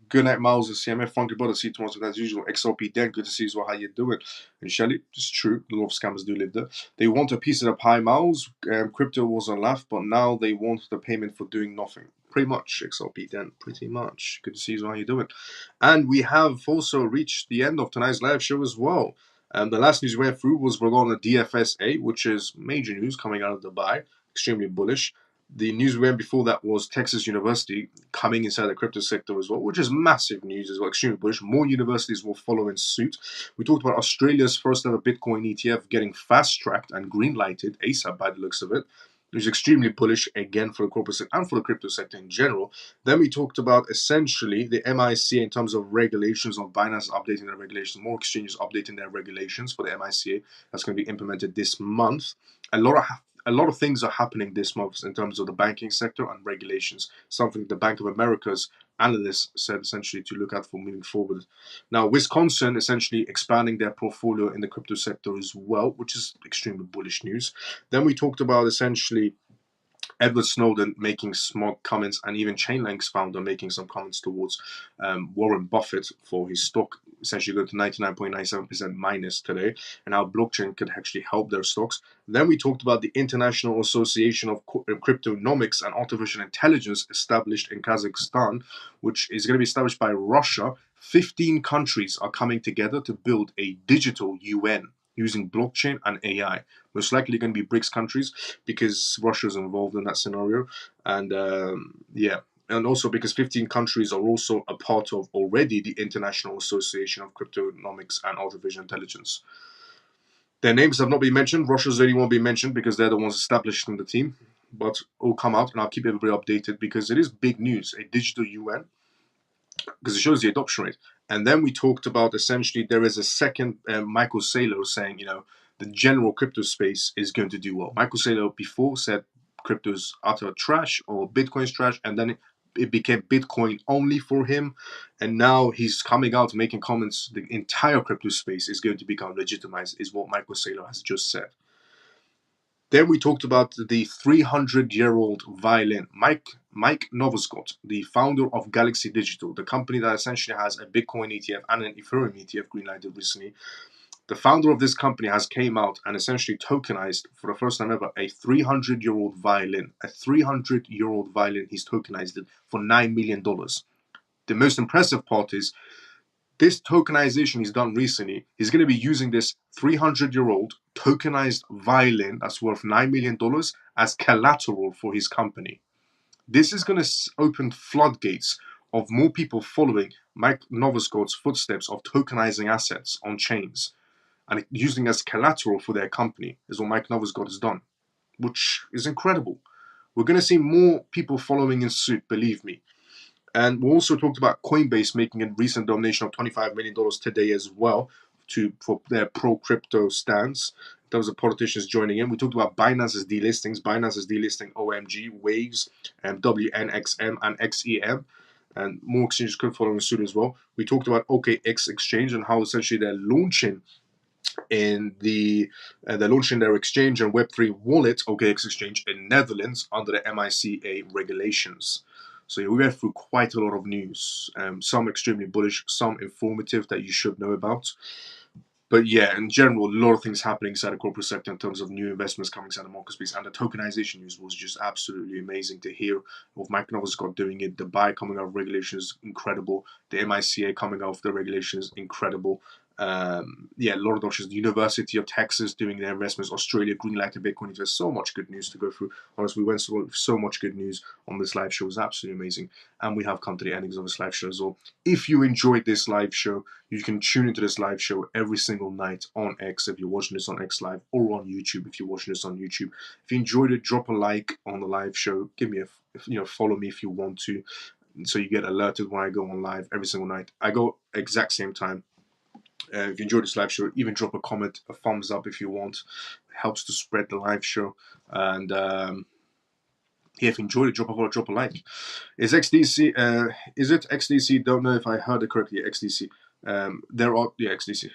Good night, Miles. The CMF Funky Brother. See you tomorrow as usual. XRP Den, good to see you. How you doing? And Shelly, it's true. A lot of scammers do live there. They want a piece of the pie, Miles. Crypto was a laugh, but now they want the payment for doing nothing. Pretty much, XRP Den, pretty much. Good to see you. How you doing? And we have also reached the end of tonight's live show as well. The last news we went through was regarding the DFSA, which is major news coming out of Dubai, extremely bullish. The news we went before that was Texas University coming inside the crypto sector as well, which is massive news as well, extremely bullish. More universities will follow in suit. We talked about Australia's first ever Bitcoin ETF getting fast-tracked and green-lighted ASAP by the looks of it. It was extremely bullish, again, for the corporate sector and for the crypto sector in general. Then we talked about, essentially, the MICA in terms of regulations of Binance updating their regulations, more exchanges updating their regulations for the MICA. That's going to be implemented this month. A lot of things are happening this month in terms of the banking sector and regulations, something the Bank of America's analysts said essentially to look at for moving forward. Now, Wisconsin essentially expanding their portfolio in the crypto sector as well, which is extremely bullish news. Then we talked about essentially Edward Snowden making smart comments, and even Chainlink's founder making some comments towards Warren Buffett for his stock essentially going to 99.97% minus today, and how blockchain could actually help their stocks. Then we talked about the International Association of Cryptonomics and Artificial Intelligence established in Kazakhstan, which is going to be established by Russia. 15 countries are coming together to build a digital UN using blockchain and AI. Most likely going to be BRICS countries because Russia is involved in that scenario. And and also because 15 countries are also a part of already the International Association of Cryptonomics and Artificial Intelligence. Their names have not been mentioned. Russia's the only one being mentioned because they're the ones established in the team. But it will come out, and I'll keep everybody updated because it is big news. A digital yuan, because it shows the adoption rate. And then we talked about essentially there is a second Michael Saylor saying, the general crypto space is going to do well. Michael Saylor before said crypto's utter trash or Bitcoin's trash, and then it became Bitcoin only for him. And now he's coming out making comments. The entire crypto space is going to become legitimized, is what Michael Saylor has just said. Then we talked about the 300-year-old violin, Mike Novoscott, the founder of Galaxy Digital, the company that essentially has a Bitcoin ETF and an Ethereum ETF greenlighted recently. The founder of this company has came out and essentially tokenized for the first time ever a 300-year-old violin. A 300-year-old violin, he's tokenized it for $9 million. The most impressive part is this tokenization he's done recently. He's going to be using this 300-year-old tokenized violin that's worth $9 million as collateral for his company. This is going to open floodgates of more people following Mike Novoscott's footsteps of tokenizing assets on chains and using as collateral for their company, is what Mike Novoscott has done, which is incredible. We're going to see more people following in suit, believe me. And we also talked about Coinbase making a recent donation of $25 million today as well for their pro-crypto stance. In terms of politicians joining in, we talked about Binance's delistings. Binance is delisting OMG, Waves, WNXM, and XEM. And more exchanges could follow suit as well. We talked about OKX Exchange and how essentially they're launching their exchange and Web3 wallet, OKX Exchange, in Netherlands under the MiCA regulations. So we went through quite a lot of news, some extremely bullish, some informative that you should know about. But yeah, in general, a lot of things happening inside the corporate sector in terms of new investments coming inside the market space. And the tokenization news was just absolutely amazing to hear of Mike Novoscott doing it. Dubai coming out of regulations, incredible. The MiCA coming out of the regulations, incredible. A lot of options. The University of Texas doing their investments. Australia greenlighted Bitcoin. There's so much good news to go through. Honestly, we went through so much good news on this live show. It was absolutely amazing. And we have come to the endings of this live show as well. If you enjoyed this live show, you can tune into this live show every single night on X if you're watching this on X Live, or on YouTube if you're watching this on YouTube. If you enjoyed it, drop a like on the live show. Give me follow me if you want to, so you get alerted when I go on live every single night. I go exact same time. If you enjoyed this live show, even drop a comment, a thumbs up if you want. It helps to spread the live show. And if you enjoyed it, drop a follow, drop a like. Is it XDC? Don't know if I heard it correctly. XDC. XDC.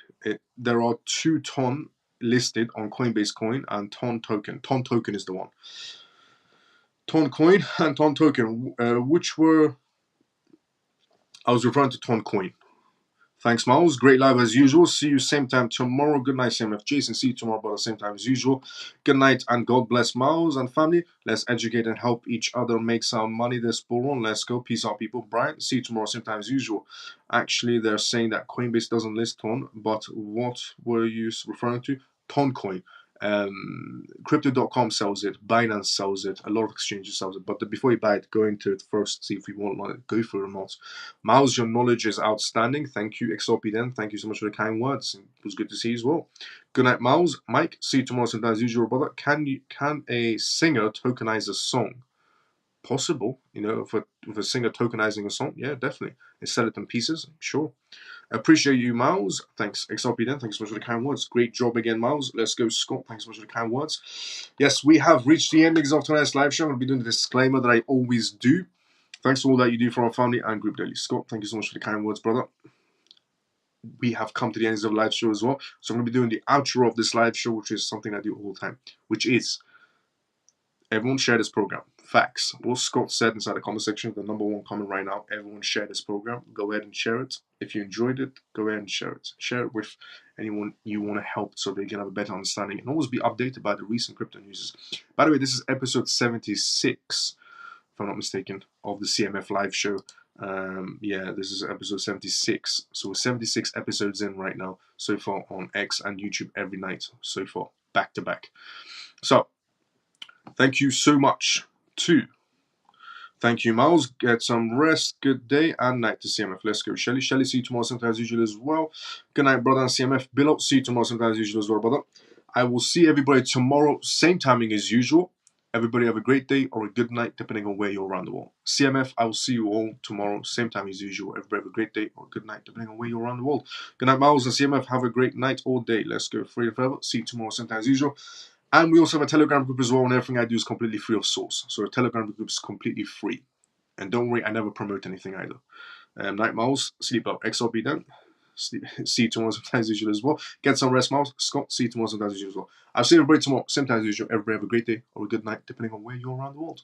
There are 2 TON listed on Coinbase Coin and TON token. TON token is the one. TON coin and TON token, I was referring to TON coin. Thanks, Miles. Great live as usual. See you same time tomorrow. Good night, CMF. Jason, see you tomorrow about the same time as usual. Good night and God bless Miles and family. Let's educate and help each other make some money this bull run. Let's go. Peace out, people. Brian, see you tomorrow same time as usual. Actually, they're saying that Coinbase doesn't list TON, but what were you referring to? TON coin. Crypto.com sells it, Binance sells it, a lot of exchanges sells it, but before you buy it, go into it first, see if you want to go for it or not. Miles, your knowledge is outstanding. Thank you, XRP. Thank you so much for the kind words. It was good to see you as well. Good night, Miles. Mike, see you tomorrow sometime as usual, brother. Can a singer tokenize a song? Possible, if a singer tokenizing a song, yeah, definitely. They sell it in pieces, sure. Appreciate you, Miles. Thanks, XRP. Thanks so much for the kind words. Great job again, Miles. Let's go, Scott. Thanks so much for the kind words. Yes, we have reached the endings of tonight's live show. I'm going to be doing the disclaimer that I always do. Thanks for all that you do for our family and Group Daily. Scott, thank you so much for the kind words, brother. We have come to the endings of the live show as well. So I'm going to be doing the outro of this live show, which is something I do all the time, which is everyone share this program. Facts. What Scott said inside the comment section, the #1 comment right now, everyone share this program. Go ahead and share it. If you enjoyed it, go ahead and share it. Share it with anyone you want to help so they can have a better understanding and always be updated by the recent crypto news. By the way, this is episode 76, if I'm not mistaken, of the CMF live show. This is episode 76. So we're 76 episodes in right now so far on X and YouTube every night so far, back to back. So thank you so much. Thank you, Miles. Get some rest. Good day and night to CMF. Let's go. Shelly, see you tomorrow sometime as usual as well. Good night, brother and CMF. Billo, see you tomorrow sometime as usual as well, brother. I will see everybody tomorrow, same timing as usual. Everybody have a great day or a good night, depending on where you're around the world. CMF, I will see you all tomorrow, same time as usual. Everybody have a great day or a good night, depending on where you're around the world. Good night, Miles and CMF. Have a great night all day. Let's go free and forever. See you tomorrow, same time as usual. And we also have a Telegram group as well, and everything I do is completely free of source. So the Telegram group is completely free. And don't worry, I never promote anything either. Night, Miles. Sleep well. XRP then. See you tomorrow, sometimes as usual as well. Get some rest, Miles. Scott, see you tomorrow, sometimes as usual as well. I'll see everybody tomorrow, same time as usual. Everybody have a great day or a good night, depending on where you're around the world.